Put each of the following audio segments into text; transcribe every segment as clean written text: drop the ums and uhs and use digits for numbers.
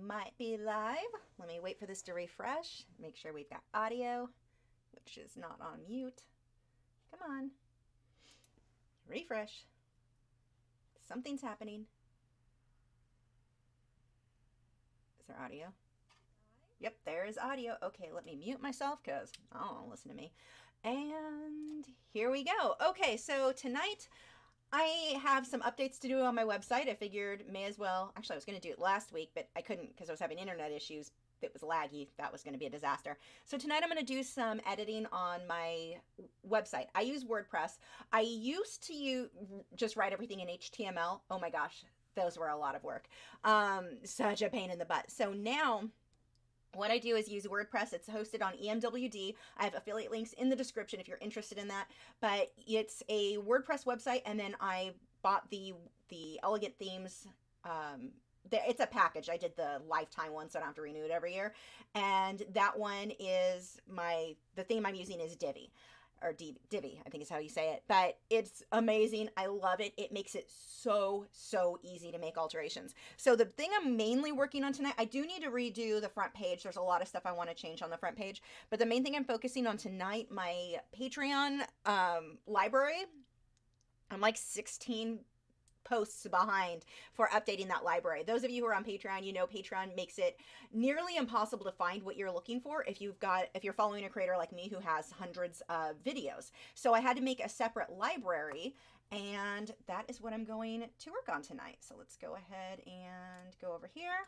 might be live. Let me wait for this to refresh. Make sure we've got audio, which is not on mute. Come on. Refresh. Something's happening. Is there audio? Yep, there is audio. Okay, let me mute myself because I don't want to listen to me. And here we go. Okay, so tonight I have some updates to do on my website. I figured may as well, actually I was going to do it last week, but I couldn't because I was having internet issues. It was laggy. That was going to be a disaster. So tonight I'm going to do some editing on my website. I use WordPress. I used to just write everything in HTML. Oh my gosh, those were a lot of work. Such a pain in the butt. So now what I do is use WordPress. It's hosted on EMWD. I have affiliate links in the description if you're interested in that. But it's a WordPress website, and then I bought the elegant themes. It's a package. I did the lifetime one, so I don't have to renew it every year. And that one is the theme I'm using is Divi. Or Divi, I think is how you say it. But it's amazing. I love it. It makes it so easy to make alterations. So the thing I'm mainly working on tonight, I do need to redo the front page. There's a lot of stuff I want to change on the front page. But the main thing I'm focusing on tonight, my Patreon library, I'm like 16 posts behind for updating that library. Those of you who are on Patreon, you know Patreon makes it nearly impossible to find what you're looking for if you're following a creator like me who has hundreds of videos. So I had to make a separate library, and that is what I'm going to work on tonight. So let's go ahead and go over here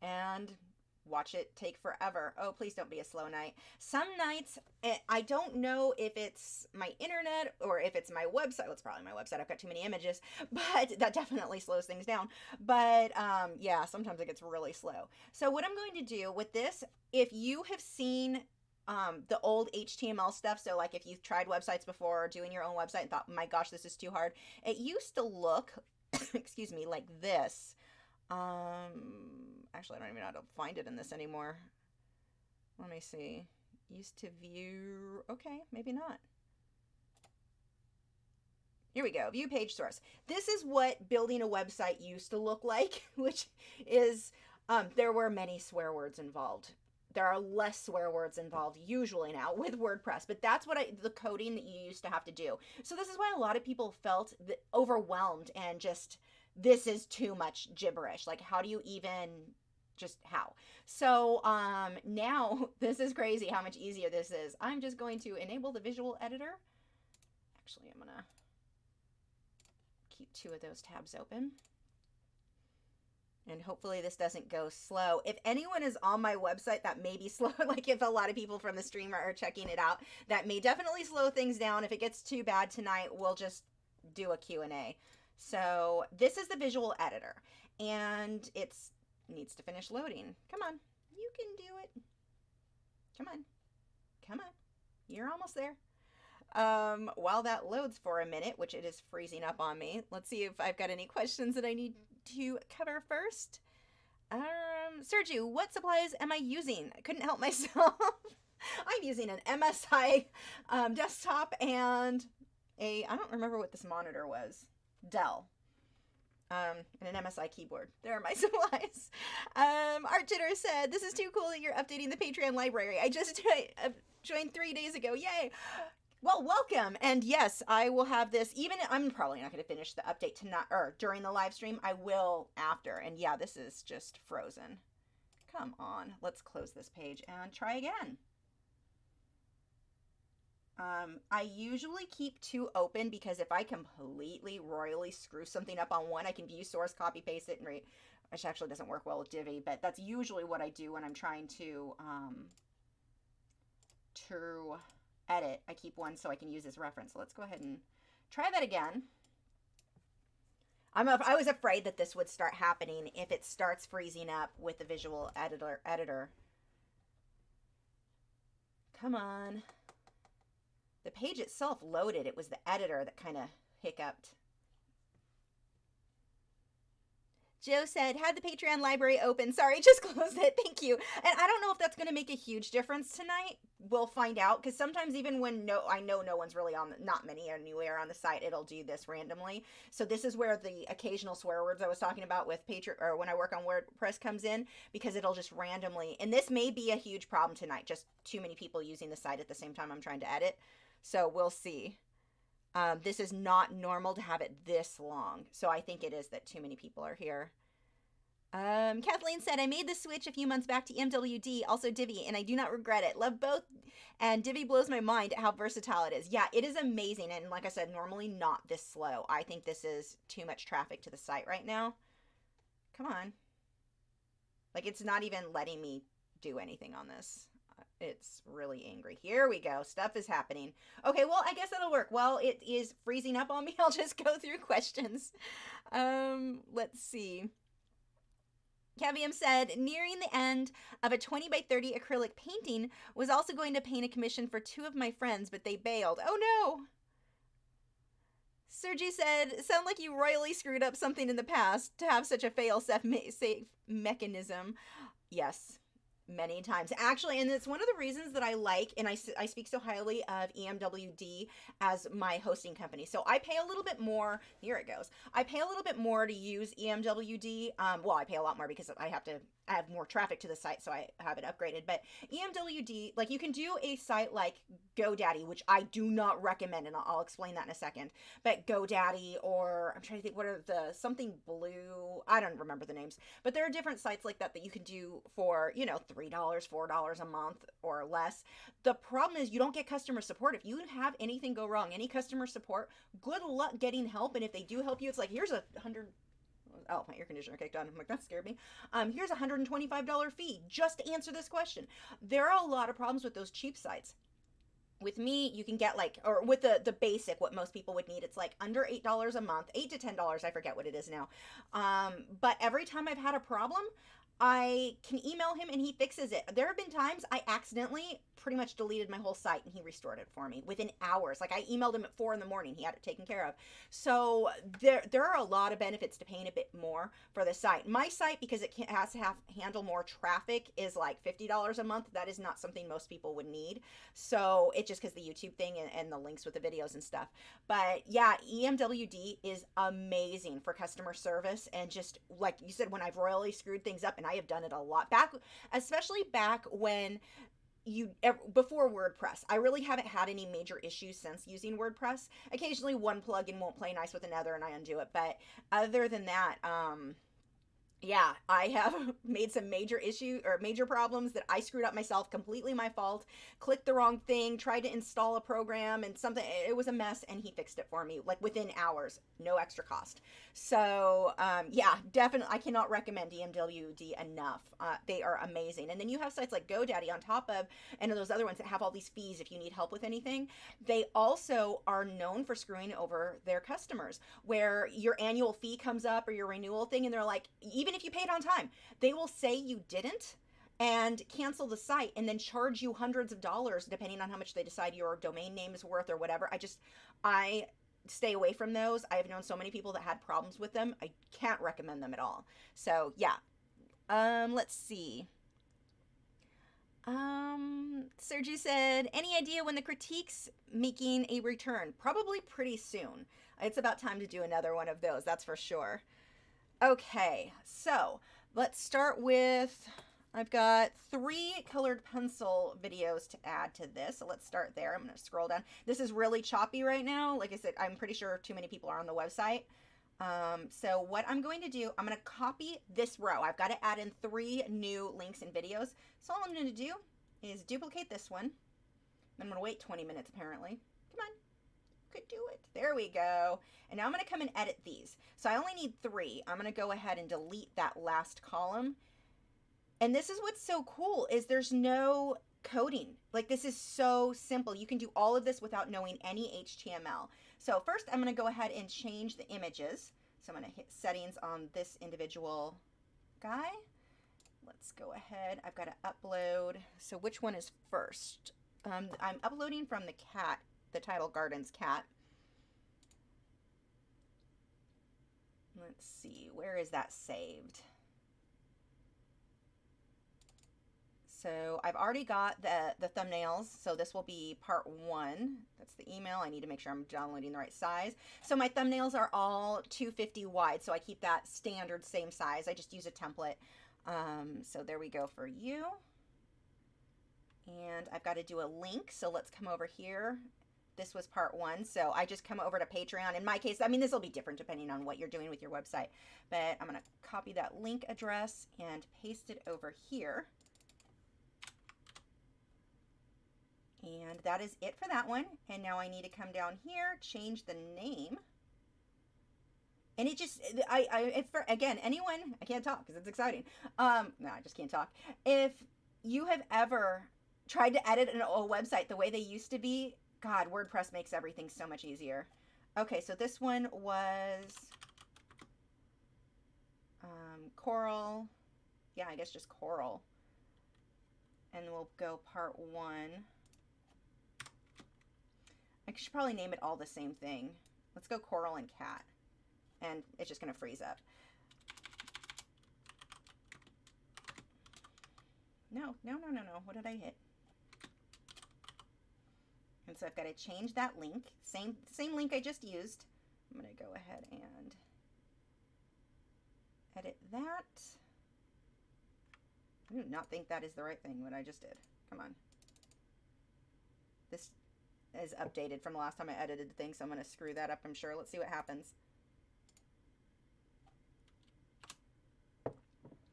and watch it take forever. Oh, please don't be a slow night. Some nights, I don't know if it's my internet or if it's my website. Well, it's probably my website. I've got too many images, but that definitely slows things down. But yeah, sometimes it gets really slow. So what I'm going to do with this, if you have seen the old HTML stuff, so like if you've tried websites before or doing your own website and thought, my gosh, this is too hard. It used to look, excuse me, like this. Actually, I don't even know how to find it in this anymore. Let me see. Used to view. Okay, maybe not. Here we go. View page source. This is what building a website used to look like, which is, there were many swear words involved. There are less swear words involved usually now with WordPress, but that's what the coding that you used to have to do. So this is why a lot of people felt overwhelmed and just, this is too much gibberish. Like, how do you even, just how? So now this is crazy how much easier this is. I'm just going to enable the visual editor. Actually, I'm gonna keep 2 of those tabs open. And hopefully this doesn't go slow. If anyone is on my website, that may be slow. Like if a lot of people from the stream are checking it out, that may definitely slow things down. If it gets too bad tonight, we'll just do a Q&A. So this is the visual editor, and it needs to finish loading. Come on, you can do it. Come on, come on. You're almost there. While that loads for a minute, which it is freezing up on me, let's see if I've got any questions that I need to cover first. Sergio, what supplies am I using? I couldn't help myself. I'm using an MSI desktop and I don't remember what this monitor was. Dell. And an MSI keyboard. There are my supplies. Art Jitter said, this is too cool that you're updating the Patreon library. I just joined 3 days ago. Yay. Well, welcome. And yes, I will have this, even I'm probably not going to finish the update tonight or during the live stream. I will after. And yeah, this is just frozen. Come on. Let's close this page and try again. I usually keep 2 open because if I completely royally screw something up on one, I can view source, copy, paste it, and which actually doesn't work well with Divi, but that's usually what I do when I'm trying to edit. I keep one so I can use as reference. So let's go ahead and try that again. I was afraid that this would start happening if it starts freezing up with the visual editor. Come on. The page itself loaded. It was the editor that kind of hiccuped. Joe said, had the Patreon library open. Sorry, just closed it. Thank you. And I don't know if that's going to make a huge difference tonight. We'll find out. Because sometimes even when I know no one's really on, not many anywhere on the site, it'll do this randomly. So this is where the occasional swear words I was talking about with Patreon, or when I work on WordPress comes in, because it'll just randomly, and this may be a huge problem tonight, just too many people using the site at the same time I'm trying to edit. So we'll see. This is not normal to have it this long. So I think it is that too many people are here. Kathleen said, I made the switch a few months back to EMWD, also Divi, and I do not regret it. Love both, and Divi blows my mind at how versatile it is. Yeah, it is amazing, and like I said, normally not this slow. I think this is too much traffic to the site right now. Come on. Like, it's not even letting me do anything on this. It's really angry. Here we go. Stuff is happening. Okay, well, I guess that'll work. Well, it is freezing up on me. I'll just go through questions. Let's see. Cavium said, nearing the end of a 20 by 30 acrylic painting, was also going to paint a commission for 2 of my friends, but they bailed. Oh no! Sergi said, sound like you royally screwed up something in the past to have such a fail-safe mechanism. Yes. Many times, actually, and it's one of the reasons that I like, and I speak so highly of EMWD as my hosting company. So I pay a little bit more. Here it goes. I pay a little bit more to use EMWD. Well, I pay a lot more because I have more traffic to the site, so I have it upgraded. But EMWD, like, you can do a site like GoDaddy, which I do not recommend, and I'll explain that in a second. But GoDaddy, or I'm trying to think, what are the something blue? I don't remember the names, but there are different sites like that you can do for, you know, $3, $4 a month or less. The problem is you don't get customer support. If you have anything go wrong, any customer support, good luck getting help. And if they do help you, it's like, here's oh, my air conditioner kicked on. I'm like, that scared me. Here's a $125 fee. Just answer this question. There are a lot of problems with those cheap sites. With me, you can get like, or with the basic, what most people would need, it's like under $8 a month, $8 to $10. I forget what it is now. But every time I've had a problem, I can email him and he fixes it. There have been times I accidentally pretty much deleted my whole site and he restored it for me within hours. Like, I emailed him at 4 in the morning. He had it taken care of. So there are a lot of benefits to paying a bit more for the site. My site, because it has to handle more traffic, is like $50 a month. That is not something most people would need. So it's just because the YouTube thing and the links with the videos and stuff. But yeah, EMWD is amazing for customer service. And just like you said, when I've royally screwed things up, and I have done it a lot especially back when before WordPress. I really haven't had any major issues since using WordPress. Occasionally one plugin won't play nice with another and I undo it, but other than that, yeah, I have made some major problems that I screwed up myself, completely my fault, clicked the wrong thing, tried to install a program and something, it was a mess, and he fixed it for me, like within hours, no extra cost. So, yeah, definitely, I cannot recommend EMWD enough. They are amazing. And then you have sites like GoDaddy on top of, and those other ones that have all these fees if you need help with anything. They also are known for screwing over their customers, where your annual fee comes up or your renewal thing, and they're like, even if you paid on time, they will say you didn't and cancel the site and then charge you hundreds of dollars depending on how much they decide your domain name is worth or whatever. I stay away from those. I have known so many people that had problems with them. I can't recommend them at all. So yeah. Let's see. Sergi said, any idea when the critique's making a return? Probably pretty soon. It's about time to do another one of those, that's for sure. Okay, so let's start with, I've got 3 colored pencil videos to add to this. So let's start there. I'm going to scroll down. This is really choppy right now. Like I said, I'm pretty sure too many people are on the website. So what I'm going to do, I'm going to copy this row. I've got to add in 3 new links and videos. So all I'm going to do is duplicate this one. I'm going to wait 20 minutes apparently. Come on. Could do it. There we go. And now I'm going to come and edit these. So I only need 3. I'm going to go ahead and delete that last column. And this is what's so cool, is there's no coding. Like, this is so simple. You can do all of this without knowing any HTML. So first I'm going to go ahead and change the images. So I'm going to hit settings on this individual guy. Let's go ahead. I've got to upload. So which one is first? I'm uploading from the cat, the Title Gardens cat. Let's see, where is that saved? So I've already got the thumbnails, so this will be part 1. That's the email. I need to make sure I'm downloading the right size. So my thumbnails are all 250 wide, so I keep that standard same size. I just use a template. So there we go for you. And I've got to do a link, so let's come over here. This was part 1, so I just come over to Patreon. In my case, I mean, this will be different depending on what you're doing with your website, but I'm going to copy that link address and paste it over here. And that is it for that one. And now I need to come down here, change the name. And it just, again, anyone, I can't talk because it's exciting. No, I just can't talk. If you have ever tried to edit an old website the way they used to be, God, WordPress makes everything so much easier. Okay, so this one was Coral. Yeah, I guess just Coral. And we'll go part 1. I should probably name it all the same thing. Let's go Coral and Cat. And it's just going to freeze up. No. What did I hit? And so I've got to change that link. Same link I just used. I'm going to go ahead and edit that. I do not think that is the right thing, what I just did. Come on. This is updated from the last time I edited the thing, so I'm going to screw that up, I'm sure. Let's see what happens.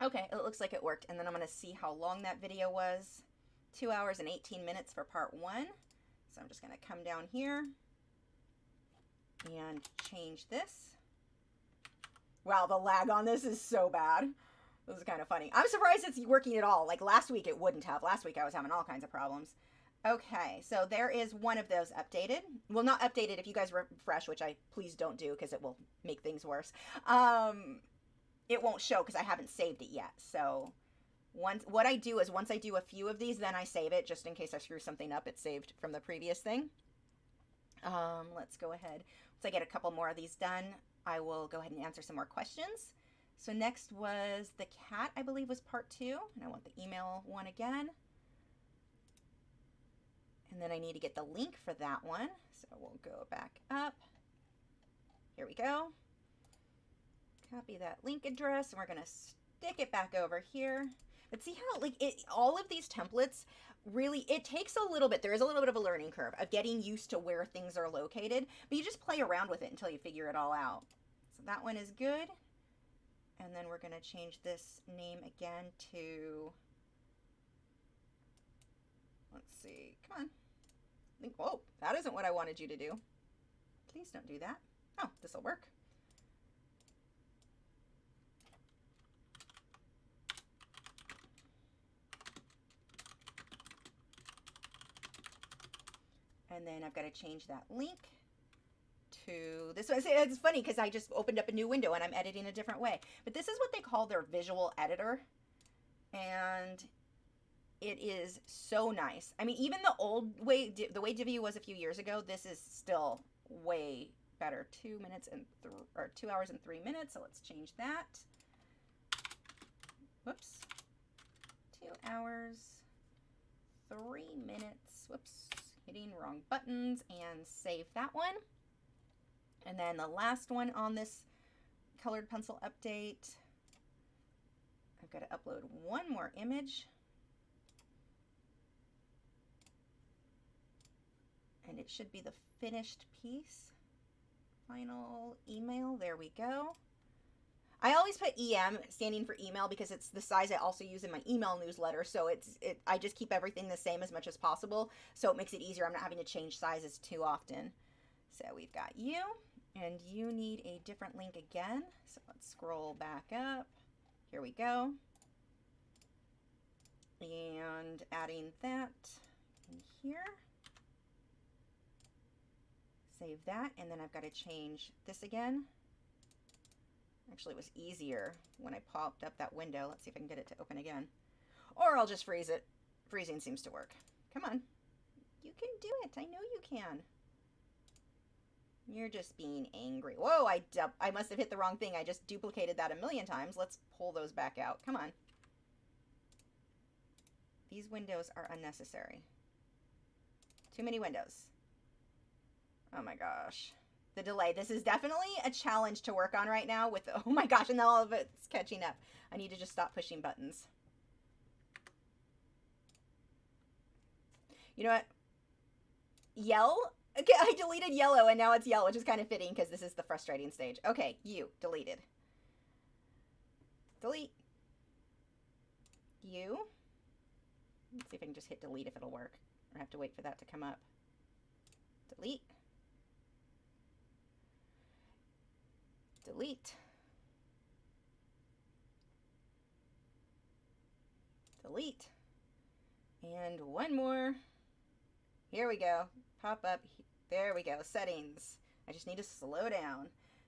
Okay, it looks like it worked, and then I'm going to see how long that video was. 2 hours and 18 minutes for part 1. So I'm just going to come down here and change this. Wow, the lag on this is so bad. This is kind of funny. I'm surprised it's working at all. Like last week it wouldn't have. Last week I was having all kinds of problems. Okay, so there is one of those updated. Well, not updated if you guys refresh, which I please don't do because it will make things worse. It won't show because I haven't saved it yet. So what I do is once I do a few of these, then I save it just in case I screw something up. It's saved from the previous thing. Let's go ahead. Once I get a couple more of these done, I will go ahead and answer some more questions. So next was the cat, I believe was part 2. And I want the email one again. And then I need to get the link for that one. So we'll go back up. Here we go. Copy that link address, and we're going to stick it back over here. But see how, like, all of these templates, really, it takes a little bit. There is a little bit of a learning curve of getting used to where things are located. But you just play around with it until you figure it all out. So that one is good. And then we're going to change this name again to... Let's see. Come on. Whoa, that isn't what I wanted you to do. Please don't do that. Oh, this will work. And then I've got to change that link to this one. It's funny because I just opened up a new window and I'm editing a different way. But this is what they call their visual editor. And it is so nice. I mean, even the old way, the way Divi was a few years ago, this is still way better. 2 hours and 3 minutes. So let's change that. Whoops. 2 hours, 3 minutes. Whoops. Hitting wrong buttons, and save that one. And then the last one on this colored pencil update, I've got to upload one more image. And it should be the finished piece. Final email, there we go. I always put EM standing for email because it's the size I also use in my email newsletter. So I just keep everything the same as much as possible. So it makes it easier. I'm not having to change sizes too often. So we've got you, and you need a different link again. So let's scroll back up. Here we go. And adding that in here. Save that, and then I've got to change this again. Actually, it was easier when I popped up that window. Let's see if I can get it to open again. Or I'll just freeze it. Freezing seems to work. Come on. You can do it. I know you can. You're just being angry. Whoa, I must have hit the wrong thing. I just duplicated that a million times. Let's pull those back out. Come on. These windows are unnecessary. Too many windows. Oh my gosh. The delay. This is definitely a challenge to work on right now with, oh my gosh, and then all of it's catching up. I need to just stop pushing buttons. You know what? Yell? Okay, I deleted yellow and now it's yellow, which is kind of fitting because this is the frustrating stage. Okay, you, deleted. Delete. You. Let's see if I can just hit delete if it'll work. Or I have to wait for that to come up. Delete. Delete. Delete. And one more. Here we go. Pop up. There we go. Settings. I just need to slow down.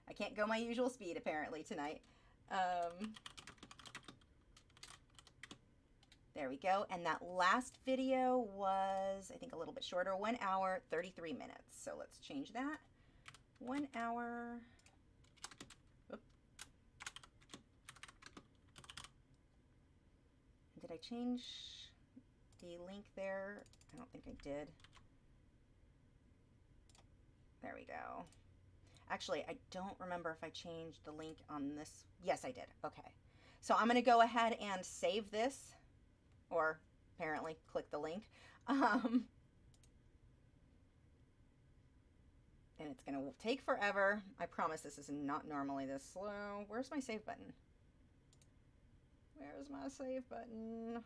I can't go my usual speed apparently tonight. There we go. And that last video was, I think, a little bit shorter. 1 hour, 33 minutes. So let's change that. 1 hour. Oop. Did I change the link there? I don't think I did. There we go. Actually, I don't remember if I changed the link on this. Yes, I did. Okay. So I'm going to go ahead and save this, or apparently click the link. And it's going to take forever. I promise this is not normally this slow. Where's my save button? Where's my save button?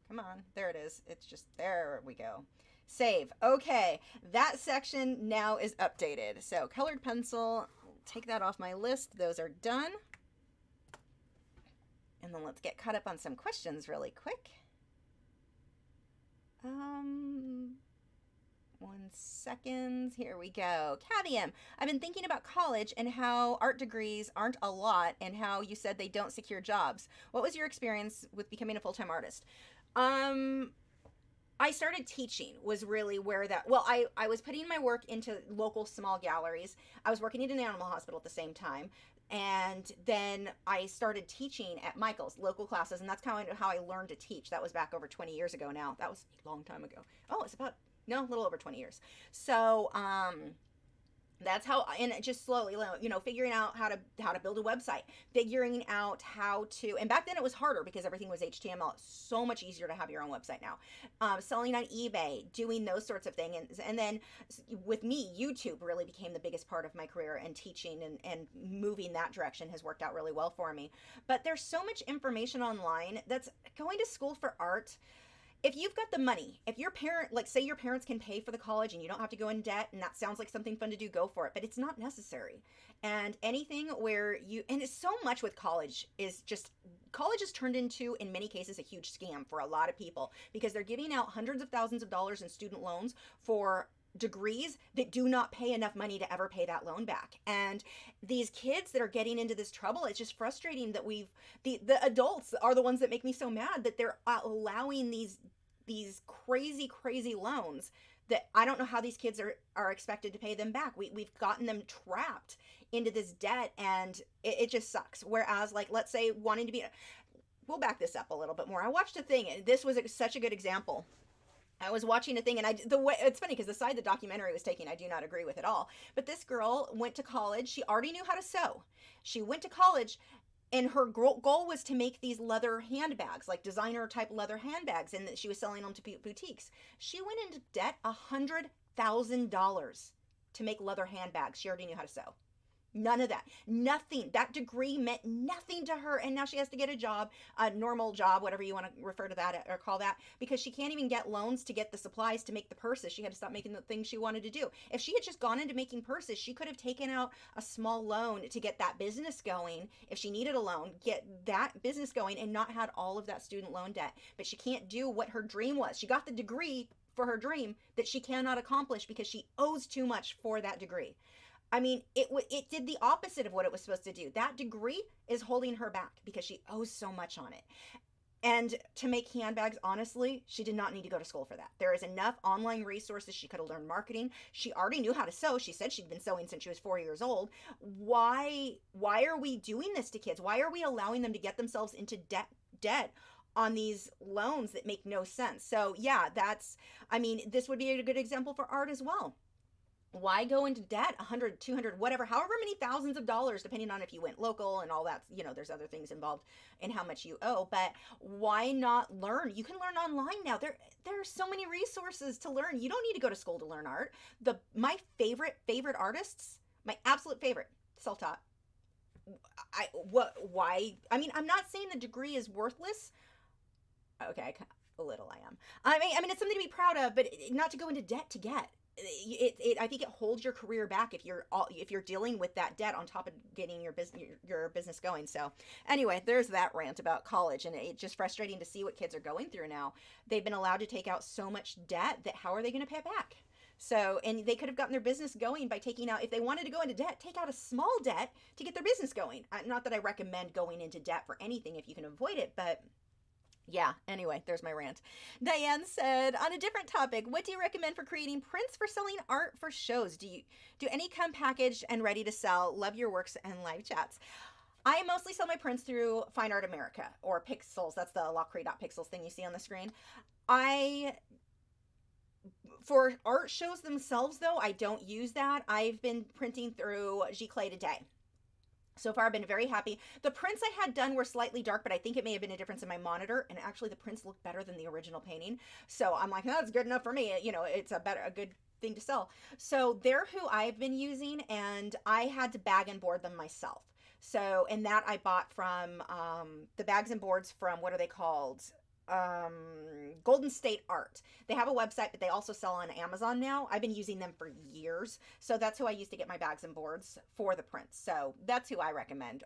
Come on. There it is. It's just, there we go. Save. Okay, that section now is updated. So colored pencil, take that off my list. Those are done. And then let's get caught up on some questions really quick. 1 second. Here we go. Cadmium. I've been thinking about college and how art degrees aren't a lot and how you said they don't secure jobs. What was your experience with becoming a full-time artist? I started teaching was really where that, well, I was putting my work into local small galleries. I was working at an animal hospital at the same time. And then I started teaching at Michael's local classes. And that's how I learned to teach. That was back over 20 years ago now. That was a long time ago. Oh, it's about, no, a little over 20 years. So, that's how, and just slowly, you know, figuring out how to build a website, figuring out how to, and back then it was harder because everything was HTML. It's so much easier to have your own website now. Selling on eBay, doing those sorts of things. And then with me, YouTube really became the biggest part of my career, and teaching and moving that direction has worked out really well for me. But there's so much information online that's going to school for art. If you've got the money, if your parent, like say your parents can pay for the college and you don't have to go in debt, and that sounds like something fun to do, go for it. But it's not necessary. And anything where you, and it's so much with college is just, college has turned into, in many cases, a huge scam for a lot of people because they're giving out hundreds of thousands of dollars in student loans for degrees that do not pay enough money to ever pay that loan back. And these kids that are getting into this trouble, it's just frustrating that the adults are the ones that make me so mad that they're allowing these crazy loans that I don't know how these kids are expected to pay them back. We've gotten them trapped into this debt, and it just sucks. Whereas, like, let's say wanting to be, we'll back this up a little bit more. I watched a thing, and this was such a good example. I was watching a thing, and the way, it's funny because the side the documentary was taking, I do not agree with at all. But this girl went to college. She already knew how to sew. She went to college, and her goal was to make these leather handbags, like designer type leather handbags, and that she was selling them to boutiques. She went into debt $100,000 to make leather handbags. She already knew how to sew. None of that. Nothing. That degree meant nothing to her. And now she has to get a job, a normal job, whatever you want to refer to that or call that, because she can't even get loans to get the supplies to make the purses. She had to stop making the things she wanted to do. If she had just gone into making purses, she could have taken out a small loan to get that business going. If she needed a loan, get that business going and not had all of that student loan debt. But she can't do what her dream was. She got the degree for her dream that she cannot accomplish because she owes too much for that degree. I mean, it did the opposite of what it was supposed to do. That degree is holding her back because she owes so much on it. And to make handbags, honestly, she did not need to go to school for that. There is enough online resources. She could have learned marketing. She already knew how to sew. She said she'd been sewing since she was 4 years old. Why are we doing this to kids? Why are we allowing them to get themselves into debt on these loans that make no sense? So yeah, I mean, this would be a good example for art as well. Why go into debt 100, 200, whatever, however many thousands of dollars, depending on if you went local and all that, there's other things involved in how much you owe, but why not learn? You can learn online now. There are so many resources to learn. You don't need to go to school to learn art. My favorite artists, my absolute favorite, self-taught. Why? I mean, I'm not saying the degree is worthless. Okay, a little I am. I mean, it's something to be proud of, but not to go into debt to get. I think it holds your career back if you're dealing with that debt on top of getting your business going. So anyway, there's that rant about college, and it's just frustrating to see what kids are going through now. They've been allowed to take out so much debt that how are they going to pay it back? So, and they could have gotten their business going by taking out, if they wanted to go into debt, take out a small debt to get their business going. Not that I recommend going into debt for anything if you can avoid it, but yeah, anyway, there's my rant. Diane said, on a different topic, what do you recommend for creating prints for selling art for shows? Do any come packaged and ready to sell? Love your works and live chats. I mostly sell my prints through Fine Art America or Pixels. That's the Lachri.pixels thing you see on the screen. For art shows themselves, though, I don't use that. I've been printing through Giclée today. So far, I've been very happy. The prints I had done were slightly dark, but I think it may have been a difference in my monitor. And actually, the prints look better than the original painting. So I'm like, that's good enough for me. It's a good thing to sell. So they're who I've been using, and I had to bag and board them myself. So, and that I bought from the bags and boards from, what are they called? Golden State Art. They have a website, but they also sell on Amazon now. I've been using them for years. So that's who I used to get my bags and boards for the prints. So that's who I recommend.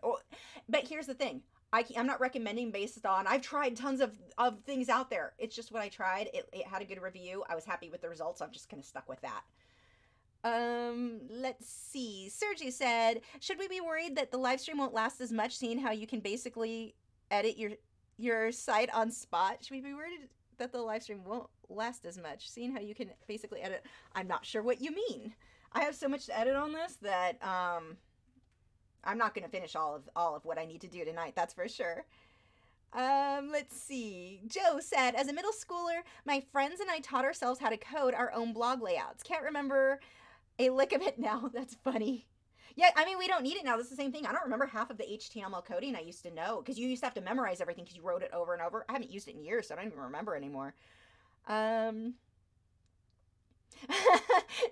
But here's the thing. I'm not recommending based on, I've tried tons of things out there. It's just what I tried. It had a good review. I was happy with the results. So I'm just kind of stuck with that. Let's see. Sergi said, should we be worried that the live stream won't last as much, seeing how you can basically edit your site on spot? Should we be worried that the live stream won't last as much, seeing how you can basically edit? I'm not sure what you mean. I have so much to edit on this that I'm not going to finish all of what I need to do tonight, that's for sure. Let's see. Joe said, as a middle schooler, my friends and I taught ourselves how to code our own blog layouts. Can't remember a lick of it now. That's funny. Yeah, I mean, we don't need it now. This is the same thing. I don't remember half of the HTML coding I used to know, because you used to have to memorize everything because you wrote it over and over. I haven't used it in years, so I don't even remember anymore.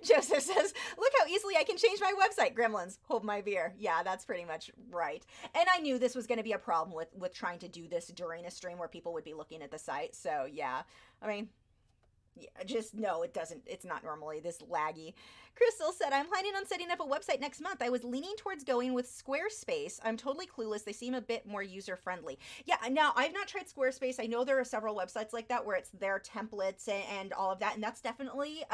Joseph says, look how easily I can change my website. Gremlins, hold my beer. Yeah, that's pretty much right. And I knew this was going to be a problem with trying to do this during a stream where people would be looking at the site. So yeah, I mean, yeah, just no, it doesn't. It's not normally this laggy. Crystal said, I'm planning on setting up a website next month. I was leaning towards going with Squarespace. I'm totally clueless. They seem a bit more user-friendly. Yeah, now, I've not tried Squarespace. I know there are several websites like that where it's their templates and all of that, and that's definitely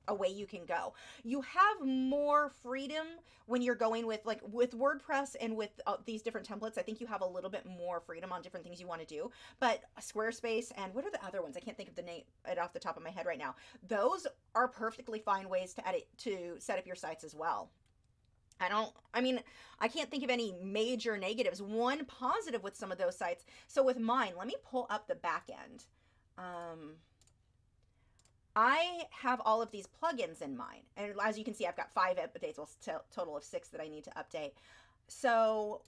a way you can go. You have more freedom when you're going with WordPress and with these different templates. I think you have a little bit more freedom on different things you want to do. But Squarespace and what are the other ones? I can't think of the name off the top of my head right now. Those are perfectly fine ways to set up your sites as well. I can't think of any major negatives. One positive with some of those sites. So with mine, let me pull up the back end. I have all of these plugins in mine. And as you can see, I've got 5 updates, well, total of 6 that I need to update. So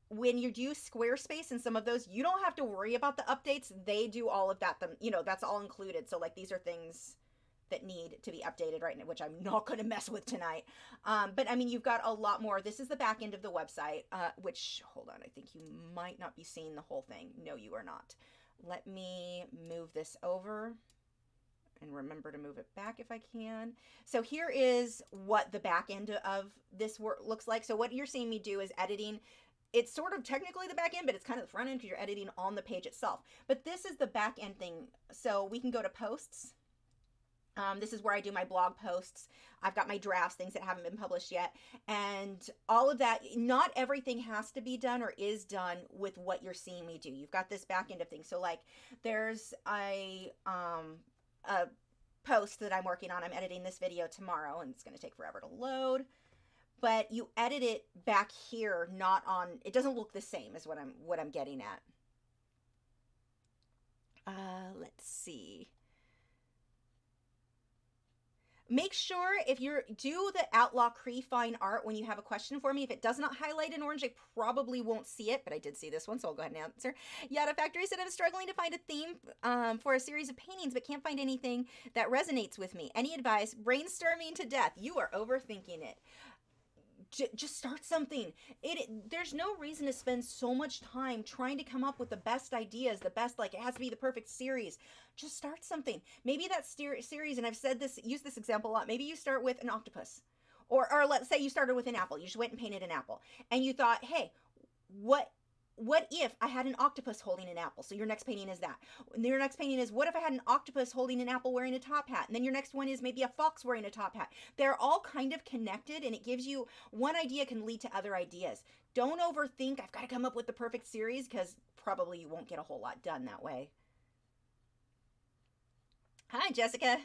when you do Squarespace and some of those, you don't have to worry about the updates. They do all of that. That's all included. So like these are things that need to be updated right now, which I'm not going to mess with tonight. But I mean, you've got a lot more. This is the back end of the website, which, hold on, I think you might not be seeing the whole thing. No, you are not. Let me move this over and remember to move it back if I can. So here is what the back end of this work looks like. So what you're seeing me do is editing. It's sort of technically the back end, but it's kind of the front end because you're editing on the page itself. But this is the back end thing. So we can go to posts. This is where I do my blog posts. I've got my drafts, things that haven't been published yet. And all of that, not everything has to be done or is done with what you're seeing me do. You've got this back end of things. So like there's a post that I'm working on. I'm editing this video tomorrow and it's going to take forever to load. But you edit it back here, not on, it doesn't look the same as what I'm getting at. Let's see. Make sure if you do the Outlaw Cree fine art when you have a question for me, if it does not highlight in orange, I probably won't see it, but I did see this one, so I'll go ahead and answer. Yada Factory said, I'm struggling to find a theme for a series of paintings, but can't find anything that resonates with me. Any advice? Brainstorming to death. You are overthinking it. Just start something. There's no reason to spend so much time trying to come up with the best ideas, the best, like it has to be the perfect series. Just start something. Maybe that series, and I've said this, used this example a lot. Maybe you start with an octopus, or let's say you started with an apple. You just went and painted an apple, and you thought, hey, what if I had an octopus holding an apple? So your next painting is that. And your next painting is, what if I had an octopus holding an apple wearing a top hat? And then your next one is maybe a fox wearing a top hat. They're all kind of connected, and it gives you, one idea can lead to other ideas. Don't overthink, I've got to come up with the perfect series, because probably you won't get a whole lot done that way. Hi, Jessica.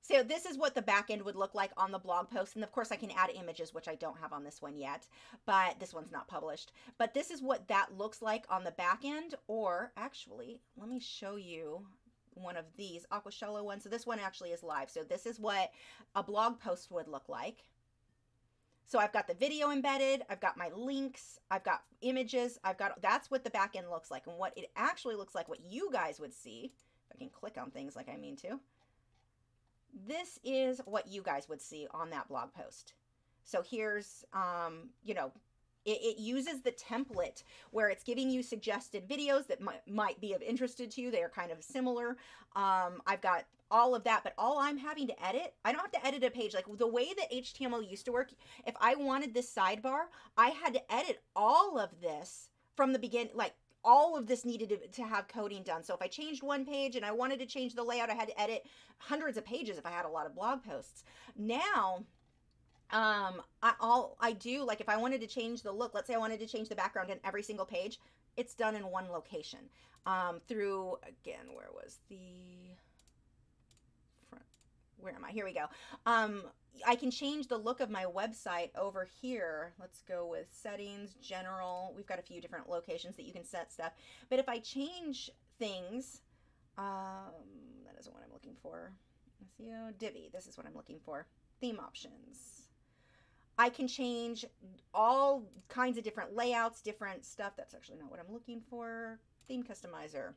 So this is what the back end would look like on the blog post. And of course I can add images, which I don't have on this one yet, but this one's not published. But this is what that looks like on the back end. Or actually, let me show you one of these Aquashello ones. So this one actually is live. So this is what a blog post would look like. So I've got the video embedded, I've got my links, I've got images, that's what the back end looks like. And what it actually looks like, what you guys would see, if I can click on things like I mean to, this is what you guys would see on that blog post. So here's, you know, it uses the template where it's giving you suggested videos that might be of interest to you. They are kind of similar. I've got all of that, but all I'm having to edit, I don't have to edit a page. Like the way that HTML used to work, if I wanted this sidebar, I had to edit all of this from the beginning, like all of this needed to have coding done. So if I changed one page and I wanted to change the layout, I had to edit hundreds of pages if I had a lot of blog posts. Now, I do, like if I wanted to change the look, let's say I wanted to change the background in every single page, it's done in one location. Through, again, where was the front? Where am I? Here we go. I can change the look of my website over here. Let's go with settings, general. We've got a few different locations that you can set stuff. But if I change things, that isn't what I'm looking for. SEO, Divi, this is what I'm looking for. Theme options. I can change all kinds of different layouts, different stuff. That's actually not what I'm looking for. Theme customizer.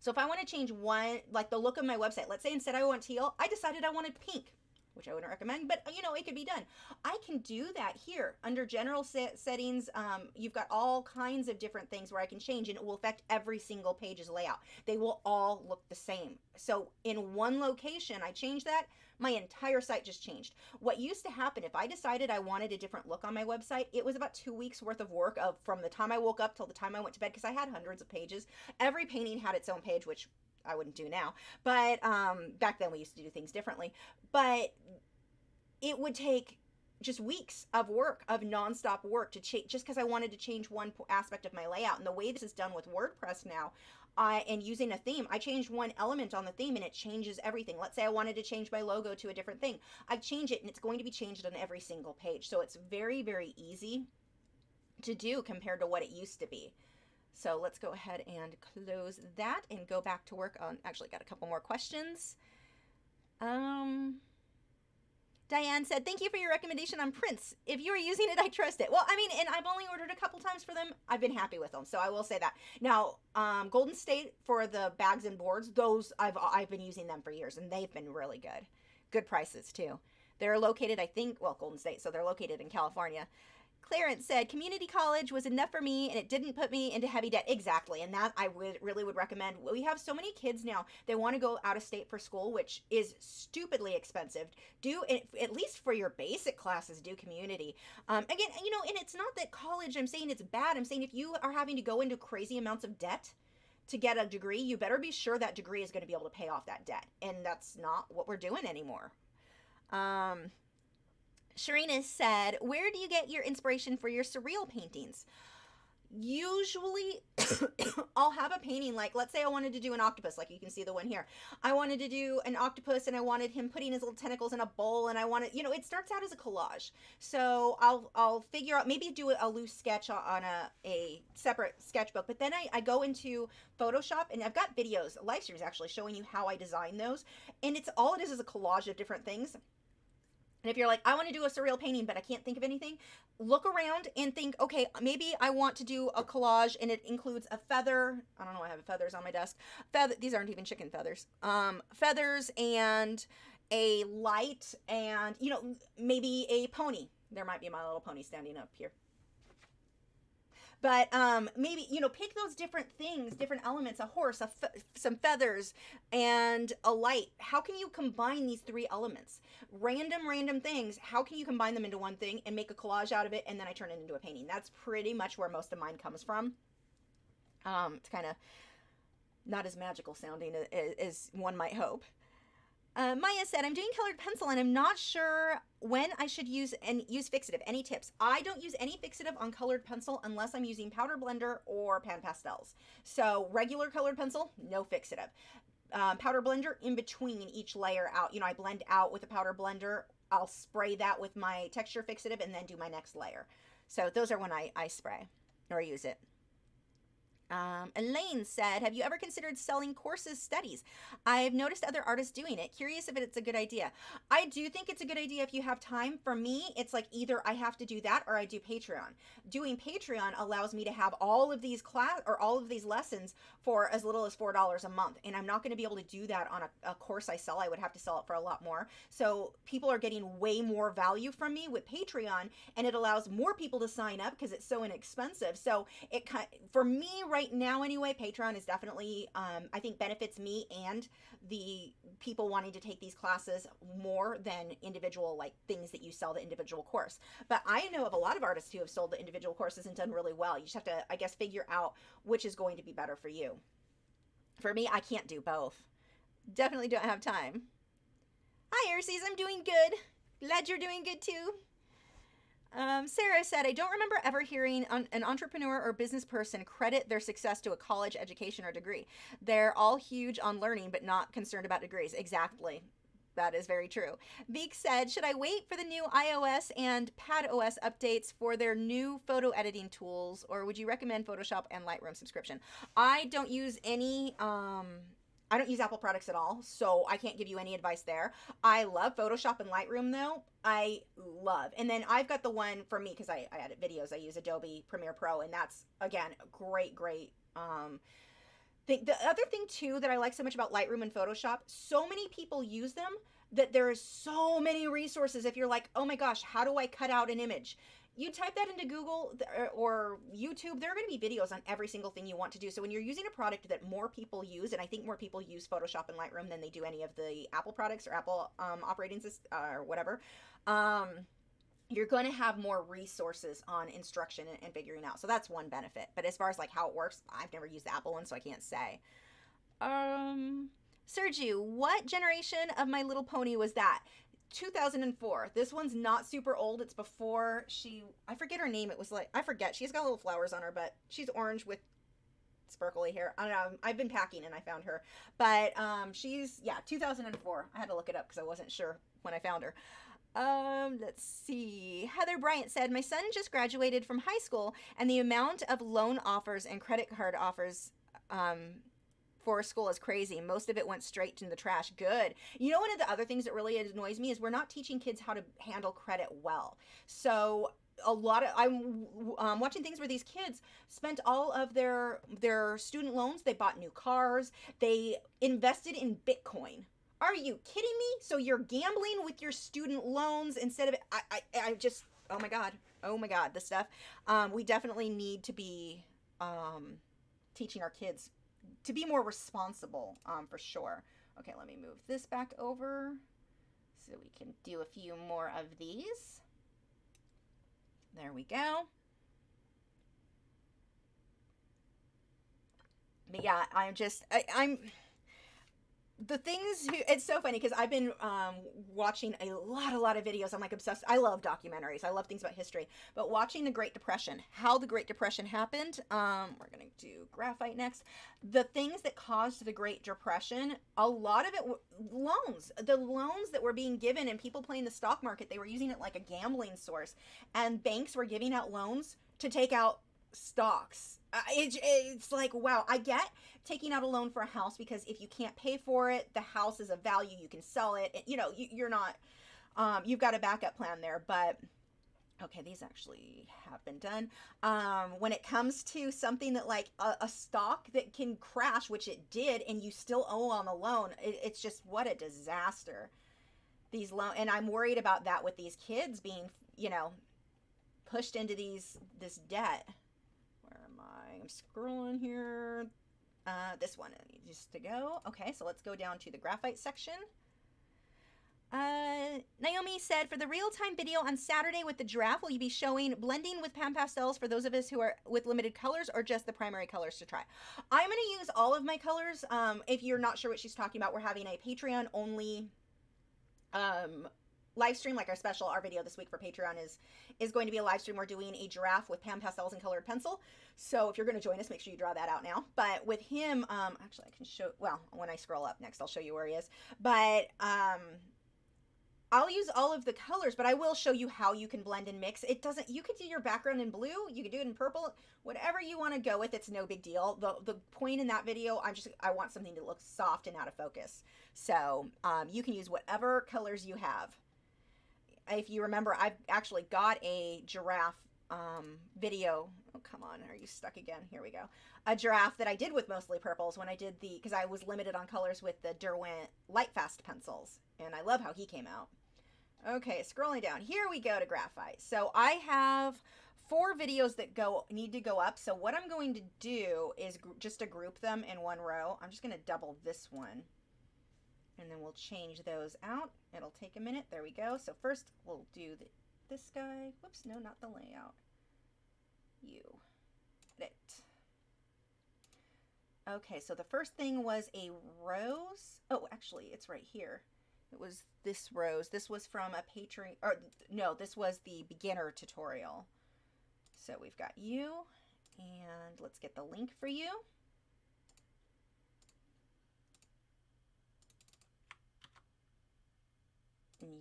So if I want to change one, like the look of my website, let's say instead I want teal, I decided I wanted pink, which I wouldn't recommend, but you know, it could be done. I can do that here under general settings. You've got all kinds of different things where I can change, and it will affect every single page's layout. They will all look the same. So in one location, I change that, my entire site just changed. What used to happen, if I decided I wanted a different look on my website, it was about 2 weeks worth of work from the time I woke up till the time I went to bed, because I had hundreds of pages. Every painting had its own page, which I wouldn't do now, but back then we used to do things differently. But it would take just weeks of work, of nonstop work, to change, just because I wanted to change one aspect of my layout. And the way this is done with WordPress now, and using a theme, I changed one element on the theme and it changes everything. Let's say I wanted to change my logo to a different thing. I change it and it's going to be changed on every single page. So it's very, very easy to do compared to what it used to be. So let's go ahead and close that and go back to work on, actually got a couple more questions. Diane said, thank you for your recommendation on prints. If you are using it, I trust it. Well, I mean, and I've only ordered a couple times for them. I've been happy with them, so I will say that. Now, Golden State for the bags and boards, those I've been using them for years, and they've been really good. Good prices, too. They're located, I think, well, Golden State, so they're located in California. Clarence said, community college was enough for me and it didn't put me into heavy debt. Exactly. And that I really would recommend. We have so many kids now, they want to go out of state for school, which is stupidly expensive. Do, at least for your basic classes, do community. Again, you know, and it's not that college, I'm saying it's bad. I'm saying if you are having to go into crazy amounts of debt to get a degree, you better be sure that degree is going to be able to pay off that debt. And that's not what we're doing anymore. Sharina said, where do you get your inspiration for your surreal paintings? Usually I'll have a painting, like let's say I wanted to do an octopus, like you can see the one here. I wanted to do an octopus and I wanted him putting his little tentacles in a bowl, and I wanted, you know, it starts out as a collage. So I'll figure out, maybe do a loose sketch on a separate sketchbook, but then I go into Photoshop, and I've got videos, live streams actually, showing you how I design those. And it's all it is a collage of different things. And if you're like, I want to do a surreal painting, but I can't think of anything, look around and think, okay, maybe I want to do a collage and it includes a feather. I don't know, I have feathers on my desk. These aren't even chicken feathers. Feathers and a light and, you know, maybe a pony. There might be my little pony standing up here. But maybe, you know, pick those different things, different elements, a horse, some feathers, and a light. How can you combine these three elements? Random things. How can you combine them into one thing and make a collage out of it, and then I turn it into a painting? That's pretty much where most of mine comes from. It's kind of not as magical sounding as one might hope. Maya said, I'm doing colored pencil and I'm not sure when I should use fixative. Any tips? I don't use any fixative on colored pencil unless I'm using powder blender or pan pastels. So regular colored pencil, no fixative. Powder blender in between each layer out. You know, I blend out with a powder blender. I'll spray that with my texture fixative and then do my next layer. So those are when I spray or use it. Elaine said, have you ever considered selling courses, studies? I've noticed other artists doing it. Curious if it's a good idea. I do think it's a good idea if you have time. For me, it's like either I have to do that or I do Patreon. Doing Patreon allows me to have all of these all of these lessons for as little as $4 a month. And I'm not going to be able to do that on a course I sell. I would have to sell it for a lot more. So people are getting way more value from me with Patreon, and it allows more people to sign up because it's so inexpensive. So for me right now anyway, Patreon is definitely, I think, benefits me and the people wanting to take these classes more than individual, like, things that you sell the individual course. But I know of a lot of artists who have sold the individual courses and done really well. You just have to, I guess, figure out which is going to be better for you. For me, I can't do both. Definitely don't have time. Hi, Ursies, I'm doing good. Glad you're doing good too. Sarah said, I don't remember ever hearing an entrepreneur or business person credit their success to a college education or degree. They're all huge on learning, but not concerned about degrees. Exactly. That is very true. Beek said, should I wait for the new iOS and PadOS updates for their new photo editing tools, or would you recommend Photoshop and Lightroom subscription? I don't use any, I don't use Apple products at all, so I can't give you any advice there. I love Photoshop and Lightroom, though. I love. And then I've got the one for me, because I edit videos. I use Adobe Premiere Pro, and that's, again, great thing. The other thing, too, that I like so much about Lightroom and Photoshop, so many people use them that there is so many resources. If you're like, oh my gosh, how do I cut out an image? You type that into Google or YouTube, there are going to be videos on every single thing you want to do. So when you're using a product that more people use, and I think more people use Photoshop and Lightroom than they do any of the Apple products or Apple operating system or whatever, you're going to have more resources on instruction and figuring out. So that's one benefit. But as far as like how it works, I've never used the Apple one, so I can't say. Sergio, what generation of My Little Pony was that? 2004. This one's not super old. It's before I forget her name. It was like, I forget. She's got little flowers on her, but she's orange with sparkly hair. I don't know. I've been packing and I found her. But she's, 2004. I had to look it up because I wasn't sure when I found her. Let's see. Heather Bryant said, my son just graduated from high school and the amount of loan offers and credit card offers for school is crazy. Most of it went straight in the trash. Good. You know, one of the other things that really annoys me is we're not teaching kids how to handle credit well. So I'm watching things where these kids spent all of their student loans. They bought new cars. They invested in Bitcoin. Are you kidding me? So you're gambling with your student loans instead of I just, oh my God, this stuff. We definitely need to be teaching our kids to be more responsible, for sure. Okay, let me move this back over so we can do a few more of these. There we go. But yeah, I'm the things, it's so funny because I've been watching a lot of videos. I'm like obsessed. I love documentaries. I love things about history. But watching the Great Depression, how the Great Depression happened, we're going to do graphite next. The things that caused the Great Depression, a lot of it loans. The loans that were being given and people playing the stock market, they were using it like a gambling source. And banks were giving out loans to take out stocks. It's like, wow, I get taking out a loan for a house because if you can't pay for it, the house is of value, you can sell it. You know, you're not, you've got a backup plan there. But okay, these actually have been done. When it comes to something that like a stock that can crash, which it did, and you still owe on the loan, it's just what a disaster. These loan, and I'm worried about that with these kids being, you know, pushed into this debt. I'm scrolling here. This one needs to go. Okay, so let's go down to the graphite section. Naomi said, for the real-time video on Saturday with the giraffe, will you be showing blending with pan pastels for those of us who are with limited colors, or just the primary colors to try? I'm going to use all of my colors. If you're not sure what she's talking about, we're having a Patreon only live stream, like our video this week for Patreon is going to be a live stream. We're doing a giraffe with pan pastels and colored pencil. So if you're going to join us, make sure you draw that out now. But with him, actually I can show, well, when I scroll up next, I'll show you where he is. But I'll use all of the colors, but I will show you how you can blend and mix. It doesn't, you could do your background in blue, you could do it in purple, whatever you want to go with, it's no big deal. The point in that video, I want something to look soft and out of focus. So you can use whatever colors you have. If you remember, I've actually got a giraffe video. Oh, come on. Are you stuck again? Here we go. A giraffe that I did with mostly purples when I did because I was limited on colors with the Derwent Lightfast pencils. And I love how he came out. Okay, scrolling down. Here we go to graphite. So I have 4 videos that need to go up. So what I'm going to do is just to group them in one row. I'm just going to double this one. And then we'll change those out. It'll take a minute. There we go. So first we'll do this guy. Whoops, no, not the layout. You. Edit. Okay, so the first thing was a rose. Oh, actually, it's right here. It was this rose. This was from a Patreon, or no, this was the beginner tutorial. So we've got you, and let's get the link for you.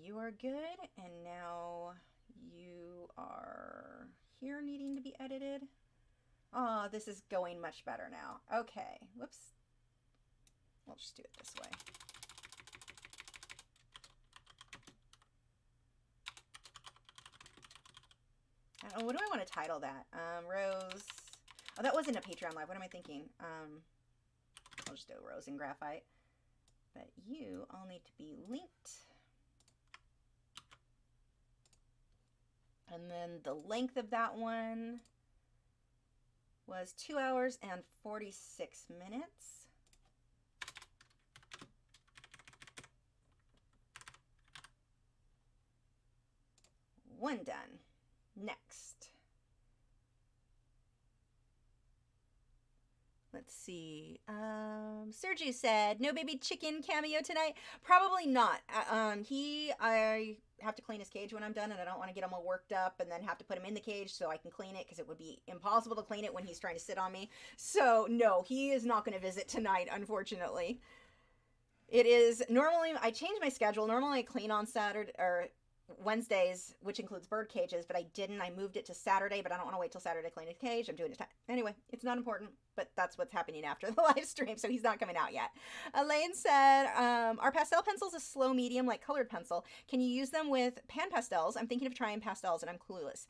You are good, and now you are here needing to be edited. Oh, this is going much better now. Okay, whoops. We'll just do it this way. I don't know, what do I want to title that? Rose. Oh, that wasn't a Patreon live. What am I thinking? I'll just do Rose and Graphite. But you all need to be linked. And then the length of that one was 2 hours and 46 minutes. One done. Next. Let's see. Sergio said, no baby chicken cameo tonight. Probably not. I have to clean his cage when I'm done, and I don't want to get him all worked up and then have to put him in the cage so I can clean it, because it would be impossible to clean it when he's trying to sit on me. So no, he is not going to visit tonight, unfortunately. It is normally, I change my schedule. Normally I clean on Saturday or Wednesdays, which includes bird cages, but I didn't. I moved it to Saturday, but I don't want to wait till Saturday to clean his cage. I'm doing it anyway. It's not important, but that's what's happening after the live stream, so he's not coming out yet. Elaine said, are pastel pencils a slow medium like colored pencil? Can you use them with pan pastels? I'm thinking of trying pastels and I'm clueless.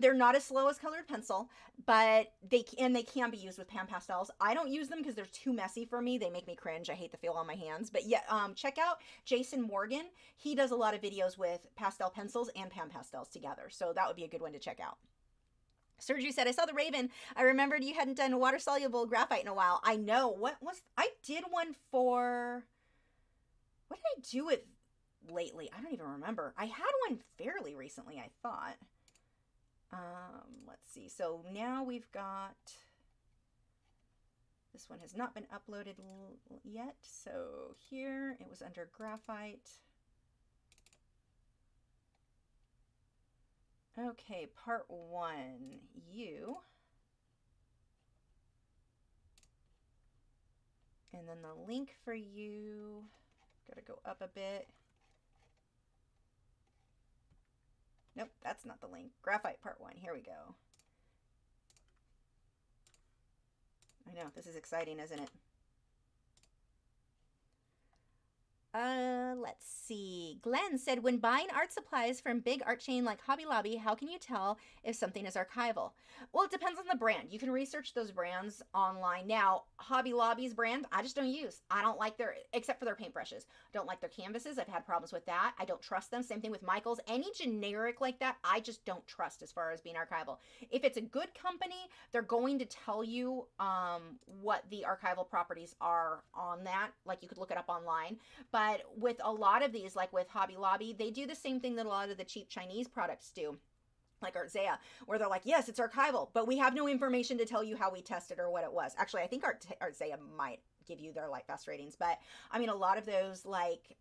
They're not as slow as colored pencil, but they can be used with pan pastels. I don't use them because they're too messy for me. They make me cringe. I hate the feel on my hands. But yeah, check out Jason Morgan. He does a lot of videos with pastel pencils and pan pastels together, so that would be a good one to check out. Sergio said, I saw the Raven. I remembered you hadn't done water soluble graphite in a while. I know. I did one for, what did I do it lately? I don't even remember. I had one fairly recently, I thought. Let's see. So now we've got This one has not been uploaded yet, so here it was under Graphite. Okay, part 1, you. And then the link for you, gotta go up a bit. Nope, that's not the link. Graphite part 1, here we go. I know, this is exciting, isn't it? Let's see. Glenn said, when buying art supplies from big art chain like Hobby Lobby, how can you tell if something is archival? Well, it depends on the brand. You can research those brands online. Now, Hobby Lobby's brand, I just don't use. I don't like their, except for their paintbrushes. Don't like their canvases. I've had problems with that. I don't trust them. Same thing with Michael's. Any generic like that, I just don't trust as far as being archival. If it's a good company, they're going to tell you what the archival properties are on that. Like you could look it up online. But with a lot of these, like with Hobby Lobby, they do the same thing that a lot of the cheap Chinese products do, like Artzea, where they're like, yes, it's archival, but we have no information to tell you how we tested or what it was. Actually, I think Artzea might give you their Lightfast ratings, but I mean, a lot of those, like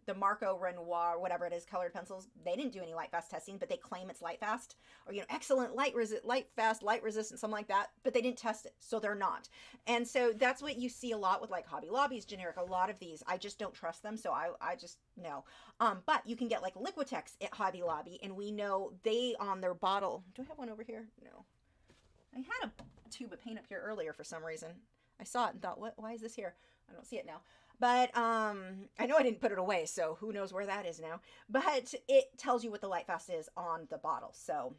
the Marco Renoir, whatever it is, colored pencils, they didn't do any Lightfast testing, but they claim it's Lightfast, or, you know, excellent Lightfast, light resistant, something like that, but they didn't test it, so they're not. And so that's what you see a lot with like Hobby Lobby's generic. A lot of these, I just don't trust them, so I just, no. But you can get like Liquitex at Hobby Lobby, and we know they, on their bottle, do I have one over here? No. I had a tube of paint up here earlier for some reason. I saw it and thought, what? Why is this here? I don't see it now. But I know I didn't put it away, so who knows where that is now. But it tells you what the Lightfast is on the bottle, so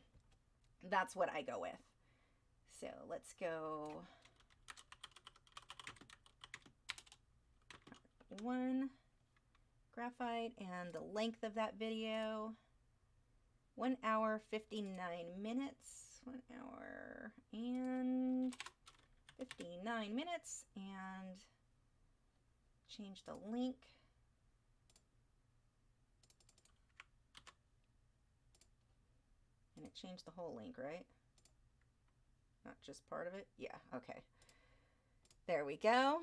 that's what I go with. So let's go 1 Graphite, and the length of that video, 1 hour 59 minutes. 1 hour and 59 minutes, and change the link. And it changed the whole link, right? Not just part of it? Yeah, okay. There we go.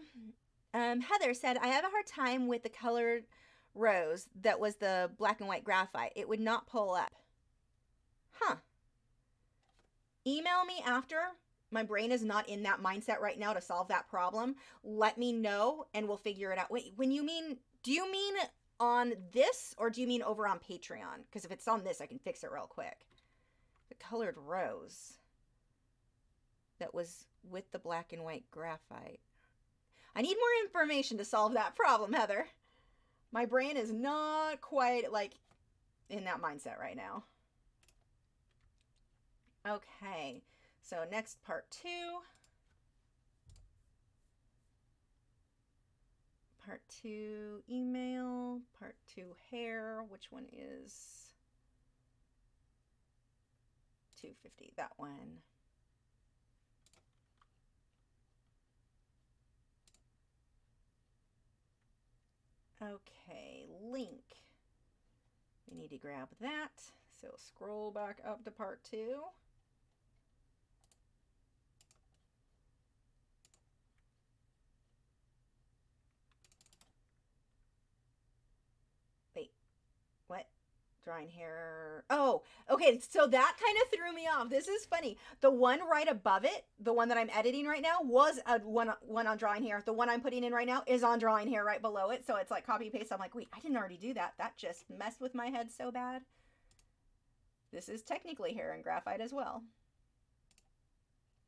Heather said, I have a hard time with the colored rose that was the black and white graphite. It would not pull up. Huh. Email me after. My brain is not in that mindset right now to solve that problem. Let me know and we'll figure it out. Wait, when you mean, do you mean on this or do you mean over on Patreon? Because if it's on this, I can fix it real quick. The colored rose that was with the black and white graphite. I need more information to solve that problem, Heather. My brain is not quite like in that mindset right now. Okay. So next, part 2. Part 2 email, part 2 hair. Which one is 250? That one. Okay, link. We need to grab that. So scroll back up to part 2. What? Drawing hair. Oh, okay. So that kind of threw me off. This is funny. The one right above it, the one that I'm editing right now, was a one on drawing hair. The one I'm putting in right now is on drawing hair right below it. So it's like copy paste. I'm like, wait, I didn't already do that. That just messed with my head so bad. This is technically hair and graphite as well.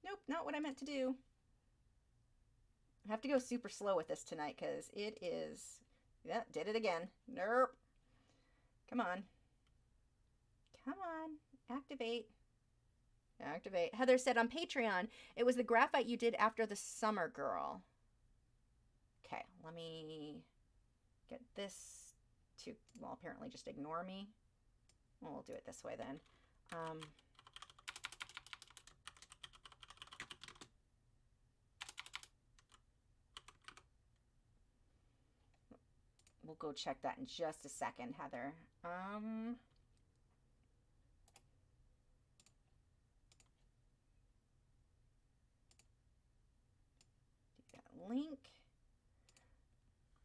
Nope, not what I meant to do. I have to go super slow with this tonight because it is, yeah, did it again. Nope. Come on. Come on. Activate. Activate. Heather said on Patreon, it was the graphite you did after the summer girl. Okay, let me get this to, well, apparently just ignore me. Well, we'll do it this way then. We'll go check that in just a second, Heather. link.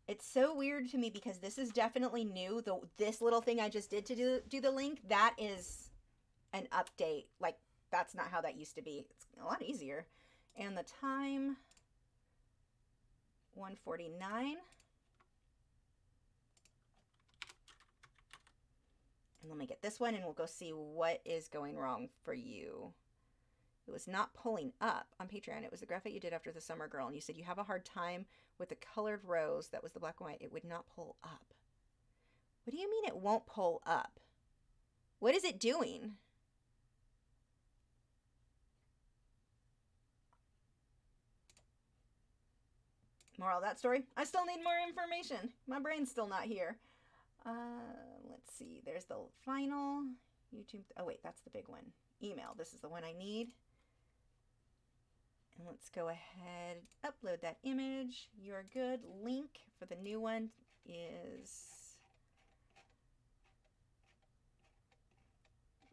It's so weird to me because this is definitely new. This little thing I just did to do the link, that is an update. Like, that's not how that used to be. It's a lot easier. And the time, 1:49. And let me get this one and we'll go see what is going wrong for you. It was not pulling up on Patreon. It was the graphite you did after the summer girl. And you said you have a hard time with the colored rose. That was the black and white. It would not pull up. What do you mean it won't pull up? What is it doing? Moral of that story, I still need more information. My brain's still not here. Let's see. There's the final YouTube. Oh, wait, that's the big one. Email. This is the one I need. And let's go ahead, upload that image. You're good. Link for the new one is,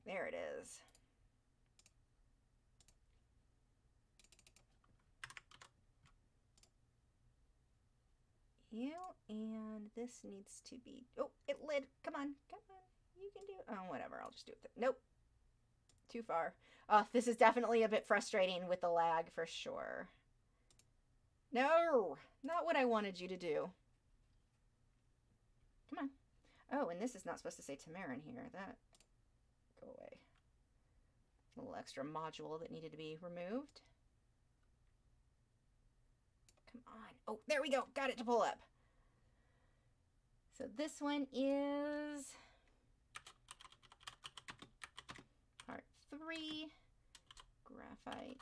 there it is. And this needs to be, oh, it lit. Come on, come on. You can do, oh, whatever. I'll just do it. Nope. Too far. Oh, this is definitely a bit frustrating with the lag for sure. No, not what I wanted you to do. Come on. Oh, and this is not supposed to say Tamarin here. That, go away. A little extra module that needed to be removed. Come on. Oh, there we go. Got it to pull up. So this one is part 3, graphite.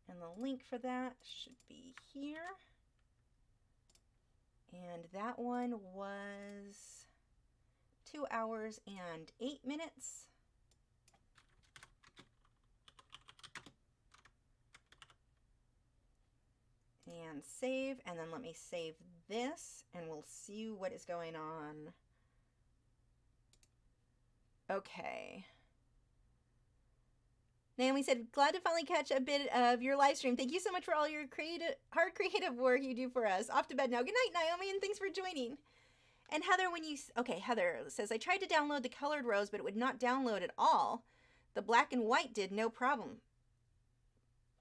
And the link for that should be here. And that one was 2 hours and 8 minutes. And save, and then let me save this, and we'll see what is going on. Okay. Naomi said, glad to finally catch a bit of your live stream. Thank you so much for all your hard creative work you do for us. Off to bed now. Good night, Naomi, and thanks for joining. And Heather, okay, Heather says, I tried to download the colored rose, but it would not download at all. The black and white did, no problem.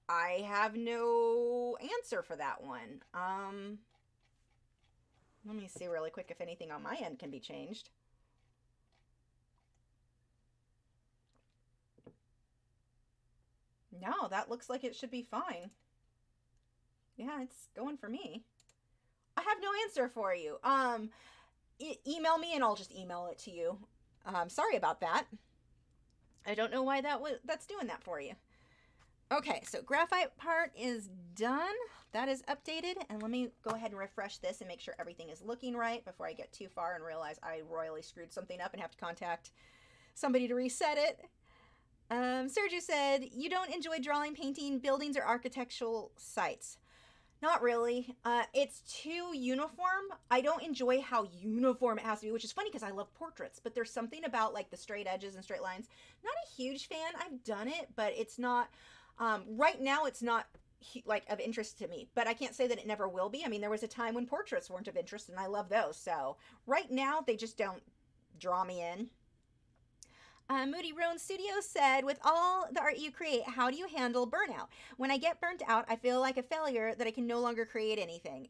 I have no answer for that one. Let me see really quick if anything on my end can be changed. No, that looks like it should be fine. Yeah, it's going for me. I have no answer for you. Email me and I'll just email it to you. Sorry about that. I don't know why that's doing that for you. Okay, so graphite part is done. That is updated. And let me go ahead and refresh this and make sure everything is looking right before I get too far and realize I royally screwed something up and have to contact somebody to reset it. Sergio said, you don't enjoy drawing, painting, buildings, or architectural sites. Not really. It's too uniform. I don't enjoy how uniform it has to be, which is funny because I love portraits, but there's something about like the straight edges and straight lines. Not a huge fan. I've done it, but it's not, right now it's not like of interest to me, but I can't say that it never will be. I mean, there was a time when portraits weren't of interest and I love those. So right now they just don't draw me in. Moody Roan Studio said, with all the art you create, how do you handle burnout? When I get burnt out, I feel like a failure that I can no longer create anything.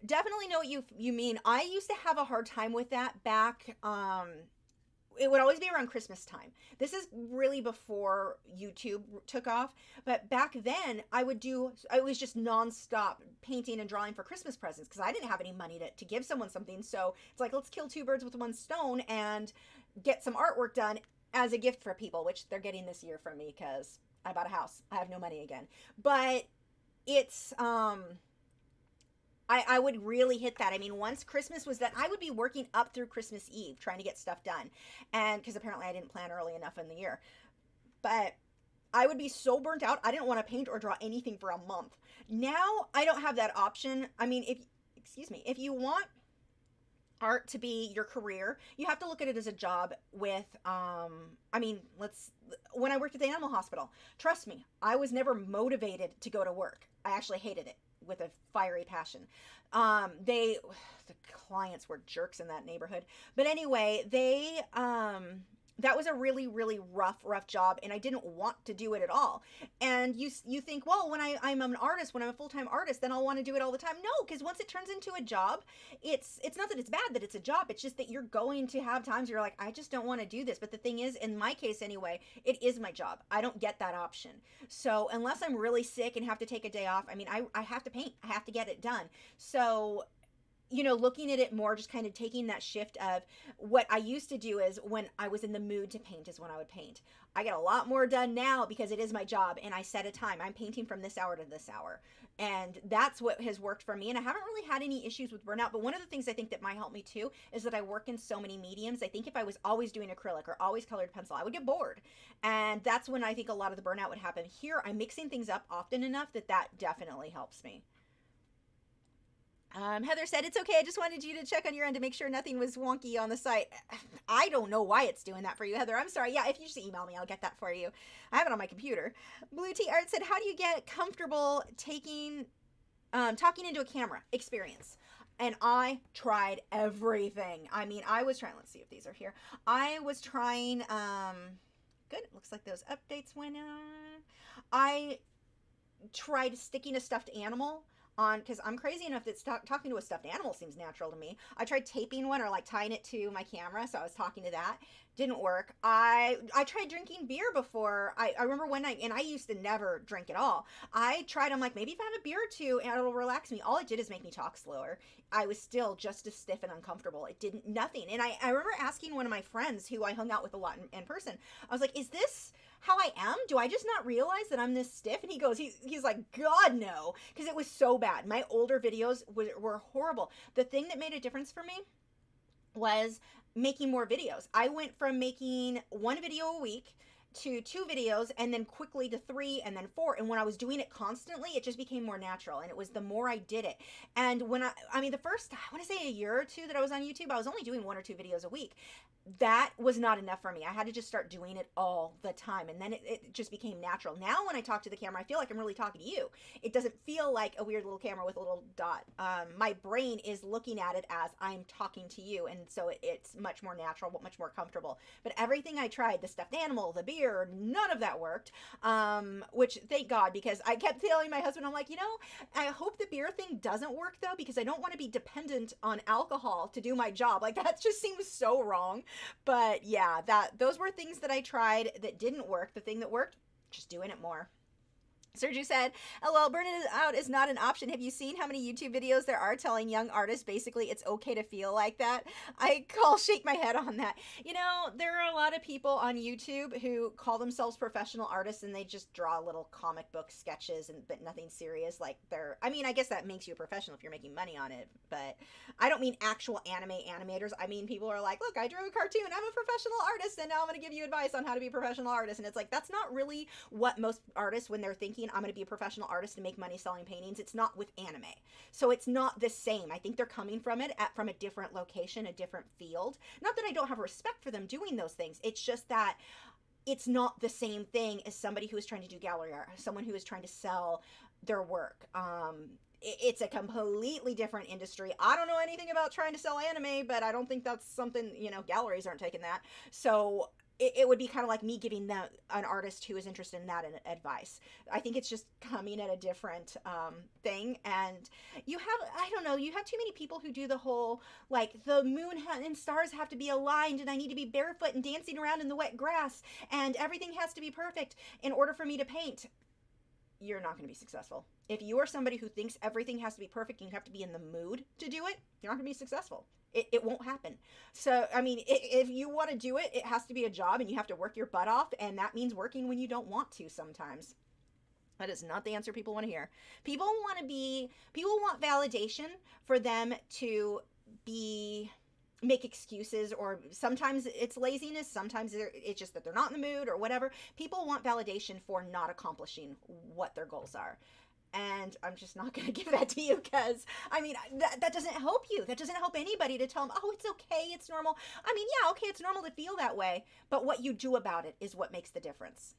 Definitely know what you mean. I used to have a hard time with that back, it would always be around Christmas time. This is really before YouTube took off, but back then I was just nonstop painting and drawing for Christmas presents because I didn't have any money to give someone something. So it's like, let's kill two birds with one stone and get some artwork done as a gift for people, which they're getting this year from me because I bought a house. I have no money again. But it's, I would really hit that. I mean, once Christmas was done, I would be working up through Christmas Eve trying to get stuff done. And because apparently I didn't plan early enough in the year. But I would be so burnt out, I didn't want to paint or draw anything for a month. Now, I don't have that option. I mean, if you want, art to be your career, you have to look at it as a job with, I mean, when I worked at the animal hospital, trust me, I was never motivated to go to work. I actually hated it with a fiery passion. The clients were jerks in that neighborhood. But anyway, that was a really, really rough job, and I didn't want to do it at all. And you think, well, when I'm an artist, when I'm a full-time artist, then I'll want to do it all the time. No, because once it turns into a job, it's not that it's bad that it's a job. It's just that you're going to have times where you're like, I just don't want to do this. But the thing is, in my case anyway, it is my job. I don't get that option. So unless I'm really sick and have to take a day off, I mean, I have to paint. I have to get it done. So looking at it more, just kind of taking that shift of what I used to do is when I was in the mood to paint is when I would paint. I get a lot more done now because it is my job and I set a time. I'm painting from this hour to this hour. And that's what has worked for me. And I haven't really had any issues with burnout. But one of the things I think that might help me too is that I work in so many mediums. I think if I was always doing acrylic or always colored pencil, I would get bored. And that's when I think a lot of the burnout would happen. Here, I'm mixing things up often enough that definitely helps me. Heather said, it's okay. I just wanted you to check on your end to make sure nothing was wonky on the site. I don't know why it's doing that for you, Heather. I'm sorry. Yeah, if you just email me, I'll get that for you. I have it on my computer. Blue Tea Art said, how do you get comfortable talking into a camera experience? And I tried everything. I mean, I was trying, let's see if these are here. I was trying, good. Looks like those updates went on. I tried sticking a stuffed animal on, because I'm crazy enough that talking to a stuffed animal seems natural to me. I tried taping one or like tying it to my camera, so I was talking to that. Didn't work. I tried drinking beer before. I remember one night, and I used to never drink at all. I tried, I'm like, maybe if I have a beer or two, and it'll relax me. All it did is make me talk slower. I was still just as stiff and uncomfortable. It didn't, nothing. And I remember asking one of my friends who I hung out with a lot in person, I was like, is this how I am? Do I just not realize that I'm this stiff? And he goes, he's like, God, no. Because it was so bad. My older videos were horrible. The thing that made a difference for me was making more videos. I went from making one video a week to 2 videos, and then quickly to 3, and then 4. And when I was doing it constantly, it just became more natural. And it was the more I did it. And when I mean, the first, I want to say a year or two that I was on YouTube, I was only doing 1 or 2 videos a week. That was not enough for me. I had to just start doing it all the time. And then it just became natural. Now when I talk to the camera, I feel like I'm really talking to you. It doesn't feel like a weird little camera with a little dot. My brain is looking at it as I'm talking to you. And so it's much more natural, much more comfortable. But everything I tried, the stuffed animal, the beer, none of that worked. Which thank God, because I kept telling my husband, I'm like, I hope the beer thing doesn't work though, because I don't want to be dependent on alcohol to do my job. Like that just seems so wrong. But yeah, those were things that I tried that didn't work. The thing that worked, just doing it more. Sergio said, LOL, burnout is not an option. Have you seen how many YouTube videos there are telling young artists basically it's okay to feel like that? I shake my head on that. There are a lot of people on YouTube who call themselves professional artists and they just draw little comic book sketches but nothing serious. Like I guess that makes you a professional if you're making money on it, but I don't mean actual animators. I mean people are like, look, I drew a cartoon. I'm a professional artist and now I'm going to give you advice on how to be a professional artist. And it's like, that's not really what most artists, when they're thinking, I'm going to be a professional artist and make money selling paintings. It's not with anime. So it's not the same. I think they're coming from it from a different location, a different field. Not that I don't have respect for them doing those things. It's just that it's not the same thing as somebody who is trying to do gallery art, someone who is trying to sell their work. It's a completely different industry. I don't know anything about trying to sell anime, but I don't think that's something, galleries aren't taking that. So it would be kind of like me giving an artist who is interested in that advice. I think it's just coming at a different thing. And you have too many people who do the whole, like, the moon and stars have to be aligned and I need to be barefoot and dancing around in the wet grass and everything has to be perfect in order for me to paint. You're not going to be successful. If you are somebody who thinks everything has to be perfect and you have to be in the mood to do it, you're not going to be successful. It won't happen. So, I mean, if you want to do it, it has to be a job and you have to work your butt off. And that means working when you don't want to sometimes. That is not the answer people want to hear. People want validation for them to make excuses, or sometimes it's laziness, sometimes it's just that they're not in the mood or whatever. People want validation for not accomplishing what their goals are. And I'm just not going to give that to you because, I mean, that doesn't help you. That doesn't help anybody to tell them, oh, it's okay, it's normal. I mean, yeah, okay, it's normal to feel that way, but what you do about it is what makes the difference.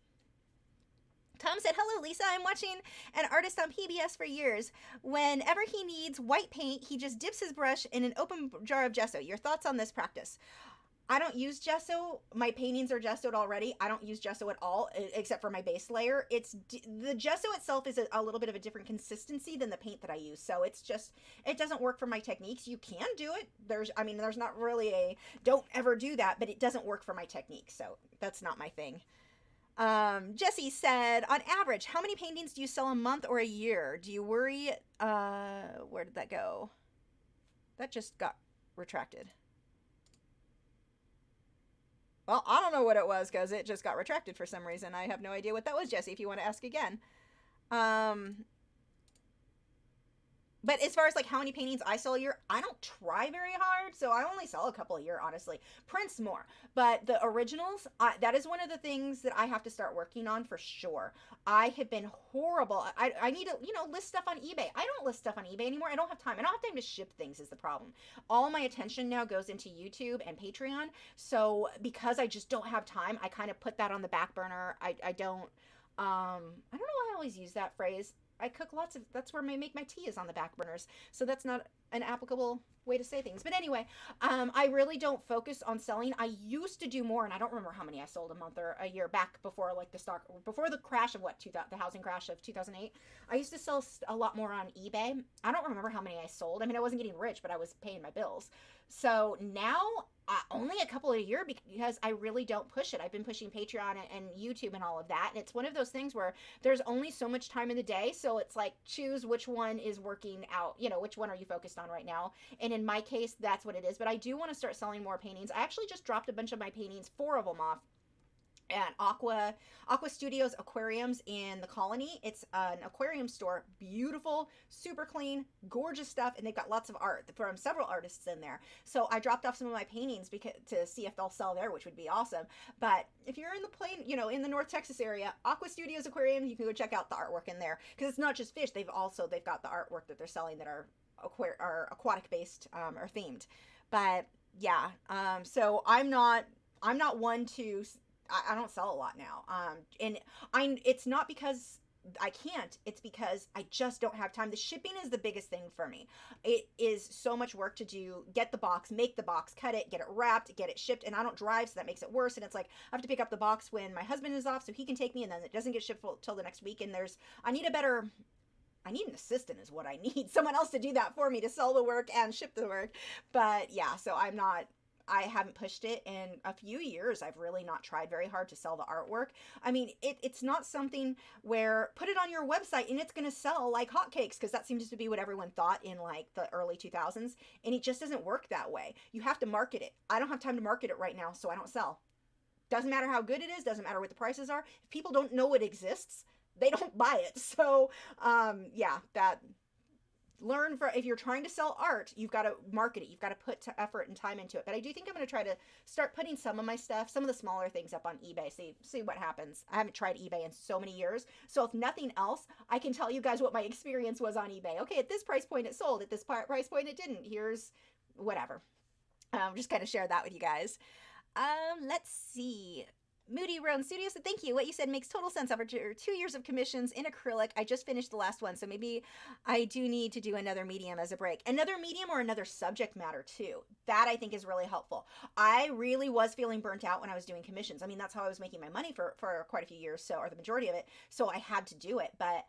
Tom said, hello, Lisa. I'm watching an artist on PBS for years. Whenever he needs white paint, he just dips his brush in an open jar of gesso. Your thoughts on this practice? I don't use gesso. My paintings are gessoed already. I don't use gesso at all, except for my base layer. The gesso itself is a little bit of a different consistency than the paint that I use. So it's just, it doesn't work for my techniques. You can do it. There's not really a, don't ever do that, but it doesn't work for my technique. So that's not my thing. Jesse said, on average, how many paintings do you sell a month or a year? Do you worry, where did that go? That just got retracted. Well, I don't know what it was because it just got retracted for some reason. I have no idea what that was, Jesse, if you want to ask again. But as far as like how many paintings I sell a year, I don't try very hard. So I only sell a couple a year, honestly. Prints more. But the originals, that is one of the things that I have to start working on for sure. I have been horrible. I need to, list stuff on eBay. I don't list stuff on eBay anymore. I don't have time. I don't have time to ship things is the problem. All my attention now goes into YouTube and Patreon. So because I just don't have time, I kind of put that on the back burner. I don't know why I always use that phrase. I cook that's where I make my tea is on the back burners. So that's not an applicable way to say things. But anyway, I really don't focus on selling. I used to do more, and I don't remember how many I sold a month or a year back before before the crash of the housing crash of 2008. I used to sell a lot more on eBay. I don't remember how many I sold. I mean, I wasn't getting rich, but I was paying my bills. So now only a couple a year because I really don't push it. I've been pushing Patreon and YouTube and all of that. And it's one of those things where there's only so much time in the day. So it's like, choose which one is working out, which one are you focused on right now? And in my case, that's what it is. But I do want to start selling more paintings. I actually just dropped a bunch of my paintings, 4 of them off at Aqua Studios Aquariums in the Colony. It's an aquarium store, beautiful, super clean, gorgeous stuff, and they've got lots of art from several artists in there. So I dropped off some of my paintings to see if they'll sell there, which would be awesome. But if you're in the in the North Texas area, Aqua Studios Aquarium, you can go check out the artwork in there because it's not just fish. They've got the artwork that they're selling that are aquatic based or themed. But yeah, so I'm not one to. I don't sell a lot now. And it's not because I can't, it's because I just don't have time. The shipping is the biggest thing for me. It is so much work to do, get the box, make the box, cut it, get it wrapped, get it shipped. And I don't drive, so that makes it worse. And it's like, I have to pick up the box when my husband is off so he can take me, and then it doesn't get shipped till the next week. And I need an assistant is what I need. Someone else to do that for me, to sell the work and ship the work. But yeah, so I haven't pushed it in a few years. I've really not tried very hard to sell the artwork. I mean, it's not something where put it on your website and it's going to sell like hotcakes, because that seems to be what everyone thought in like the early 2000s. And it just doesn't work that way. You have to market it. I don't have time to market it right now, so I don't sell. Doesn't matter how good it is. Doesn't matter what the prices are. If people don't know it exists, they don't buy it. So, yeah, if you're trying to sell art, you've got to market it. You've got to put effort and time into it. But I do think I'm going to try to start putting some of my stuff, some of the smaller things up on eBay, see what happens. I haven't tried eBay in so many years. So if nothing else, I can tell you guys what my experience was on eBay. Okay, at this price point it sold, at this price point it didn't. Here's whatever. Just kind of share that with you guys. Let's see. Moody Roan Studio said, thank you. What you said makes total sense. After 2 years of commissions in acrylic, I just finished the last one, so maybe I do need to do another medium as a break. Another medium or another subject matter too. That I think is really helpful. I really was feeling burnt out when I was doing commissions. I mean, that's how I was making my money for quite a few years, or the majority of it, so I had to do it. But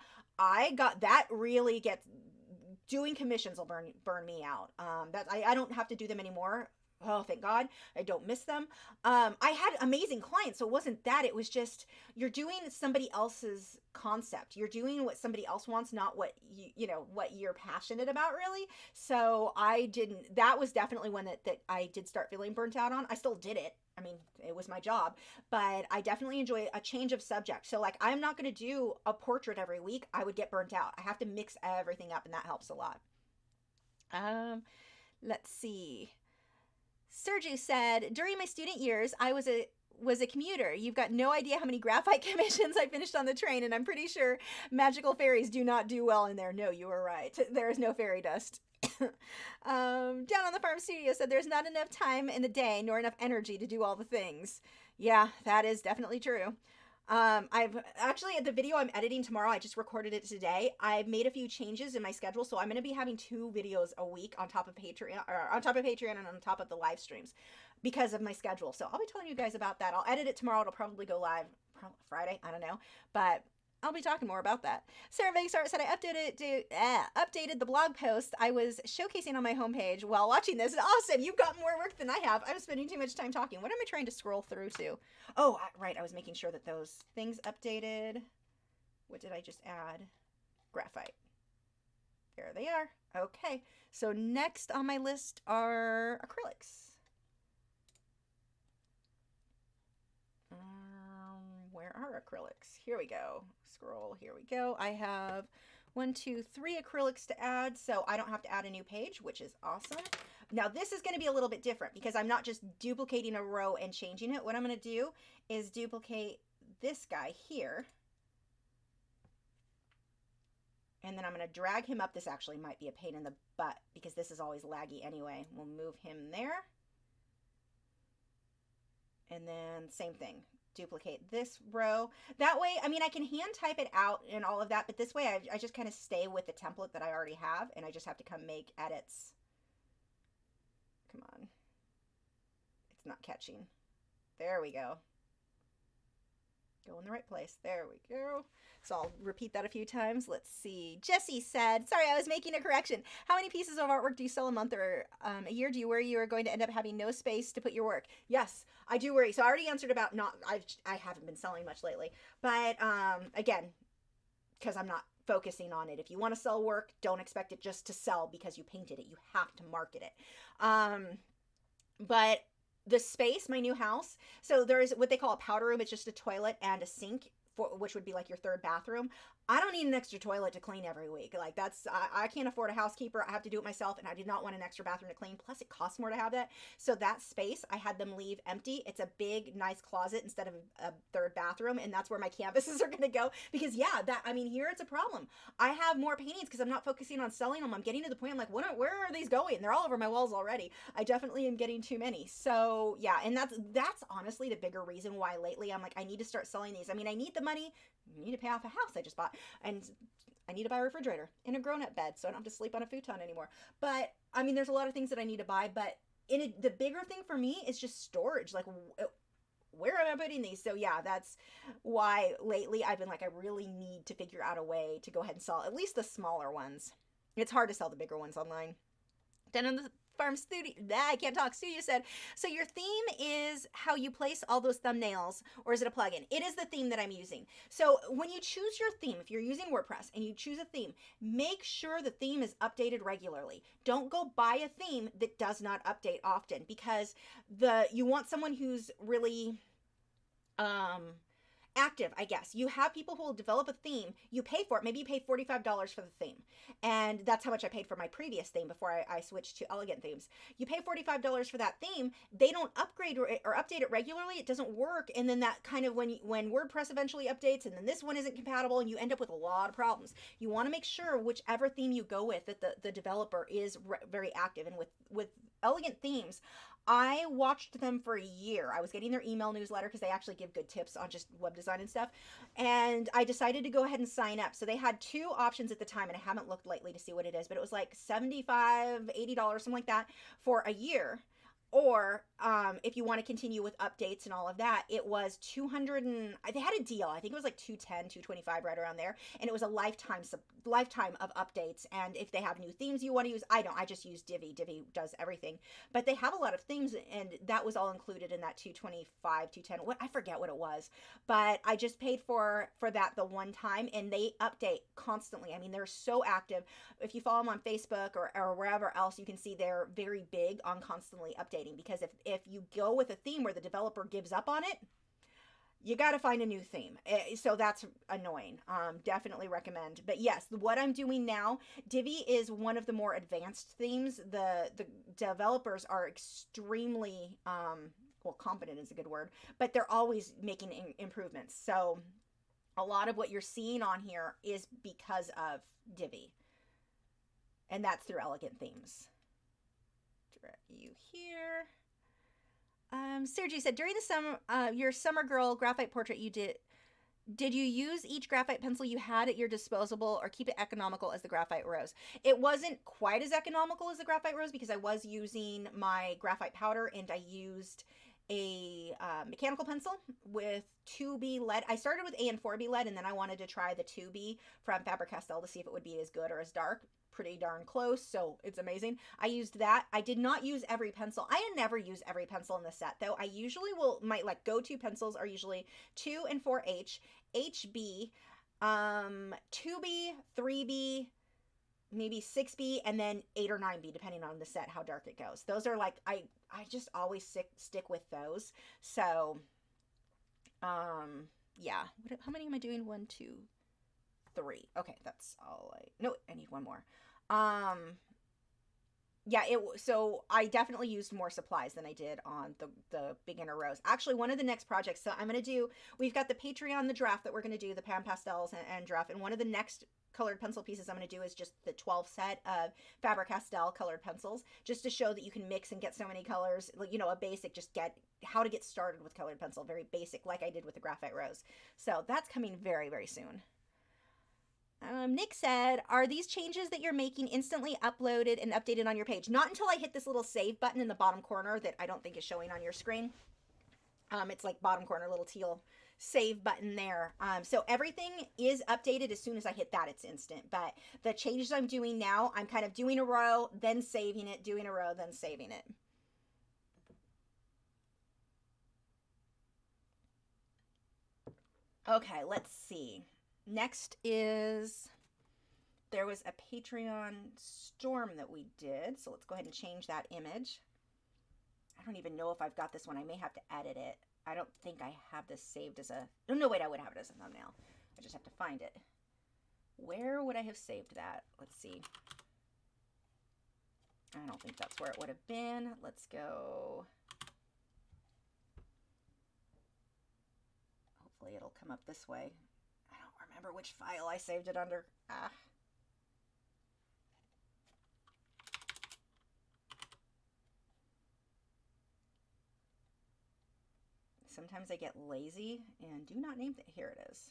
doing commissions will burn me out. I don't have to do them anymore. Oh, thank God. I don't miss them. I had amazing clients, so it wasn't that. It was just, you're doing somebody else's concept. You're doing what somebody else wants, not what what you're passionate about, really. So that was definitely one that I did start feeling burnt out on. I still did it. I mean, it was my job, but I definitely enjoy a change of subject. So like, I'm not going to do a portrait every week. I would get burnt out. I have to mix everything up, and that helps a lot. Let's see. Sergio said, during my student years, I was was a commuter. You've got no idea how many graphite commissions I finished on the train, and I'm pretty sure magical fairies do not do well in there. No, you were right. There is no fairy dust. Down on the farm studio said there's not enough time in the day nor enough energy to do all the things. Yeah, that is definitely true. I've actually, at the video I'm editing tomorrow, I just recorded it today. I've made a few changes in my schedule, so I'm going to be having 2 videos a week on top of Patreon, or on top of Patreon and on top of the live streams because of my schedule. So I'll be telling you guys about that. I'll edit it tomorrow. It'll probably go live Friday. I don't know, but I'll be talking more about that. Sarah Vegsart said I updated the blog post I was showcasing on my homepage while watching this. Awesome. You've got more work than I have. I'm spending too much time talking. What am I trying to scroll through to? Oh, right. I was making sure that those things updated. What did I just add? Graphite. There they are. Okay. So next on my list are acrylics. Where are acrylics? Here we go. Scroll. Here we go. I have 1, 2, 3 acrylics to add, so I don't have to add a new page, which is awesome. Now this is going to be a little bit different because I'm not just duplicating a row and changing it. What I'm going to do is duplicate this guy here. And then I'm going to drag him up. This actually might be a pain in the butt because this is always laggy anyway. We'll move him there. And then same thing. Duplicate this row. That way, I mean, I can hand type it out and all of that, but this way I just kind of stay with the template that I already have, and I just have to come make edits. Come on. It's not catching. There we go. Go in the right place. There we go. So I'll repeat that a few times. Let's see. Jessie said, sorry, I was making a correction. How many pieces of artwork do you sell a month or a year? Do you worry you are going to end up having no space to put your work? Yes, I do worry. So I already answered about not, I haven't been selling much lately. But again, because I'm not focusing on it. If you want to sell work, don't expect it just to sell because you painted it. You have to market it. But the space, my new house, so there is what they call a powder room. It's just a toilet and a sink, which would be like your 3rd bathroom. I don't need an extra toilet to clean every week. Like that's, I can't afford a housekeeper. I have to do it myself, and I did not want an extra bathroom to clean. Plus it costs more to have that. So that space, I had them leave empty. It's a big, nice closet instead of a 3rd bathroom. And that's where my canvases are going to go because yeah, I mean, here it's a problem. I have more paintings because I'm not focusing on selling them. I'm getting to the point I'm like, where are these going? They're all over my walls already. I definitely am getting too many. So yeah, and that's honestly the bigger reason why lately I'm like, I need to start selling these. I mean, I need the money. I need to pay off a house I just bought, and I need to buy a refrigerator and a grown-up bed so I don't have to sleep on a futon anymore. But I mean, there's a lot of things that I need to buy, but the bigger thing for me is just storage. Like, where am I putting these? So yeah, that's why lately I've been like, I really need to figure out a way to go ahead and sell at least the smaller ones. It's hard to sell the bigger ones online. Then on the farm studio, I can't talk. Studio said, so your theme is how you place all those thumbnails, or is it a plugin? It is the theme that I'm using. So when you choose your theme, if you're using WordPress and you choose a theme, make sure the theme is updated regularly. Don't go buy a theme that does not update often, because you want someone who's really active, I guess. You have people who will develop a theme, you pay for it, maybe you pay $45 for the theme, and that's how much I paid for my previous theme before I switched to elegant themes. You pay $45 for that theme, they don't upgrade or update it regularly, it doesn't work, and then that kind of, when WordPress eventually updates and then this one isn't compatible, and you end up with a lot of problems. You want to make sure whichever theme you go with, that the developer is very active. And with elegant themes, I watched them for a year. I was getting their email newsletter because they actually give good tips on just web design and stuff. And I decided to go ahead and sign up. So they had 2 options at the time, and I haven't looked lately to see what it is, but it was like $75, $80, something like that for a year. Or if you want to continue with updates and all of that, it was they had a deal. I think it was like $210, $225, right around there. And it was a lifetime of updates. And if they have new themes you want to use, I just use Divi. Divi does everything. But they have a lot of themes, and that was all included in that $225, $210. I forget what it was. But I just paid for that the one time, and they update constantly. I mean, they're so active. If you follow them on Facebook or wherever else, you can see they're very big on constantly updating. Because if you go with a theme where the developer gives up on it, you got to find a new theme. So that's annoying. Definitely recommend. But yes, what I'm doing now, Divi is one of the more advanced themes. The developers are extremely well, competent is a good word, but they're always making improvements. So a lot of what you're seeing on here is because of Divi. And that's through Elegant Themes. Direct you here. Sergi said, during the summer, your summer girl graphite portrait you did you use each graphite pencil you had at your disposal or keep it economical as the graphite rose? It wasn't quite as economical as the graphite rose because I was using my graphite powder and I used a mechanical pencil with 2B lead. I started with A and 4B lead, and then I wanted to try the 2B from Faber-Castell to see if it would be as good or as dark. Pretty darn close, so it's amazing. I used that. I did not use every pencil. I never use every pencil in the set, though. I usually will, my like go-to pencils are usually 2 and 4H, HB, 2B, 3B, maybe 6B, and then 8 or 9B, depending on the set, how dark it goes. Those are like, I just always stick with those. So, yeah. How many am I doing? 1, 2, 3. Okay, that's all no, I need one more. Yeah, so I definitely used more supplies than I did on the beginner rose. Actually, one of the next projects, so I'm going to do, we've got the Patreon, the draft that we're going to do, the Pan Pastels and draft, and one of the next colored pencil pieces I'm going to do is just the 12 set of Faber-Castell colored pencils, just to show that you can mix and get so many colors, you know, a basic, just get how to get started with colored pencil, very basic, like I did with the Graphite Rose. So that's coming very, very soon. Nick said, are these changes that you're making instantly uploaded and updated on your page? Not until I hit this little save button in the bottom corner that I don't think is showing on your screen. It's like bottom corner, little teal save button there. So everything is updated as soon as I hit that, it's instant. But the changes I'm doing now, I'm kind of doing a row, then saving it, doing a row, then saving it. Okay, let's see. Next is, there was a Patreon storm that we did. So let's go ahead and change that image. I don't even know if I've got this one. I may have to edit it. I don't think I have this saved as a, no, wait, I would have it as a thumbnail. I just have to find it. Where would I have saved that? Let's see. I don't think that's where it would have been. Let's go. Hopefully it'll come up this way. I don't remember which file I saved it under. Sometimes I get lazy and do not name it. Here it is.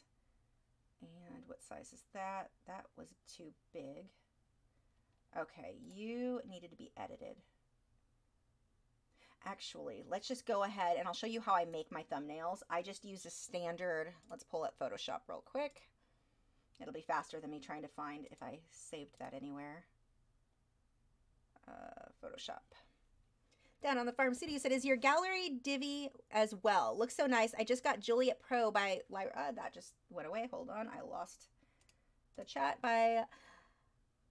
And what size is that? That was too big. Okay, you needed to be edited. Actually, let's just go ahead and I'll show you how I make my thumbnails. I just use a standard, let's pull up Photoshop real quick. It'll be faster than me trying to find if I saved that anywhere. Photoshop. Down on the Farm Studio said, is your gallery Divi as well? Looks so nice. I just got Juliet Pro by Lyra. That just went away. Hold on. I lost the chat. By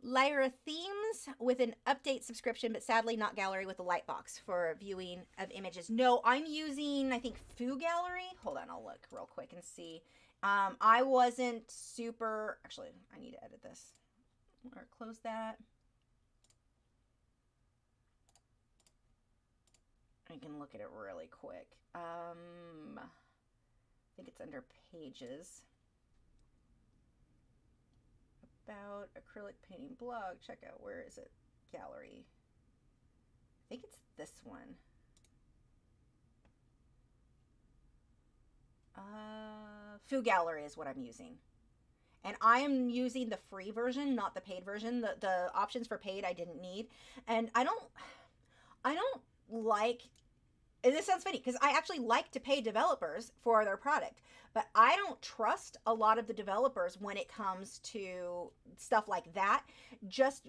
Lyra Themes with an update subscription, but sadly not gallery with a light box for viewing of images. No, I'm using, I think, Foo Gallery. Hold on. I'll look real quick and see. I wasn't super, actually, I need to edit this or close that. I can look at it really quick. I think it's under pages. About acrylic painting blog. Check out, where is it? Gallery. I think it's this one. Foo Gallery is what I'm using. And I am using the free version, not the paid version. The options for paid I didn't need. And I don't like, and this sounds funny because I actually like to pay developers for their product, but I don't trust a lot of the developers when it comes to stuff like that. Just,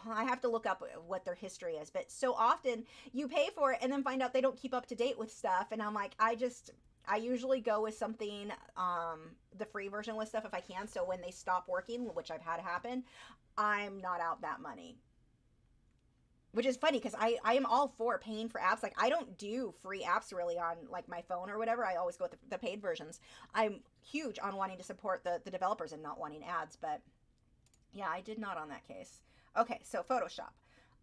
I have to look up what their history is, but so often you pay for it and then find out they don't keep up to date with stuff. And I'm like, I usually go with something, the free version with stuff if I can. So when they stop working, which I've had happen, I'm not out that money. Which is funny because I am all for paying for apps. Like, I don't do free apps really on like my phone or whatever. I always go with the paid versions. I'm huge on wanting to support the developers and not wanting ads. But yeah, I did not on that case. Okay, so Photoshop.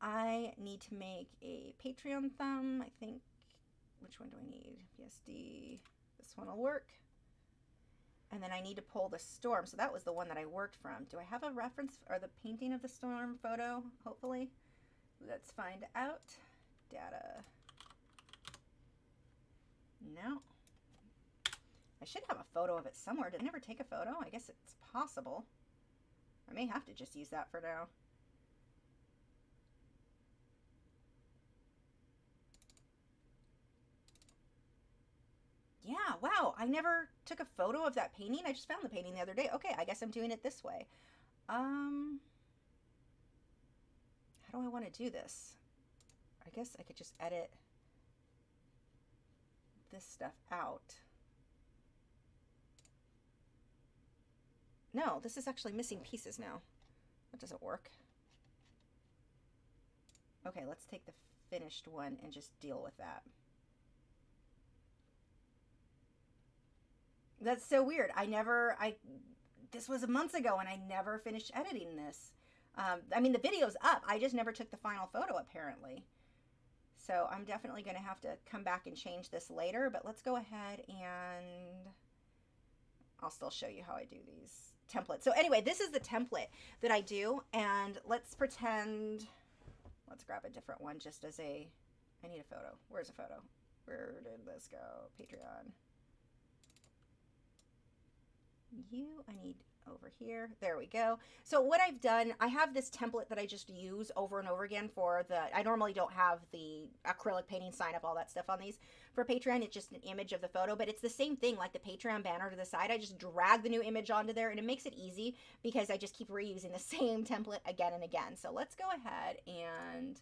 I need to make a Patreon thumb. I think which one do I need? PSD, this one will work. And then I need to pull the storm. So that was the one that I worked from. Do I have a reference or the painting of the storm photo? Hopefully. Let's find out. Data. No. I should have a photo of it somewhere. Did I never take a photo? I guess it's possible. I may have to just use that for now. Yeah, wow, I never took a photo of that painting. I just found the painting the other day. Okay, I guess I'm doing it this way. How do I want to do this? I guess I could just edit this stuff out. No, this is actually missing pieces now. That doesn't work. Okay, let's take the finished one and just deal with that. That's so weird. This was months ago and I never finished editing this. I mean, the video's up. I just never took the final photo apparently. So I'm definitely going to have to come back and change this later, but let's go ahead and I'll still show you how I do these templates. So anyway, this is the template that I do, and let's pretend, let's grab a different one just as a, I need a photo. Where's a photo? Where did this go? Patreon. I need over here. There we go. So what I've done, I have this template that I just use over and over again for the, I normally don't have the acrylic painting sign up, all that stuff on these. For Patreon, it's just an image of the photo, but it's the same thing like the Patreon banner to the side. I just drag the new image onto there and it makes it easy because I just keep reusing the same template again and again. So let's go ahead and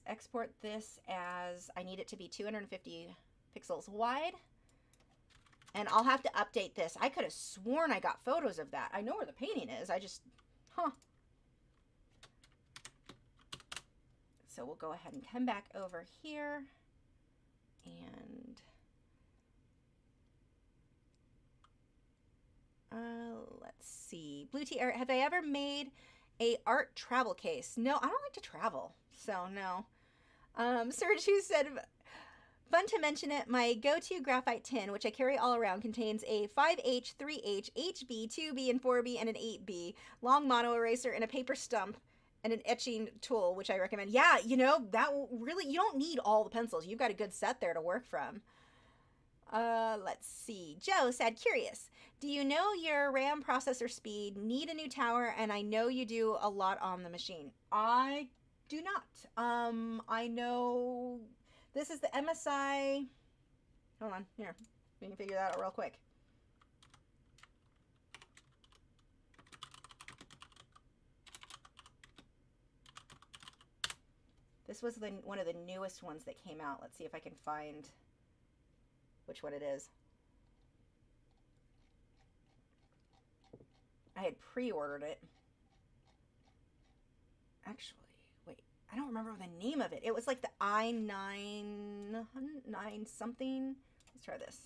export this as, I need it to be 250 pixels wide. And I'll have to update this. I could have sworn I got photos of that. I know where the painting is. I just, So we'll go ahead and come back over here. And let's see. Blue Tea, have I ever made a art travel case? No, I don't like to travel. So no. Sergio said, fun to mention it, my go-to graphite tin, which I carry all around, contains a 5H, 3H, HB, 2B, and 4B, and an 8B, long mono eraser, and a paper stump, and an etching tool, which I recommend. Yeah, you know, that will really, you don't need all the pencils. You've got a good set there to work from. Let's see. Joe said, curious, do you know your RAM processor speed, need a new tower, and I know you do a lot on the machine? I do not. I know... This is the MSI, hold on, here, we can figure that out real quick. This was one of the newest ones that came out. Let's see if I can find which one it is. I had pre-ordered it. Actually, wait. I don't remember the name of it. It was like the i9 something. Let's try this.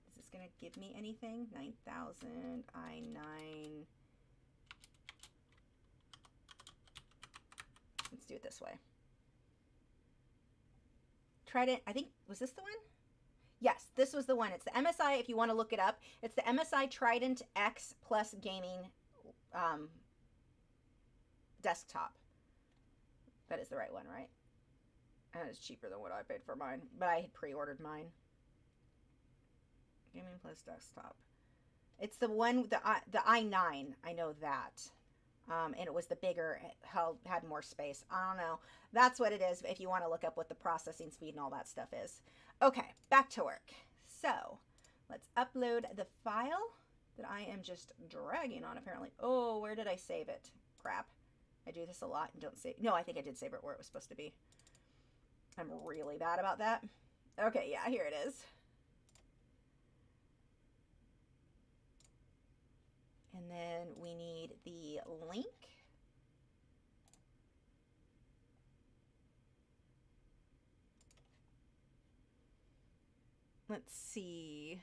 Is this going to give me anything? 9000 i9. Let's do it this way. Trident, I think, was this the one? Yes, this was the one. It's the MSI, if you want to look it up. It's the MSI Trident X Plus Gaming desktop. That is the right one, right? And it's cheaper than what I paid for mine, but I had pre-ordered mine. Gaming Plus desktop. It's the one, the i9. I know that. And it was the bigger, it had more space. I don't know. That's what it is if you want to look up what the processing speed and all that stuff is. Okay, back to work. So let's upload the file that I am just dragging on apparently. Oh, where did I save it? Crap. I do this a lot and don't save. No, I think I did save it where it was supposed to be. I'm really bad about that. Okay, yeah, here it is. And then we need the link. Let's see.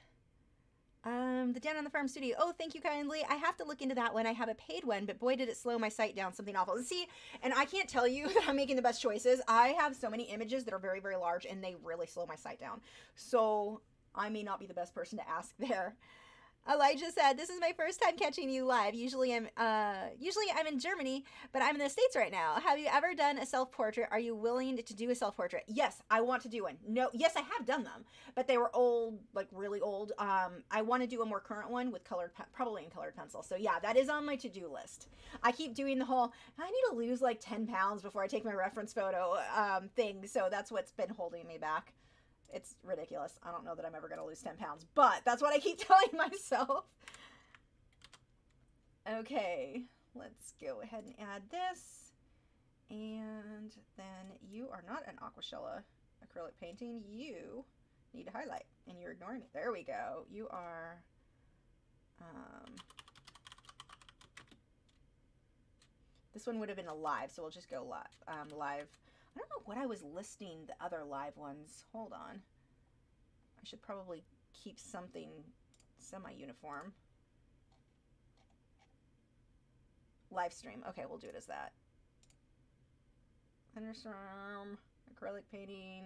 The Down on the Farm Studio. Oh, thank you kindly. I have to look into that one. I have a paid one, but boy, did it slow my site down. Something awful. See, and I can't tell you that I'm making the best choices. I have so many images that are very, very large, and they really slow my site down. So I may not be the best person to ask there. Elijah said, "This is my first time catching you live. Usually I'm in Germany, but I'm in the States right now. Have you ever done a self-portrait? Are you willing to do a self-portrait?" Yes, I want to do one. No, yes, I have done them, but they were old, like really old. I want to do a more current one with probably in colored pencil. So yeah, that is on my to-do list. I keep doing the whole, I need to lose like 10 pounds before I take my reference photo thing. So that's what's been holding me back. It's ridiculous. I don't know that I'm ever going to lose 10 pounds, but that's what I keep telling myself. Okay, let's go ahead and add this. And then you are not an Aquashella acrylic painting. You need to highlight, and you're ignoring me. There we go. You are... this one would have been a live, so we'll just go live. I don't know what I was listing the other live ones. Hold on. I should probably keep something semi-uniform. Live stream. Okay, we'll do it as that. Thunderstorm, acrylic painting.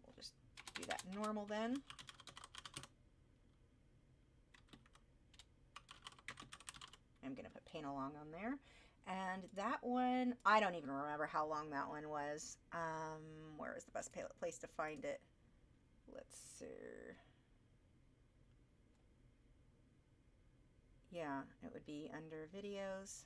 We'll just do that normal then. I'm going to put paint along on there. And that one, I don't even remember how long that one was. Where is the best place to find it? Let's see. Yeah, it would be under videos.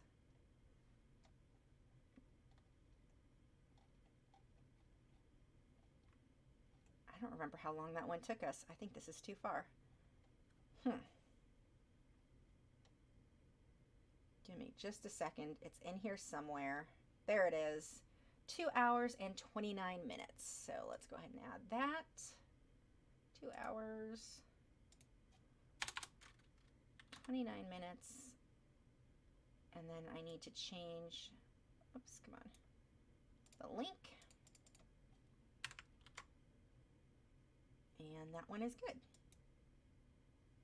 I don't remember how long that one took us. I think this is too far. Give me just a second. It's in here somewhere. There it is. 2 hours and 29 minutes. So let's go ahead and add that. 2 hours, 29 minutes. And then I need to change, oops, come on, the link. And that one is good.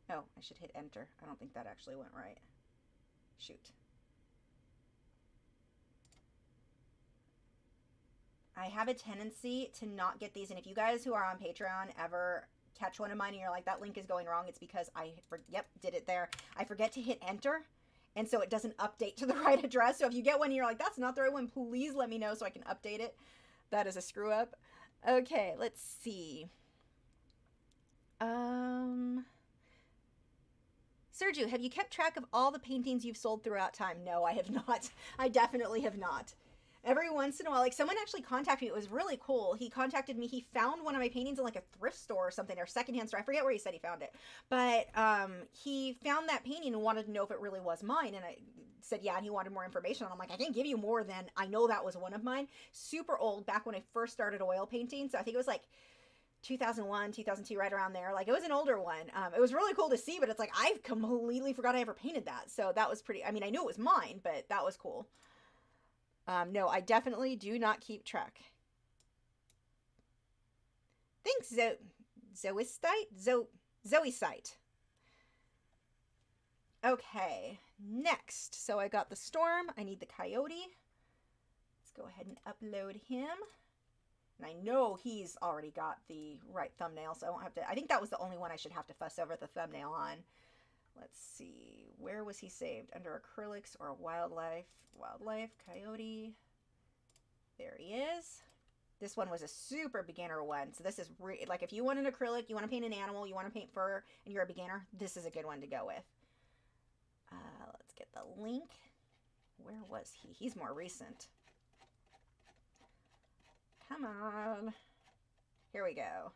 Oh, I should hit enter. I don't think that actually went right. Shoot. I have a tendency to not get these, and if you guys who are on Patreon ever catch one of mine and you're like, that link is going wrong, it's because yep, did it there. I forget to hit enter, and so it doesn't update to the right address. So if you get one and you're like, that's not the right one, please let me know so I can update it. That is a screw up. Okay, let's see. Sergio, have you kept track of all the paintings you've sold throughout time? No, I have not. I definitely have not. Every once in a while, like someone actually contacted me. It was really cool. He contacted me. He found one of my paintings in like a thrift store or something, or secondhand store. I forget where he said he found it. But he found that painting and wanted to know if it really was mine. And I said, yeah, and he wanted more information. And I'm like, I can't give you more than I know that was one of mine. Super old, back when I first started oil painting. So I think it was like 2001, 2002, right around there. Like, it was an older one. It was really cool to see, but it's like, I completely forgot I ever painted that. So that was pretty, I mean, I knew it was mine, but that was cool. No, I definitely do not keep track. Thanks, Zoe Site. Okay, next. So I got the storm. I need the coyote. Let's go ahead and upload him. And I know he's already got the right thumbnail, so I won't have to. I think that was the only one I should have to fuss over the thumbnail on. Let's see. Where was he saved? Under acrylics or wildlife? Wildlife, coyote. There he is. This one was a super beginner one. So this is like if you want an acrylic, you want to paint an animal, you want to paint fur, and you're a beginner, this is a good one to go with. Let's get the link. Where was he? He's more recent. Come on. Here we go.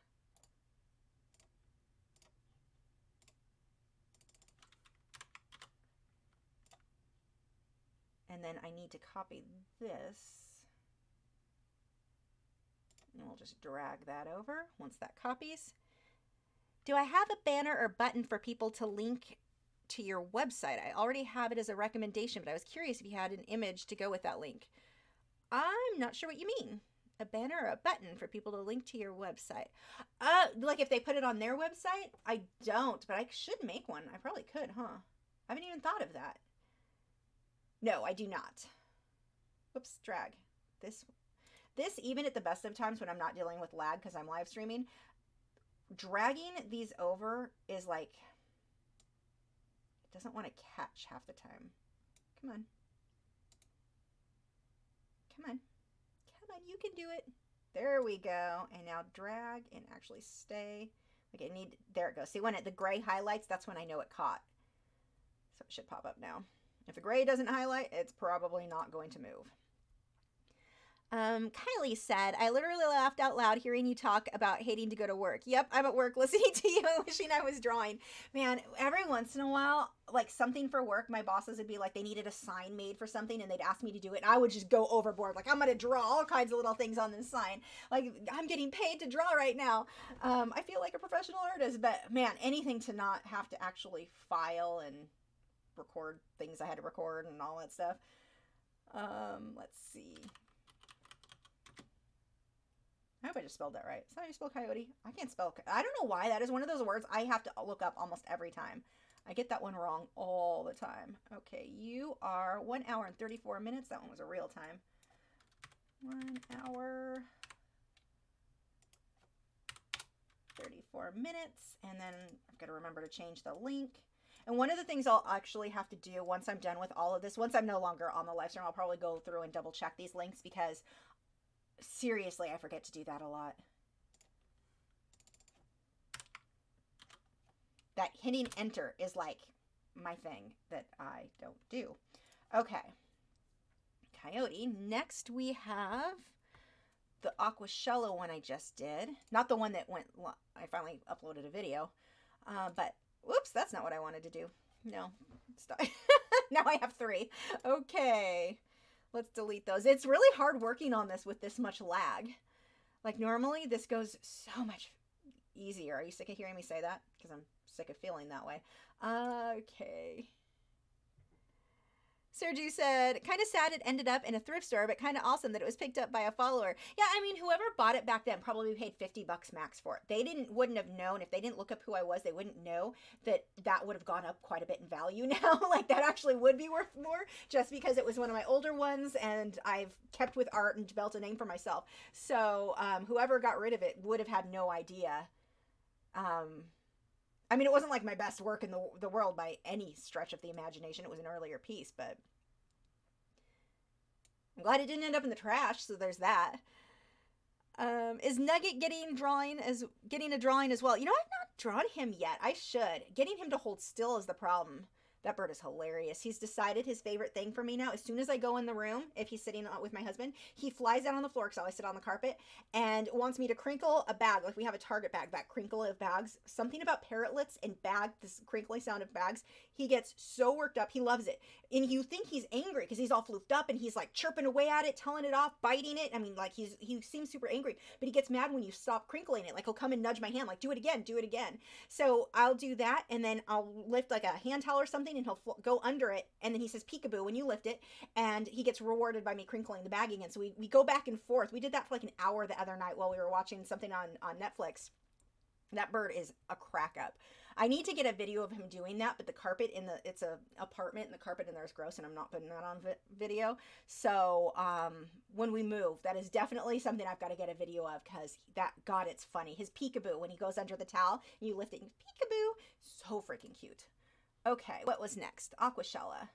And then I need to copy this. And we'll just drag that over once that copies. Do I have a banner or button for people to link to your website? I already have it as a recommendation, but I was curious if you had an image to go with that link. I'm not sure what you mean. A banner or a button for people to link to your website. Like if they put it on their website? I don't, but I should make one. I probably could, huh? I haven't even thought of that. No, I do not. Whoops, drag. This, even at the best of times when I'm not dealing with lag because I'm live streaming, dragging these over is like, it doesn't want to catch half the time. Come on. Come on. Come on, you can do it. There we go. And now drag and actually stay. Like I need, there it goes. See when the gray highlights, that's when I know it caught. So it should pop up now. If the gray doesn't highlight, it's probably not going to move. Kylie said, I literally laughed out loud hearing you talk about hating to go to work. Yep, I'm at work listening to you and wishing I was drawing. Man, every once in a while, like something for work, my bosses would be like, they needed a sign made for something and they'd ask me to do it. And I would just go overboard. Like, I'm going to draw all kinds of little things on this sign. Like, I'm getting paid to draw right now. I feel like a professional artist, but man, anything to not have to actually file and record things I had to record and all that stuff. Let's see. I hope I just spelled that right. Is that how you spell coyote? I can't spell. I don't know why. That is one of those words I have to look up almost every time. I get that one wrong all the time. Okay, you are 1 hour and 34 minutes. That one was a real time. 1 hour, 34 minutes. And then I've got to remember to change the link. And one of the things I'll actually have to do once I'm done with all of this, once I'm no longer on the live stream, I'll probably go through and double check these links because seriously, I forget to do that a lot. That hitting enter is like my thing that I don't do. Okay. Coyote. Next we have the Aquashello one I just did. Not the one that went, I finally uploaded a video. But, whoops, that's not what I wanted to do. No. Stop. Now I have 3. Okay. Let's delete those. It's really hard working on this with this much lag. Like normally this goes so much easier. Are you sick of hearing me say that? Because I'm sick of feeling that way. Okay. Sergi said, kind of sad it ended up in a thrift store, but kind of awesome that it was picked up by a follower. Yeah, I mean, whoever bought it back then probably paid $50 max for it. They wouldn't have known, if they didn't look up who I was, they wouldn't know that that would have gone up quite a bit in value now. Like that actually would be worth more just because it was one of my older ones and I've kept with art and built a name for myself. So whoever got rid of it would have had no idea. I mean, it wasn't like my best work in the world by any stretch of the imagination. It was an earlier piece, but I'm glad it didn't end up in the trash, so there's that. Is Nugget getting a drawing as well? You know, I've not drawn him yet. I should. Getting him to hold still is the problem. That bird is hilarious. He's decided his favorite thing for me now. As soon as I go in the room, if he's sitting with my husband, he flies down on the floor because I always sit on the carpet and wants me to crinkle a bag. Like we have a Target bag, that crinkle of bags. Something about parrotlets and this crinkly sound of bags. He gets so worked up. He loves it. And you think he's angry because he's all floofed up and he's like chirping away at it, telling it off, biting it. I mean, like he seems super angry, but he gets mad when you stop crinkling it. Like he'll come and nudge my hand, like do it again, do it again. So I'll do that. And then I'll lift like a hand towel or something and he'll go under it, and then he says peekaboo when you lift it, and he gets rewarded by me crinkling the bag again. So we go back and forth. We did that for like an hour the other night while we were watching something on Netflix. That bird is a crack up. I need to get a video of him doing that, but the carpet it's a apartment and the carpet in there is gross and I'm not putting that on video. So when we move, that is definitely something I've got to get a video of because God, it's funny. His peekaboo when he goes under the towel and you lift it and peekaboo, so freaking cute. Okay, what was next? Aquashella.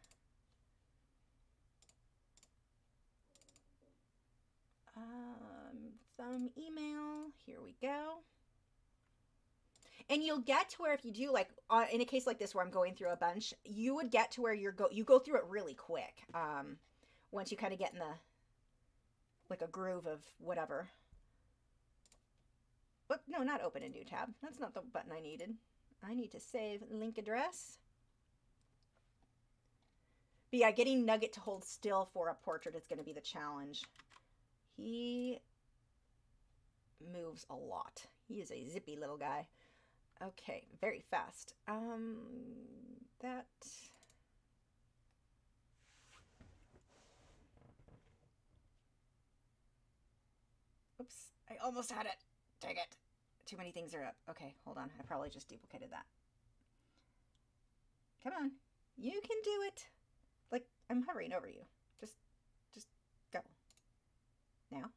Some email. Here we go. And you'll get to where if you do like in a case like this where I'm going through a bunch, you would get to where you go through it really quick. Once you kind of get in like a groove of whatever. But no, not open a new tab. That's not the button I needed. I need to save link address. But yeah, getting Nugget to hold still for a portrait is going to be the challenge. He moves a lot. He is a zippy little guy. Okay, very fast. That... Oops, I almost had it. Dang it. Too many things are up. Okay, hold on. I probably just duplicated that. Come on. You can do it. Like, I'm hovering over you. Just go. Now.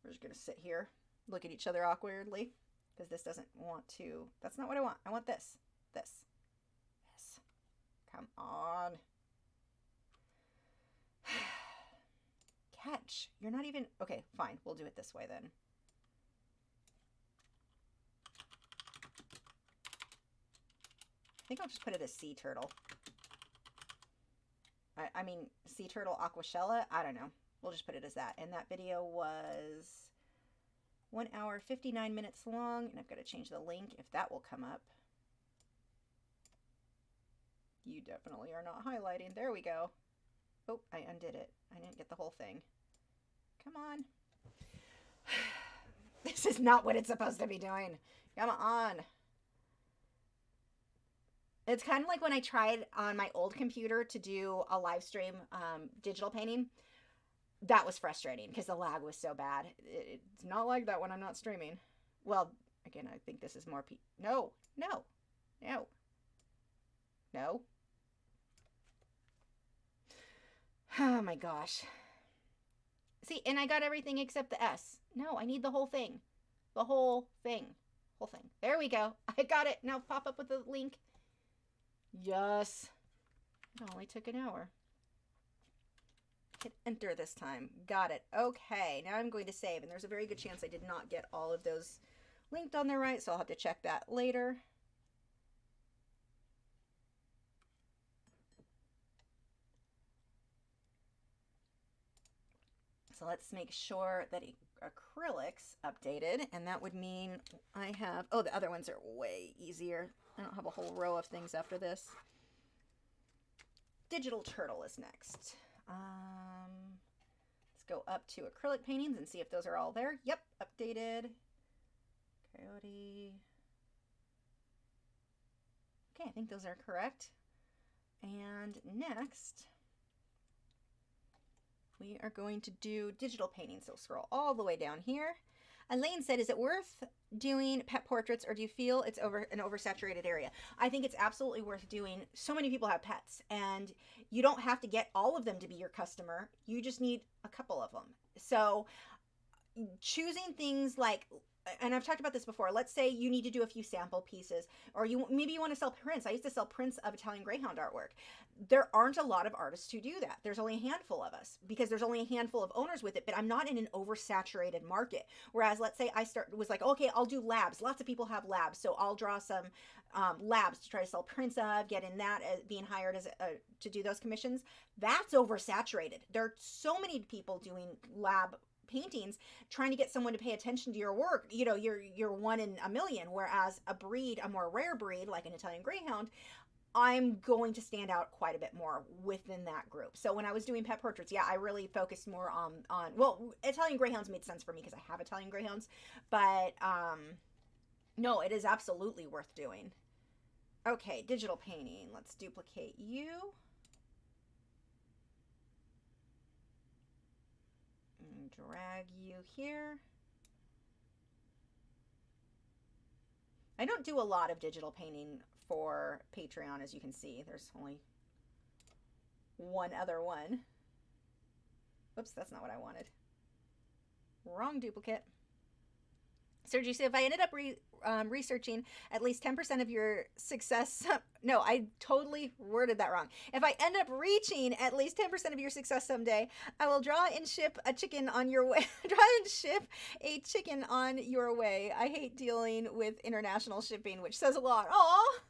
We're just going to sit here, look at each other awkwardly, because this doesn't want to. That's not what I want. I want this. This. Come on. Catch. You're not even. Okay, fine. We'll do it this way then. I think I'll just put it as sea turtle. I mean, sea turtle aquashella. I don't know. We'll just put it as that. And that video was 1 hour, 59 minutes long. And I've got to change the link if that will come up. You definitely are not highlighting. There we go. Oh, I undid it. I didn't get the whole thing. Come on. This is not what it's supposed to be doing. Come on. It's kind of like when I tried on my old computer to do a live stream digital painting. That was frustrating because the lag was so bad. It's not like that when I'm not streaming. Well, again, I think this is more No. Oh my gosh. See, and I got everything except the S. No, I need the whole thing. The whole thing. Whole thing. There we go. I got it. Now pop up with the link. Yes. It only took an hour. Hit enter this time. Got it. Okay, now I'm going to save, and there's a very good chance I did not get all of those linked on there right, so I'll have to check that later. So let's make sure that Acrylics updated, and that would mean I have, oh, the other ones are way easier. I don't have a whole row of things after this. Digital Turtle is next. Let's go up to Acrylic Paintings and see if those are all there. Yep, updated. Coyote. Okay, I think those are correct. And next, we are going to do digital painting. So scroll all the way down here. Elaine said, is it worth doing pet portraits, or do you feel it's an oversaturated area? I think it's absolutely worth doing. So many people have pets, and you don't have to get all of them to be your customer. You just need a couple of them. So choosing things like, and I've talked about this before, let's say you need to do a few sample pieces, or maybe you want to sell prints. I used to sell prints of Italian Greyhound artwork. There aren't a lot of artists who do that. There's only a handful of us because there's only a handful of owners with it, but I'm not in an oversaturated market. Whereas let's say I was like, okay, I'll do labs. Lots of people have labs. So I'll draw some labs to try to sell prints of, get in that as being hired as to do those commissions. That's oversaturated. There are so many people doing lab paintings, trying to get someone to pay attention to your work. You know, you're one in a million, whereas a breed, a more rare breed like an Italian Greyhound, I'm going to stand out quite a bit more within that group. So when I was doing pet portraits, yeah, I really focused more on well, Italian Greyhounds made sense for me because I have Italian Greyhounds, but no, it is absolutely worth doing. Okay, digital painting. Let's duplicate you. And drag you here. I don't do a lot of digital painting for Patreon, as you can see. There's only one other one. Oops, that's not what I wanted. Wrong duplicate. Sergi said, if I ended up researching at least 10% of your success, no, I totally worded that wrong. If I end up reaching at least 10% of your success someday, I will draw and ship a chicken on your way. Draw and ship a chicken on your way. I hate dealing with international shipping, which says a lot. Aw.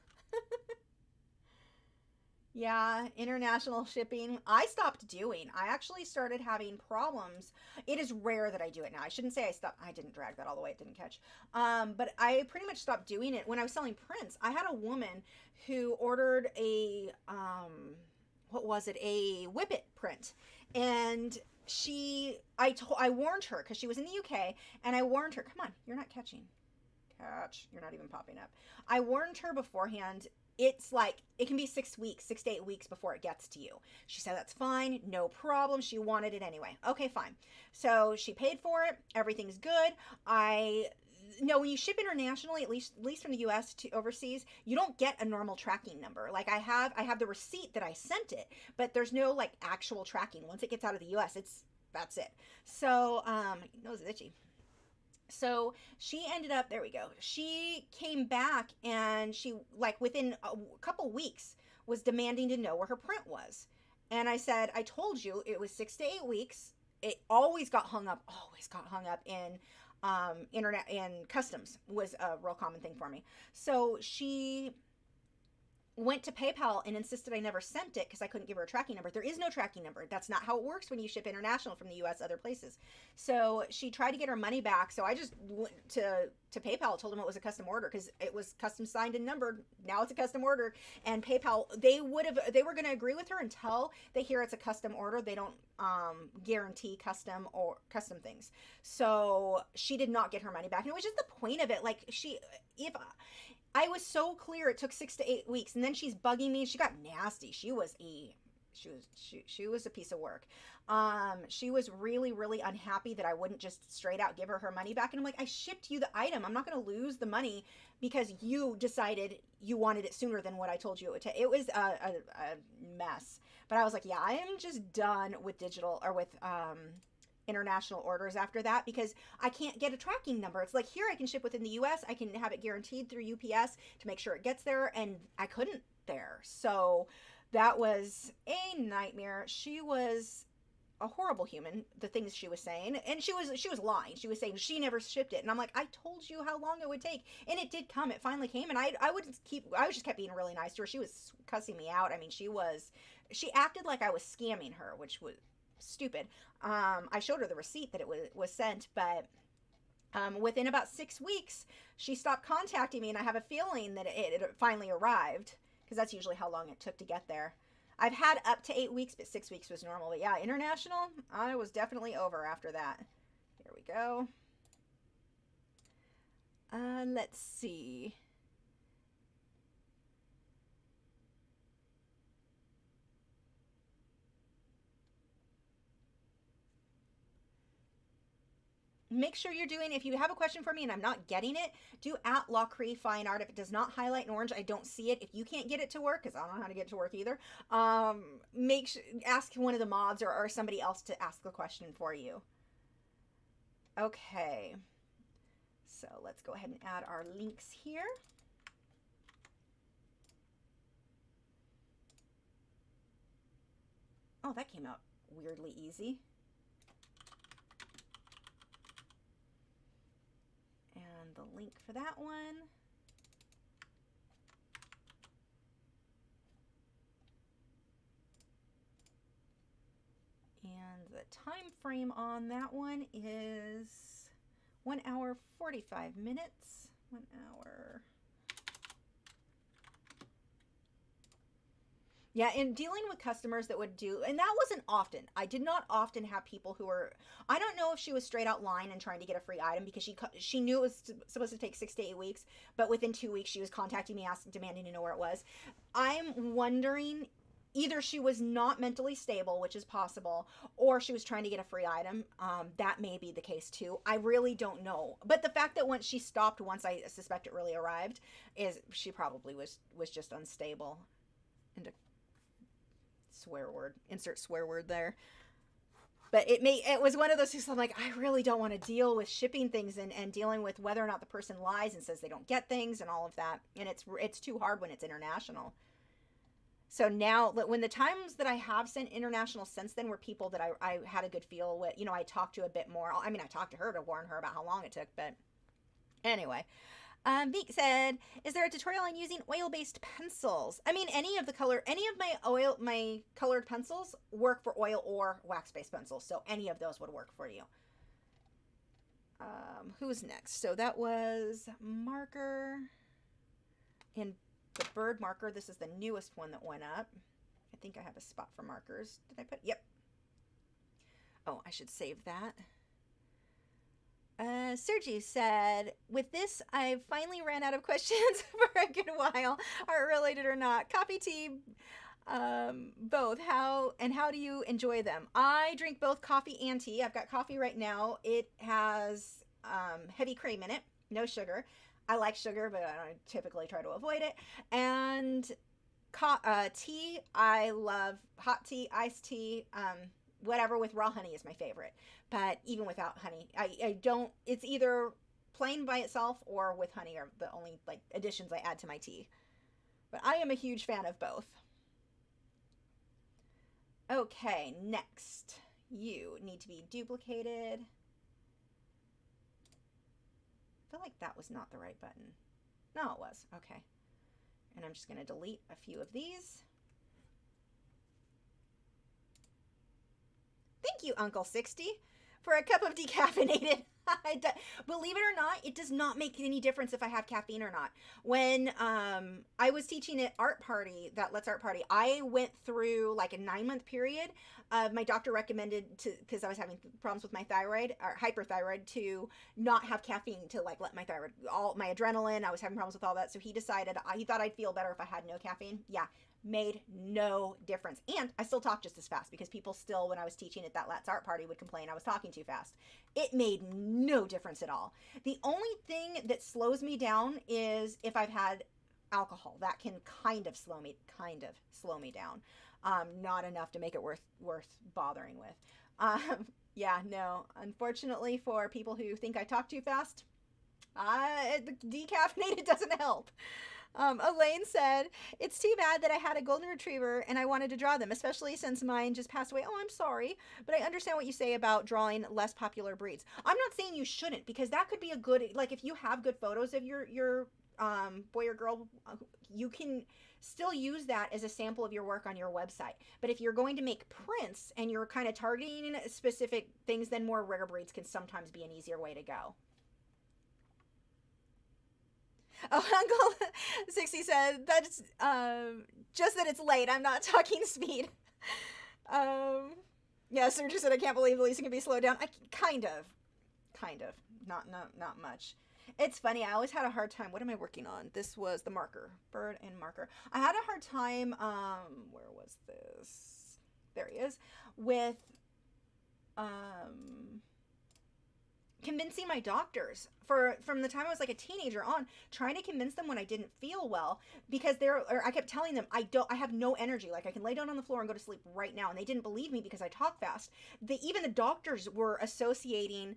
Yeah, international shipping, I stopped doing. I actually started having problems. It is rare that I do it now. I shouldn't say I stopped. I didn't drag that all the way. It didn't catch. But I pretty much stopped doing it when I was selling prints. I had a woman who ordered a, what was it? A Whippet print. And I warned her because she was in the UK, and I warned her, come on, you're not catching. Catch. You're not even popping up. I warned her beforehand it's like, it can be 6 weeks, 6 to 8 weeks before it gets to you. She said, that's fine, no problem. She wanted it anyway. Okay, fine. So she paid for it. Everything's good. No, when you ship internationally, at least from the US to overseas, you don't get a normal tracking number. Like I have the receipt that I sent it, but there's no like actual tracking. Once it gets out of the US, that's it. So, nose is itchy. So she ended up, there we go. She came back and she, like, within a couple weeks, was demanding to know where her print was. And I said, I told you it was 6 to 8 weeks. It always got hung up in internet, and customs was a real common thing for me. So she went to PayPal and insisted I never sent it because I couldn't give her a tracking number. There is no tracking number. That's not how it works when you ship international from the US other places. So she tried to get her money back. So I just went to PayPal, told them it was a custom order because it was custom signed and numbered. Now it's a custom order. And PayPal, they were going to agree with her until they hear it's a custom order. They don't guarantee custom things. So she did not get her money back. And it was just the point of it. Like if I was so clear it took 6 to 8 weeks, and then she's bugging me. She got nasty. She was a piece of work. She was really, really unhappy that I wouldn't just straight out give her money back. And I'm like, I shipped you the item. I'm not going to lose the money because you decided you wanted it sooner than what I told you it would take. It was a mess. But I was like, yeah, I am just done with digital or with international orders after that because I can't get a tracking number. It's like, here I can ship within the US. I can have it guaranteed through UPS to make sure it gets there, and I couldn't there. So that was a nightmare. She was a horrible human, the things she was saying, and she was lying. She was saying she never shipped it, and I'm like, I told you how long it would take, and it did come. It finally came, and I just kept being really nice to her. She was cussing me out. I mean, she acted like I was scamming her, which was stupid. I showed her the receipt that it was sent, but within about 6 weeks, she stopped contacting me, and I have a feeling that it finally arrived because that's usually how long it took to get there. I've had up to 8 weeks, but 6 weeks was normal. But yeah, international, I was definitely over after that. Here we go. Let's see. Make sure you're doing, if you have a question for me and I'm not getting it, do at Lachri Fine Art. If it does not highlight in orange, I don't see it. If you can't get it to work, because I don't know how to get it to work either, ask one of the mods or somebody else to ask the question for you. Okay. So let's go ahead and add our links here. Oh, that came out weirdly easy. And the link for that one. And the time frame on that one is 1 hour 45 minutes. 1 hour. Yeah, in dealing with customers that would do, and that wasn't often. I did not often have people who were, I don't know if she was straight out lying and trying to get a free item because she knew it was supposed to take 6 to 8 weeks, but within 2 weeks she was contacting me, demanding to know where it was. I'm wondering, either she was not mentally stable, which is possible, or she was trying to get a free item. That may be the case too. I really don't know. But the fact that once she stopped, once I suspect it really arrived, is she probably was just unstable. And swear word, insert swear word there. But it was one of those things I'm like, I really don't want to deal with shipping things and dealing with whether or not the person lies and says they don't get things and all of that. And it's too hard when it's international. So now, when the times that I have sent international since then were people that I had a good feel with, I talked to a bit more. I mean, I talked to her to warn her about how long it took, but anyway. Beak said, is there a tutorial on using oil-based pencils? I mean, any of my colored pencils work for oil or wax-based pencils, so any of those would work for you. Who's next? So that was marker and the bird marker. This is the newest one that went up. I think I have a spot for markers. Did I put? Yep. Oh, I should save that. Sergi said, with this, I've finally ran out of questions for a good while, art related or not. Coffee, tea, both. How do you enjoy them? I drink both coffee and tea. I've got coffee right now. It has heavy cream in it, no sugar. I like sugar, but I don't typically try to avoid it. And tea, I love hot tea, iced tea, whatever with raw honey is my favorite. But even without honey, I don't, it's either plain by itself or with honey are the only like additions I add to my tea. But I am a huge fan of both. Okay, next. You need to be duplicated. I feel like that was not the right button. No, it was. Okay. And I'm just going to delete a few of these. Thank you, Uncle 60, for a cup of decaffeinated. Believe it or not, it does not make any difference if I have caffeine or not. When I was teaching at Art Party, that Let's Art Party, I went through like a 9-month period. My doctor recommended, to, because I was having problems with my thyroid, or hyperthyroid, to not have caffeine, to like let my thyroid, all my adrenaline, I was having problems with all that. So he decided, he thought I'd feel better if I had no caffeine. Yeah. Made no difference. And I still talk just as fast, because people still, when I was teaching at that Let's Art Party, would complain I was talking too fast. It made no difference at all. The only thing that slows me down is if I've had alcohol. That can kind of slow me down. Not enough to make it worth bothering with. Yeah, no. Unfortunately, for people who think I talk too fast, the decaffeinated doesn't help. Elaine said, it's too bad that I had a golden retriever and I wanted to draw them, especially since mine just passed away. Oh, I'm sorry, but I understand what you say about drawing less popular breeds. I'm not saying you shouldn't, because that could be a good, like, if you have good photos of your boy or girl, you can still use that as a sample of your work on your website. But if you're going to make prints and you're kind of targeting specific things, then more rare breeds can sometimes be an easier way to go. Oh, Uncle 60 said, that's just that it's late. I'm not talking speed. Yeah, Sir just said, I can't believe Lisa can be slowed down. Kind of. Not much. It's funny. I always had a hard time. What am I working on? This was the marker. Bird and marker. I had a hard time, where was this? There he is. With, convincing my doctors from the time I was like a teenager on, trying to convince them when I didn't feel well, because I kept telling them I have no energy, like I can lay down on the floor and go to sleep right now, and they didn't believe me because I talk fast. Even the doctors were associating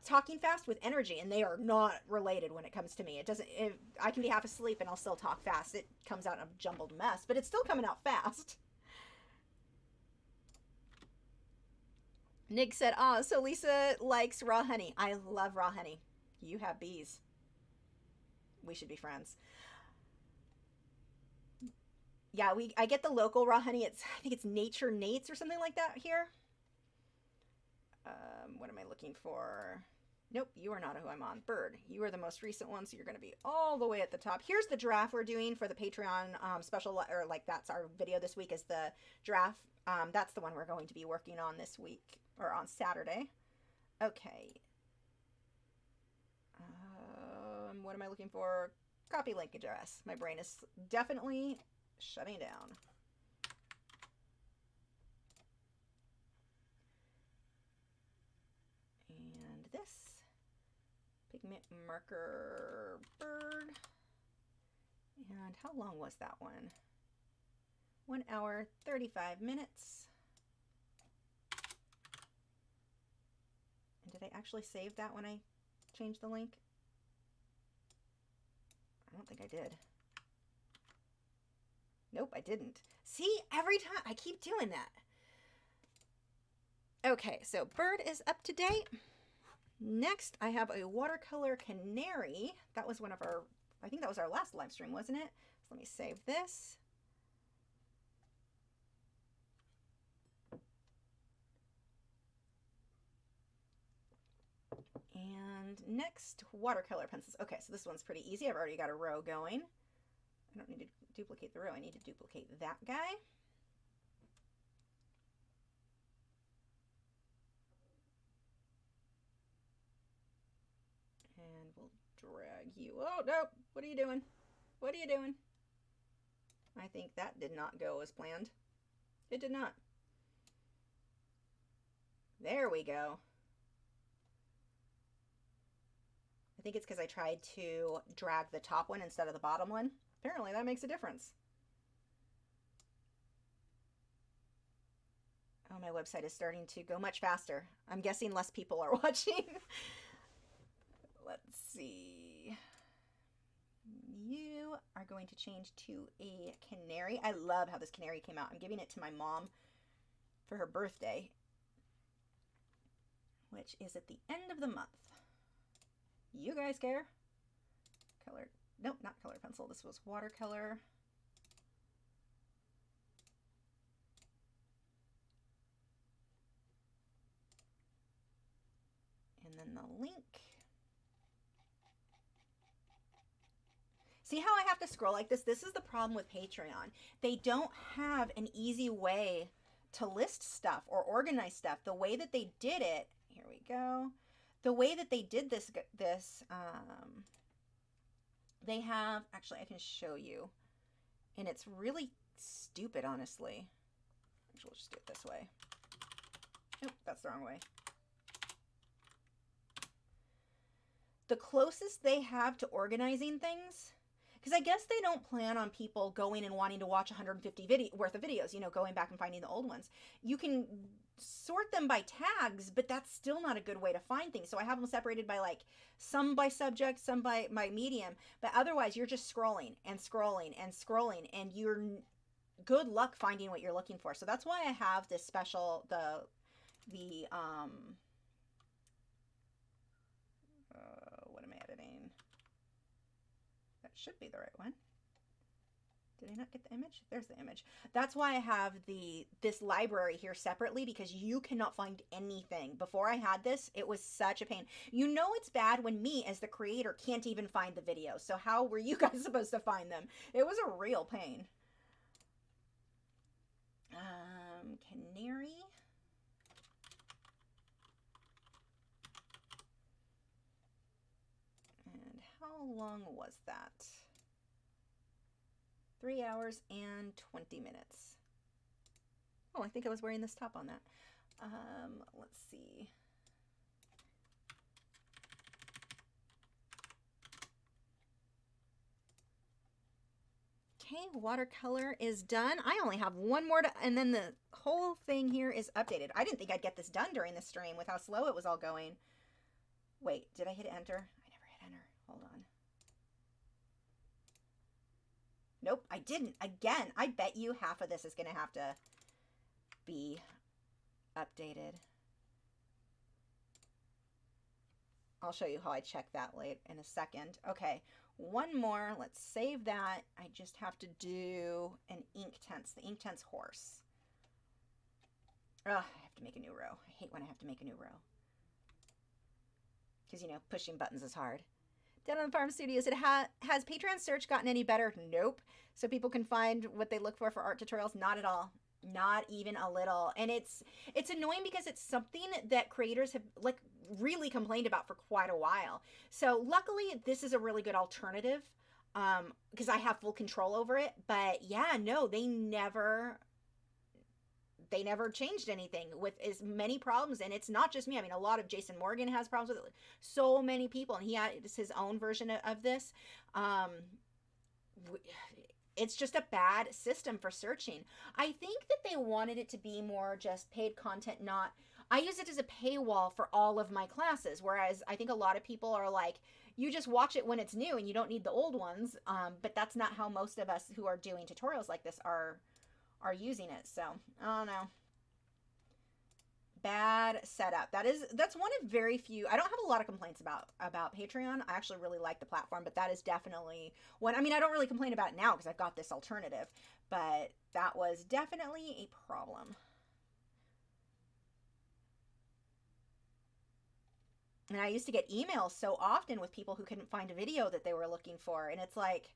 talking fast with energy, and they are not related when it comes to me. I can be half asleep and I'll still talk fast. It comes out in a jumbled mess, but it's still coming out fast. Nick said, so Lisa likes raw honey. I love raw honey. You have bees. We should be friends. Yeah, I get the local raw honey. I think it's Nature Nates or something like that here. What am I looking for? Nope, you are not who I'm on. Bird, you are the most recent one, so you're going to be all the way at the top. Here's the draft we're doing for the Patreon special, or like that's our video this week, is the draft. That's the one we're going to be working on this week, or on Saturday. Okay. What am I looking for? Copy link address. My brain is definitely shutting down. And this pigment marker bird. And how long was that one? 1 hour, 35 minutes. And did I actually save that when I changed the link? I don't think I did. Nope, I didn't. See, every time I keep doing that. Okay, so bird is up to date. Next, I have a Watercolor Canary. That was one of our, I think that was our last live stream, wasn't it? So let me save this. And next, Watercolor Pencils. Okay, so this one's pretty easy. I've already got a row going. I don't need to duplicate the row. I need to duplicate that guy. will drag you. Oh, no. What are you doing? What are you doing? I think that did not go as planned. It did not. There we go. I think it's because I tried to drag the top one instead of the bottom one. Apparently that makes a difference. Oh, my website is starting to go much faster. I'm guessing less people are watching. Let's see. You are going to change to a canary. I love how this canary came out. I'm giving it to my mom for her birthday, which is at the end of the month. You guys care? Color, nope, not color pencil. This was watercolor. And then the link. See how I have to scroll like this? This is the problem with Patreon. They don't have an easy way to list stuff or organize stuff. The way that they did it, here we go. The way that they did this, they have, actually I can show you, and it's really stupid, honestly. Actually, we'll just do it this way. Nope, that's the wrong way. The closest they have to organizing things, because I guess they don't plan on people going and wanting to watch 150 worth of videos, you know, going back and finding the old ones. You can sort them by tags, but that's still not a good way to find things. So I have them separated by like some by subject, some by medium, but otherwise you're just scrolling and scrolling and scrolling, and you're good luck finding what you're looking for. So that's why I have this special, what am I editing? That should be the right one. Did I not get the image? There's the image. That's why I have this library here separately, because you cannot find anything. Before I had this, it was such a pain. You know it's bad when me as the creator can't even find the videos. So how were you guys supposed to find them? It was a real pain. Canary. And how long was that? 3 hours and 20 minutes. Oh, I think I was wearing this top on that. Let's see. Okay, watercolor is done. I only have one more and then the whole thing here is updated. I didn't think I'd get this done during the stream with how slow it was all going. Wait, did I hit enter? I never hit enter. Hold on. Nope, I didn't. Again, I bet you half of this is going to have to be updated. I'll show you how I check that late in a second. Okay, one more. Let's save that. I just have to do an Inktense, the Inktense horse. Oh, I have to make a new row. I hate when I have to make a new row. Because, you know, pushing buttons is hard. Down on the Farm Studios, has Patreon search gotten any better? Nope. So people can find what they look for art tutorials? Not at all. Not even a little. And it's annoying because it's something that creators have like really complained about for quite a while. So luckily this is a really good alternative because I have full control over it. But yeah, no, they never changed anything with as many problems. And it's not just me. I mean, a lot of Jason Morgan has problems with it. So many people, and he has his own version of this. It's just a bad system for searching. I think that they wanted it to be more just paid content, not... I use it as a paywall for all of my classes, whereas I think a lot of people are like, you just watch it when it's new and you don't need the old ones. But that's not how most of us who are doing tutorials like this are using it. So, I don't know. Bad setup. That's one of very few. I don't have a lot of complaints about Patreon. I actually really like the platform, but that is definitely one. I mean, I don't really complain about it now because I've got this alternative, but that was definitely a problem. And I used to get emails so often with people who couldn't find a video that they were looking for, and it's like,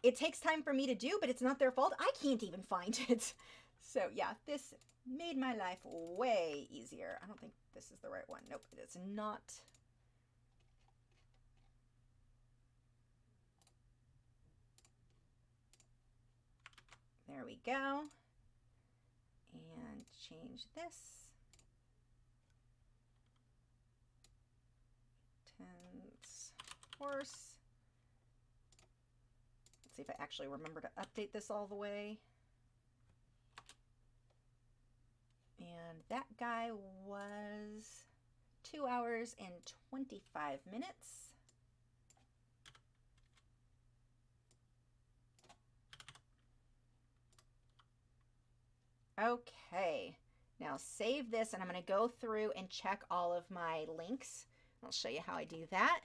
it takes time for me to do, but it's not their fault. I can't even find it. So yeah, this made my life way easier. I don't think this is the right one. Nope, it is not. There we go. And change this. Tense horse. Let's see if I actually remember to update this all the way. And that guy was 2 hours and 25 minutes. Okay, now save this, and I'm going to go through and check all of my links. I'll show you how I do that.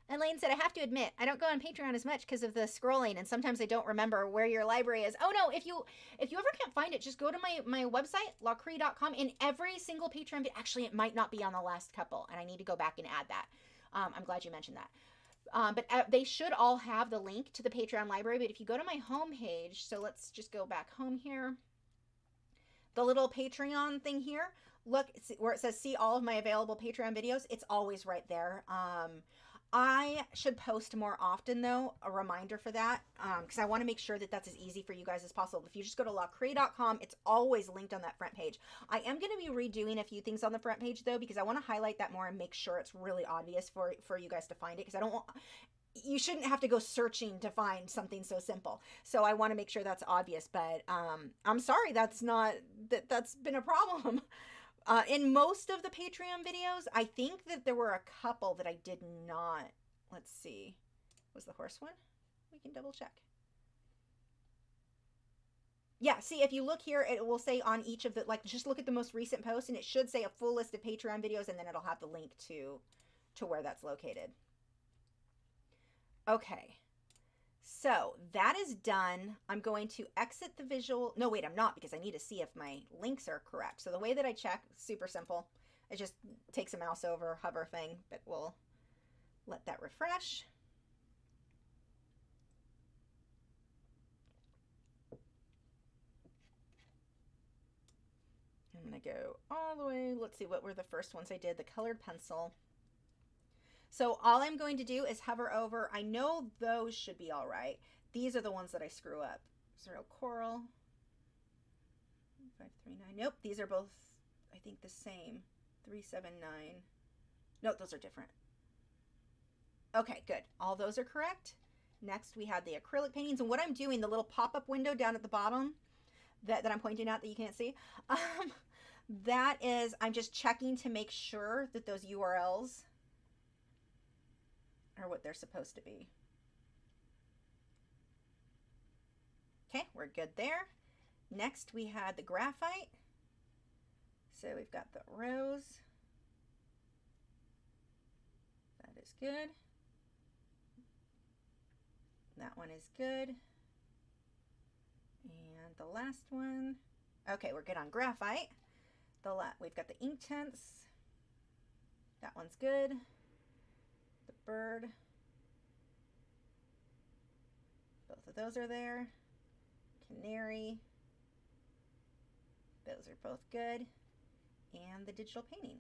And Lane said, I have to admit, I don't go on Patreon as much because of the scrolling, and sometimes I don't remember where your library is. Oh no, if you ever can't find it, just go to my website, lachri.com, and every single Patreon, actually it might not be on the last couple, and I need to go back and add that. I'm glad you mentioned that. But they should all have the link to the Patreon library, but if you go to my home page, so let's just go back home here. The little Patreon thing here, look where it says see all of my available Patreon videos. It's always right there. I should post more often though, a reminder for that, because I want to make sure that that's as easy for you guys as possible. If you just go to lachri.com, it's always linked on that front page. I am going to be redoing a few things on the front page though, because I want to highlight that more and make sure it's really obvious for you guys to find it, because I don't want, you shouldn't have to go searching to find something so simple. So I want to make sure that's obvious, but I'm sorry that's been a problem. In most of the Patreon videos, I think that there were a couple that I did not. Let's see. Was the horse one? We can double check. Yeah, see, if you look here, it will say on each of the, like, just look at the most recent post, and it should say a full list of Patreon videos, and then it'll have the link to where that's located. Okay, so that is done. I'm going to exit the visual. No, wait, I'm not, because I need to see if my links are correct. So the way that I check, super simple. It just takes a mouse over, hover thing, but we'll let that refresh. I'm going to go all the way. Let's see, what were the first ones I did? The colored pencil. So all I'm going to do is hover over. I know those should be all right. These are the ones that I screw up. Surreal Coral. 539. Nope, these are both, I think, the same. 379. Nope, those are different. Okay, good. All those are correct. Next, we had the acrylic paintings. And what I'm doing, the little pop-up window down at the bottom that I'm pointing out that you can't see, that is, I'm just checking to make sure that those URLs are what they're supposed to be. Okay, we're good there. Next, we had the graphite. So we've got the rose. That is good. That one is good. And the last one. Okay, we're good on graphite. We've got the Inktense. That one's good. The bird. Both of those are there. Canary. Those are both good. And the digital painting.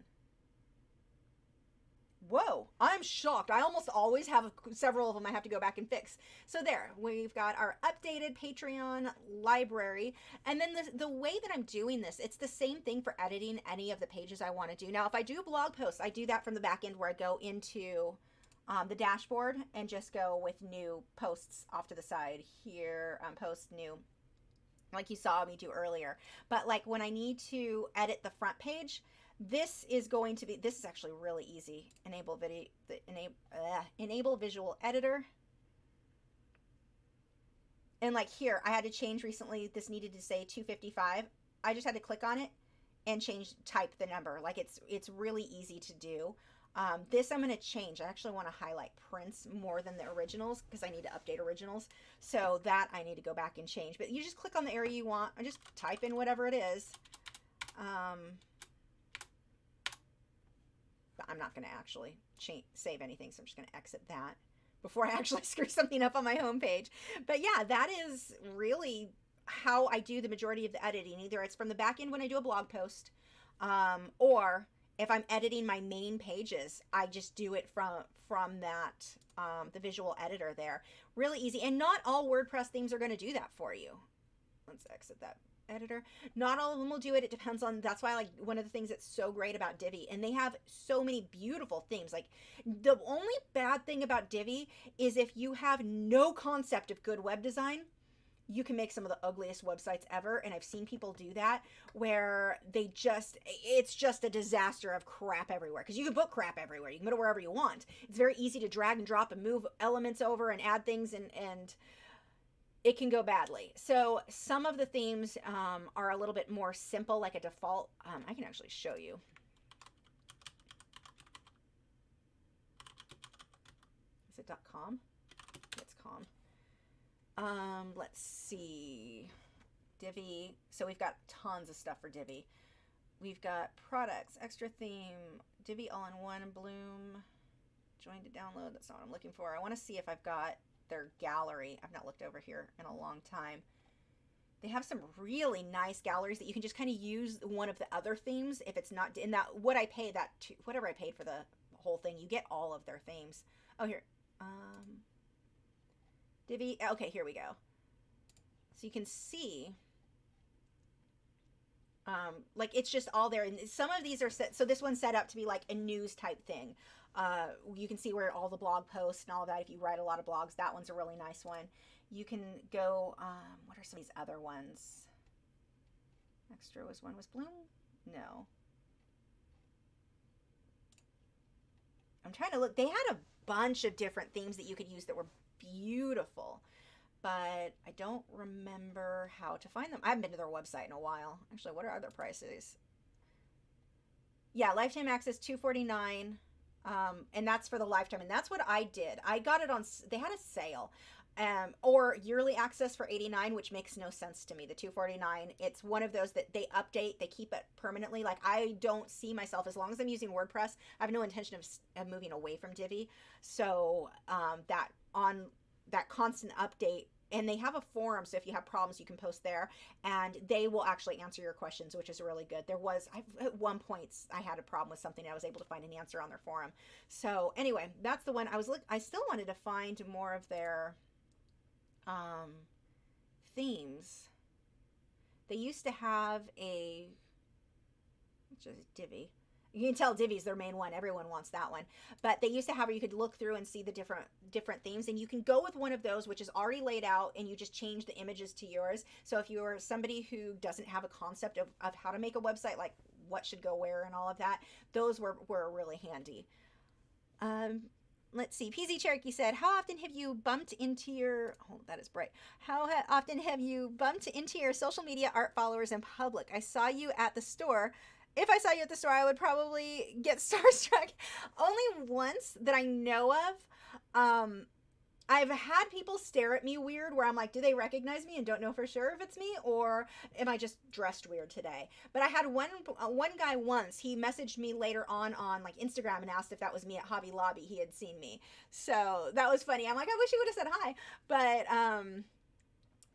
Whoa, I'm shocked. I almost always have several of them I have to go back and fix. So there, we've got our updated Patreon library. And then the way that I'm doing this, it's the same thing for editing any of the pages I want to do. Now, if I do blog posts, I do that from the back end where I go into the dashboard and just go with new posts off to the side here, post new, like you saw me do earlier. But like when I need to edit the front page, this is actually really easy. Enable visual editor. And like here, I had to change recently, this needed to say 255. I just had to click on it and type the number. Like it's really easy to do. This I'm going to change. I actually want to highlight prints more than the originals because I need to update originals. So that I need to go back and change. But you just click on the area you want and just type in whatever it is. But I'm not going to actually save anything, so I'm just going to exit that before I actually screw something up on my homepage. But yeah, that is really how I do the majority of the editing. Either it's from the back end when I do a blog post, or if I'm editing my main pages, I just do it from that, the visual editor there. Really easy. And not all WordPress themes are going to do that for you. let's exit that editor. Not all of them will do it. It depends on, that's why, like, one of the things that's so great about Divi, and they have so many beautiful themes. Like, the only bad thing about Divi is if you have no concept of good web design, you can make some of the ugliest websites ever. And I've seen people do that where they just, it's just a disaster of crap everywhere, because you can put crap everywhere. You can put it wherever you want. It's very easy to drag and drop and move elements over and add things, and it can go badly. So some of the themes are a little bit more simple, like a default. I can actually show you. Is it .com? It's com. Let's see. Divi. So we've got tons of stuff for Divi. We've got products, extra theme, Divi all-in-one, Bloom, join to download. That's not what I'm looking for. I want to see if I've got their gallery. I've not looked over here in a long time. They have some really nice galleries that you can just kind of use one of the other themes if it's not in that, what I pay that to, whatever I paid for the whole thing, you get all of their themes. Oh, here. Divi. Okay, here we go. So you can see like it's just all there, and some of these are set, so this one's set up to be like a news type thing. You can see where all the blog posts and all of that, if you write a lot of blogs, that one's a really nice one. You can go, what are some of these other ones? Extra was one, was Bloom? No. I'm trying to look. They had a bunch of different themes that you could use that were beautiful, but I don't remember how to find them. I haven't been to their website in a while. Actually, what are other prices? Yeah, lifetime access $249. And that's for the lifetime, and that's what I did. I got it on, they had a sale, or yearly access for $89, which makes no sense to me. The $249, it's one of those that they update, they keep it permanently. Like, I don't see myself, as long as I'm using WordPress, I have no intention of moving away from Divi. So that on that constant update, and they have a forum, so if you have problems, you can post there, and they will actually answer your questions, which is really good. There was, at one point, I had a problem with something, I was able to find an answer on their forum. So anyway, that's the one. I still wanted to find more of their themes. They used to have a, which is Divi. You can tell Divi's their main one. Everyone wants that one. But they used to have where you could look through and see the different themes. And you can go with one of those, which is already laid out, and you just change the images to yours. So if you're somebody who doesn't have a concept of how to make a website, like what should go where and all of that, those were really handy. Let's see. PZ Cherokee said, how often have you bumped into your, oh, that is bright. How often have you bumped into your social media art followers in public? I saw you at the store. If I saw you at the store, I would probably get starstruck. Only once that I know of. I've had people stare at me weird, where I'm like, do they recognize me and don't know for sure if it's me, or am I just dressed weird today? But I had one guy once, he messaged me later on like Instagram and asked if that was me at Hobby Lobby. He had seen me. So that was funny. I'm like, I wish he would have said hi. But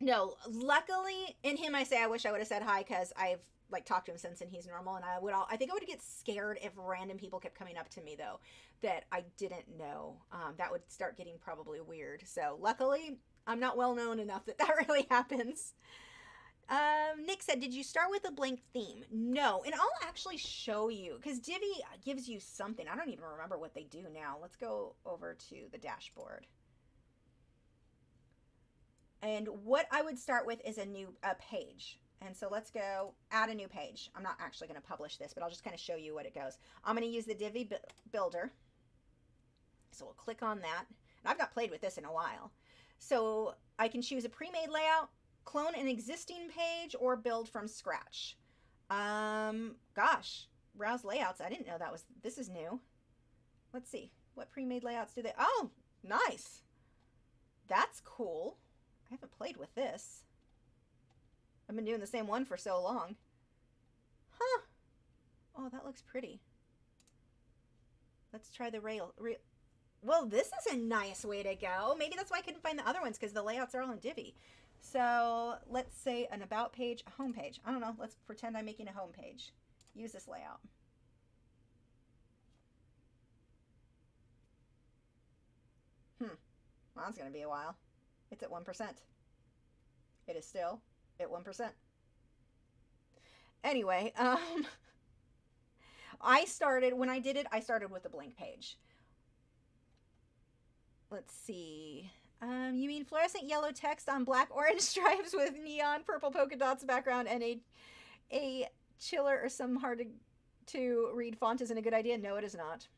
no, luckily in him, I say I wish I would have said hi, because I've like talked to him since, and he's normal. And I think I would get scared if random people kept coming up to me though that I didn't know. That would start getting probably weird. So luckily I'm not well known enough that really happens. Nick said, did you start with a blank theme? No, and I'll actually show you, because Divi gives you something. I don't even remember what they do now. Let's go over to the dashboard. And what I would start with is a page. And so let's go add a new page. I'm not actually going to publish this, but I'll just kind of show you what it goes. I'm going to use the Divi builder. So we'll click on that. And I've not played with this in a while. So I can choose a pre-made layout, clone an existing page, or build from scratch. Gosh, browse layouts. I didn't know this is new. Let's see. What pre-made layouts do they, oh, nice. That's cool. I haven't played with this. I've been doing the same one for so long. Huh. Oh, that looks pretty. Let's try the rail. Well, this is a nice way to go. Maybe that's why I couldn't find the other ones, because the layouts are all in Divi. So let's say an about page, a home page. I don't know. Let's pretend I'm making a home page. Use this layout. Well, that's going to be a while. It's at 1%. It is still at 1%. Anyway, when I did it, I started with a blank page. Let's see. You mean fluorescent yellow text on black orange stripes with neon purple polka dots background and a chiller or some hard to read font isn't a good idea? No, it is not.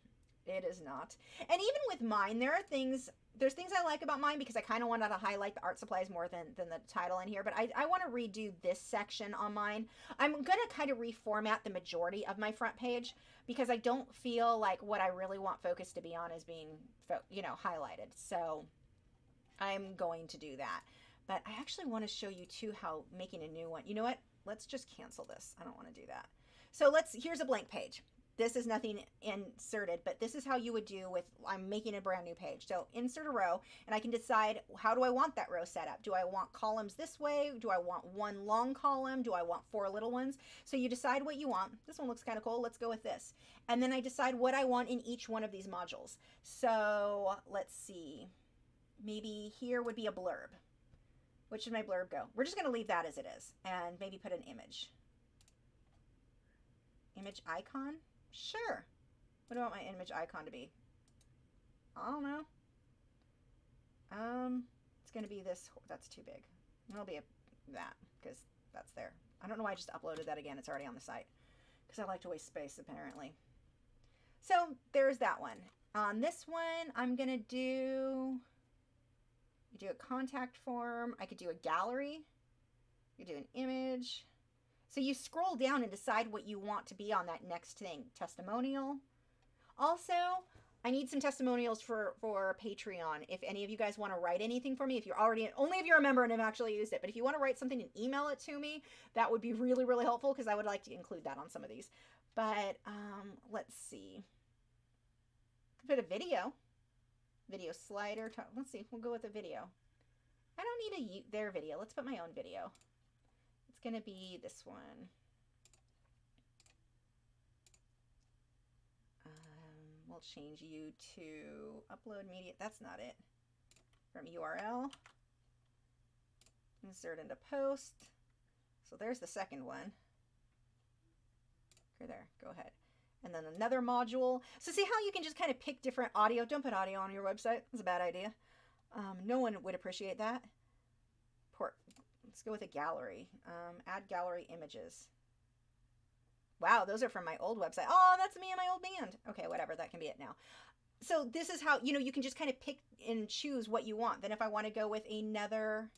It is not. And even with mine, there's things I like about mine because I kind of wanted to highlight the art supplies more than the title in here, but I want to redo this section on mine. I'm going to kind of reformat the majority of my front page because I don't feel like what I really want focus to be on is being, highlighted. So I'm going to do that. But I actually want to show you too how making a new one. You know what? Let's just cancel this. I don't want to do that. So here's a blank page. This is nothing inserted, but this is how you would do I'm making a brand new page. So insert a row, and I can decide how do I want that row set up. Do I want columns this way? Do I want one long column? Do I want 4 little ones? So you decide what you want. This one looks kind of cool. Let's go with this. And then I decide what I want in each one of these modules. So let's see. Maybe here would be a blurb. Which should my blurb go? We're just going to leave that as it is and maybe put an image. Image icon? Sure. What do I want my image icon to be? I don't know. It's going to be this. That's too big. It'll be that because that's there. I don't know why I just uploaded that again. It's already on the site because I like to waste space apparently. So there's that one. On this one, I'm going to do a contact form. I could do a gallery. You could do an image. So you scroll down and decide what you want to be on that next thing. Testimonial. Also, I need some testimonials for Patreon. If any of you guys want to write anything for me, only if you're a member and have actually used it, but if you want to write something and email it to me, that would be really, really helpful because I would like to include that on some of these. But let's see. Put a video slider. Let's see. We'll go with a video. I don't need their video. Let's put my own video. It's going to be this one. We'll change you to upload media. That's not it. From URL. Insert into post. So there's the second one. Okay, there. Go ahead. And then another module. So see how you can just kind of pick different audio. Don't put audio on your website. That's a bad idea. No one would appreciate that. Let's go with a gallery. Add gallery images. Wow, those are from my old website. Oh, that's me and my old band. Okay, whatever. That can be it now. So this is how, you can just kind of pick and choose what you want. Then if I want to go with another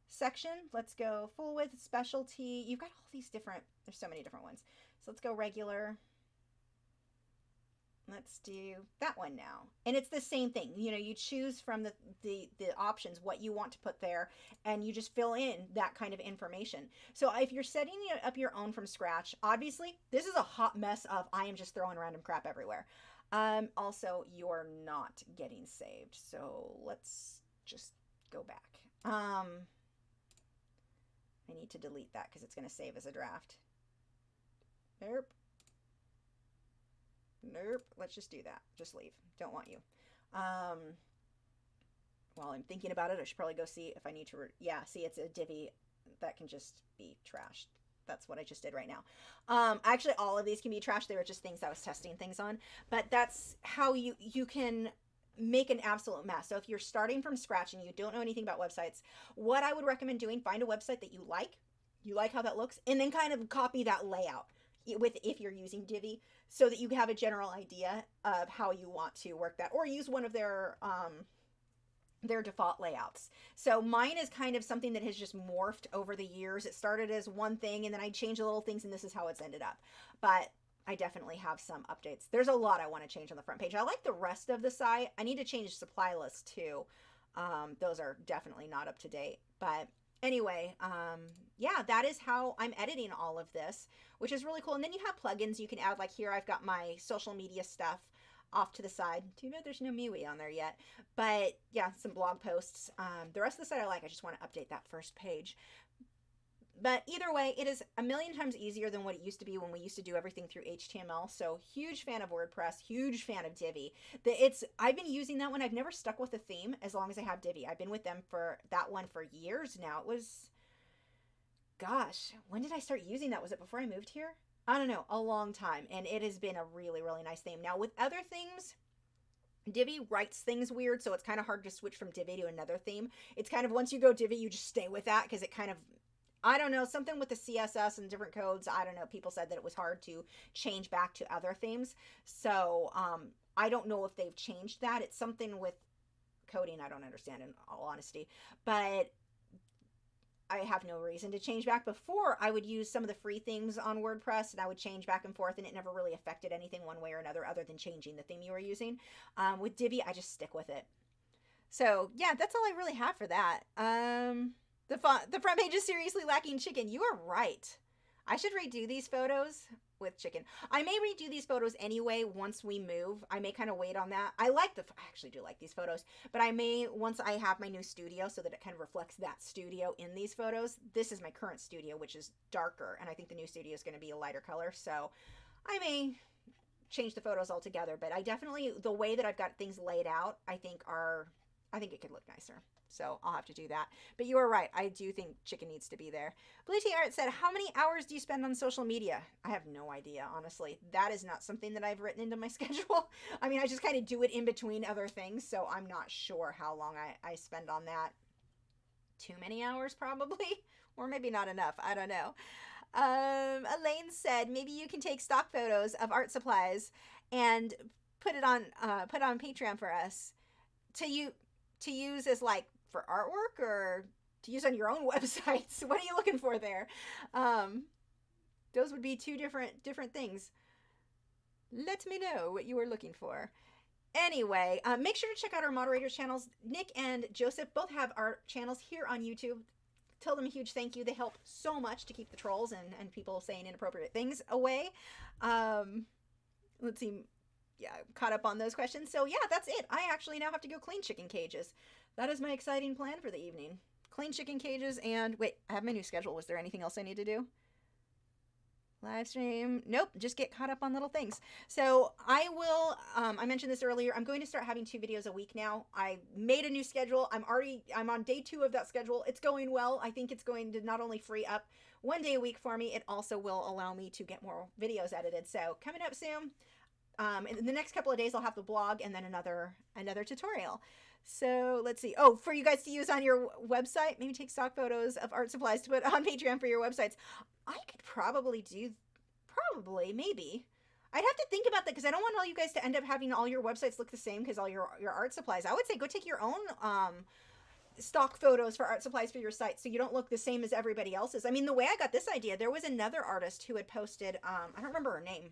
section, let's go full width, specialty. You've got all these different, there's so many different ones. So let's go regular. Let's do that one now. And it's the same thing. You choose from the options what you want to put there, and you just fill in that kind of information. So if you're setting up your own from scratch, obviously, this is a hot mess of I am just throwing random crap everywhere. Also, you're not getting saved. So let's just go back. I need to delete that because it's going to save as a draft. Nope. Nope. Let's just do that. Just leave. Don't want you. While I'm thinking about it, I should probably go see if I need to. Yeah, see, it's a divvy that can just be trashed. That's what I just did right now. Actually, all of these can be trashed. They were just things I was testing things on. But that's how you can make an absolute mess. So if you're starting from scratch and you don't know anything about websites, what I would recommend doing, find a website that you like how that looks, and then kind of copy that layout if you're using Divi, so that you have a general idea of how you want to work that, or use one of their default layouts. So mine is kind of something that has just morphed over the years. It started as one thing, and then I changed the little things, and this is how it's ended up. But I definitely have some updates. There's a lot I want to change on the front page. I like the rest of the site. I need to change supply lists too. Those are definitely not up to date. But anyway, yeah, that is how I'm editing all of this, which is really cool. And then you have plugins you can add. Like here, I've got my social media stuff off to the side. Too bad there's no MeWe on there yet. But yeah, some blog posts. The rest of the site I like. I just want to update that first page. But either way, it is a million times easier than what it used to be when we used to do everything through HTML. So huge fan of WordPress, huge fan of Divi. I've been using that one. I've never stuck with a theme as long as I have Divi. I've been with them for that one for years now. It was gosh, when did I start using that? Was it before I moved here? I don't know, a long time. And it has been a really, really nice theme. Now with other things, Divi writes things weird, so it's kind of hard to switch from Divi to another theme. It's kind of, once you go Divi, you just stay with that because it kind of, I don't know, something with the CSS and different codes. I don't know. People said that it was hard to change back to other themes. So I don't know if they've changed that. It's something with coding I don't understand, in all honesty. But I have no reason to change back. Before, I would use some of the free themes on WordPress, and I would change back and forth, and it never really affected anything one way or another other than changing the theme you were using. With Divi, I just stick with it. So, yeah, that's all I really have for that. The front page is seriously lacking chicken. You are right. I should redo these photos with chicken. I may redo these photos anyway once we move. I may kind of wait on that. I actually do like these photos, but I may, once I have my new studio so that it kind of reflects that studio in these photos. This is my current studio, which is darker, and I think the new studio is going to be a lighter color, so I may change the photos altogether, but I definitely, the way that I've got things laid out, I think it could look nicer. So I'll have to do that. But you are right. I do think chicken needs to be there. Blue Tea Art said, how many hours do you spend on social media? I have no idea, honestly. That is not something that I've written into my schedule. I mean, I just kind of do it in between other things. So I'm not sure how long I spend on that. Too many hours, probably. Or maybe not enough. I don't know. Elaine said, maybe you can take stock photos of art supplies and put it on Patreon for us to use as like for artwork or to use on your own websites. What are you looking for there? Those would be two different things. Let me know what you were looking for. Anyway, make sure to check out our moderators channels. Nick and Joseph both have our channels here on YouTube. Tell them a huge thank you. They help so much to keep the trolls and people saying inappropriate things away. Let's see. Yeah, caught up on those questions. So yeah, that's it. I actually now have to go clean chicken cages. That is my exciting plan for the evening. Clean chicken cages and wait, I have my new schedule. Was there anything else I need to do? Live stream. Nope, just get caught up on little things. So I will, I mentioned this earlier, I'm going to start having 2 videos a week now. I made a new schedule. I'm on day 2 of that schedule. It's going well. I think it's going to not only free up 1 day a week for me, it also will allow me to get more videos edited. So coming up soon. In the next couple of days, I'll have the blog and then another tutorial. So let's see. Oh, for you guys to use on your website, maybe take stock photos of art supplies to put on Patreon for your websites. I could maybe. I'd have to think about that because I don't want all you guys to end up having all your websites look the same because all your art supplies. I would say go take your own stock photos for art supplies for your site so you don't look the same as everybody else's. I mean, the way I got this idea, there was another artist who had posted, I don't remember her name.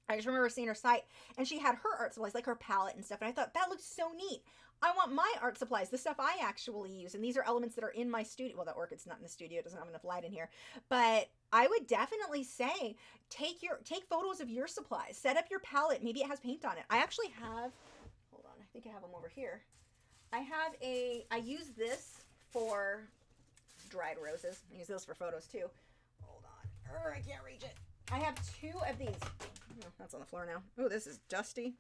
I just remember seeing her site and she had her art supplies, like her palette and stuff. And I thought that looks so neat. I want my art supplies, the stuff I actually use. And these are elements that are in my studio. Well, that orchid's not in the studio. It doesn't have enough light in here. But I would definitely say take photos of your supplies. Set up your palette. Maybe it has paint on it. I actually have, hold on, I think I have them over here. I use this for dried roses. I use those for photos too. Hold on. I can't reach it. I have 2 of these. Oh, that's on the floor now. Oh, this is dusty.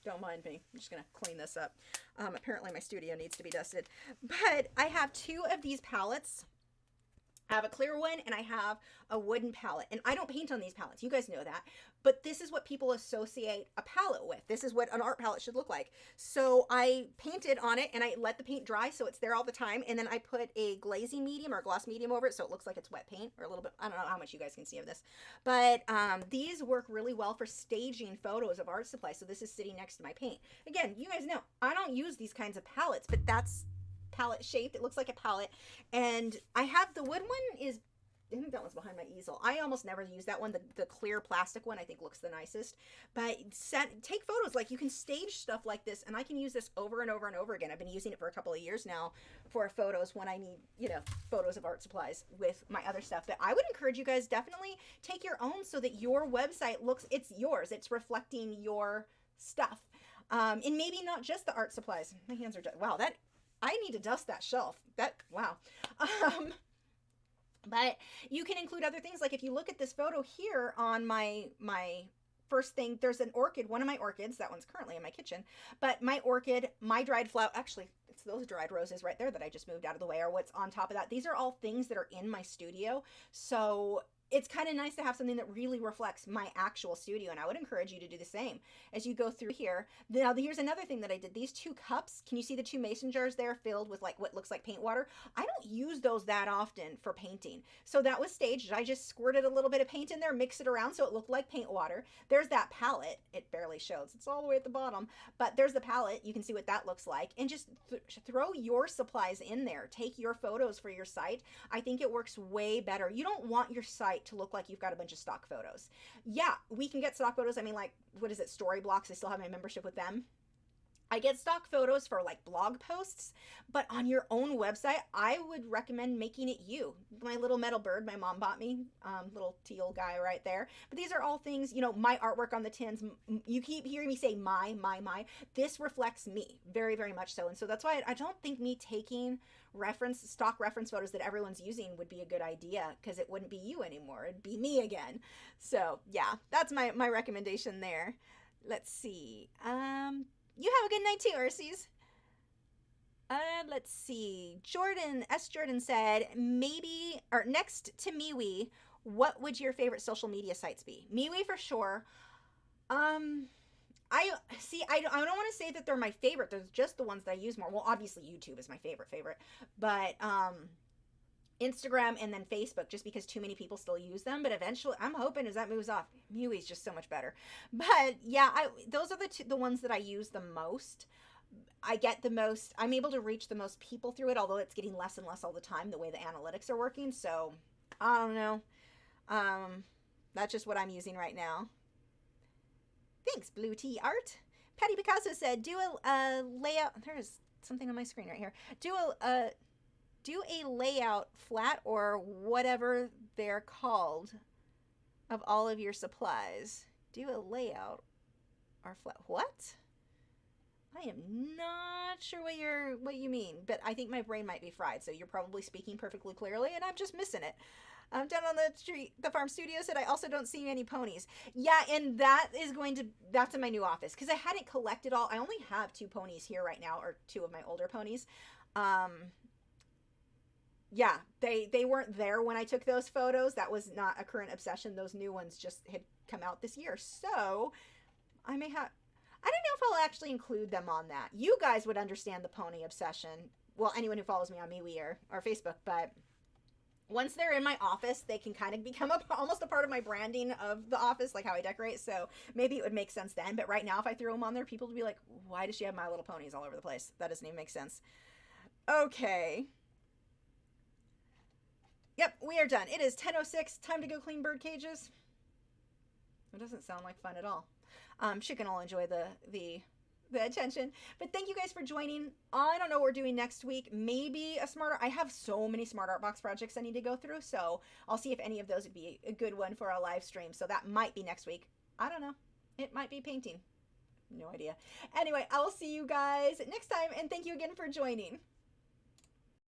Don't mind me. I'm just going to clean this up. Apparently my studio needs to be dusted. But I have 2 of these palettes. I have a clear one and I have a wooden palette. And I don't paint on these palettes. You guys know that. But this is what people associate a palette with. This is what an art palette should look like. So I painted on it and I let the paint dry so it's there all the time. And then I put a glazing medium or a gloss medium over it so it looks like it's wet paint or a little bit. I don't know how much you guys can see of this. But these work really well for staging photos of art supplies. So this is sitting next to my paint. Again, you guys know I don't use these kinds of palettes, but that's palette shaped. It looks like a palette. And I have the wood one is, I think that one's behind my easel. I almost never use that one. The clear plastic one I think looks the nicest. But take photos. Like you can stage stuff like this and I can use this over and over and over again. I've been using it for a couple of years now for photos when I need, photos of art supplies with my other stuff. But I would encourage you guys definitely take your own so that your website looks, it's yours. It's reflecting your stuff. And maybe not just the art supplies. My hands are, wow, I need to dust that shelf. Wow. But you can include other things. Like if you look at this photo here on my first thing, there's an orchid, one of my orchids, that one's currently in my kitchen, but my orchid, my dried flower, actually, it's those dried roses right there that I just moved out of the way, or what's on top of that. These are all things that are in my studio. So it's kind of nice to have something that really reflects my actual studio, and I would encourage you to do the same as you go through here. Now, here's another thing that I did. These 2 cups, can you see the 2 mason jars there filled with like what looks like paint water? I don't use those that often for painting. So that was staged. I just squirted a little bit of paint in there, mixed it around so it looked like paint water. There's that palette. It barely shows. It's all the way at the bottom, but there's the palette. You can see what that looks like, and just throw your supplies in there. Take your photos for your site. I think it works way better. You don't want your site to look like you've got a bunch of stock photos. Yeah, we can get stock photos. I mean, like, what is it, Storyblocks? I still have my membership with them. I get stock photos for like blog posts, but on your own website, I would recommend making it you. My little metal bird my mom bought me, little teal guy right there. But these are all things, you know, my artwork on the tins. You keep hearing me say my. This reflects me very, very much so. And so that's why I don't think me taking stock reference photos that everyone's using would be a good idea, because it wouldn't be you anymore. It'd be me again. So yeah, that's my recommendation there. Let's see. You have a good night too, Ursies. Let's see. Jordan said, maybe, or next to MeWe, what would your favorite social media sites be? MeWe for sure. I don't want to say that they're my favorite. They're just the ones that I use more. Well, obviously YouTube is my favorite, but Instagram and then Facebook, just because too many people still use them. But eventually, I'm hoping as that moves off, MeWe is just so much better. But yeah, those are the ones that I use the most. I'm able to reach the most people through it, although it's getting less and less all the time, the way the analytics are working. So I don't know. That's just what I'm using right now. Thanks, Blue Tea Art. Patty Picasso said, do a layout. There's something on my screen right here. Do a layout, flat or whatever they're called, of all of your supplies. Do a layout or flat. What? I am not sure what you mean, but I think my brain might be fried, so you're probably speaking perfectly clearly, and I'm just missing it. Down on the street, the farm studio said, I also don't see any ponies. Yeah, and that's in my new office, because I hadn't collected all. I only have 2 ponies here right now, or 2 of my older ponies. Yeah, they weren't there when I took those photos. That was not a current obsession. Those new ones just had come out this year. So I don't know if I'll actually include them on that. You guys would understand the pony obsession. Well, anyone who follows me on MeWe or Facebook, but once they're in my office, they can kind of become almost a part of my branding of the office, like how I decorate. So maybe it would make sense then. But right now, if I threw them on there, people would be like, why does she have My Little Ponies all over the place? That doesn't even make sense. Okay. Yep, we are done. It is 10:06. Time to go clean bird cages. It doesn't sound like fun at all. Chicken will enjoy the attention. But thank you guys for joining. I don't know what we're doing next week. Maybe I have so many Smart Art Box projects I need to go through, so I'll see if any of those would be a good one for a live stream. So that might be next week. I don't know. It might be painting. No idea. Anyway, I will see you guys next time, and thank you again for joining.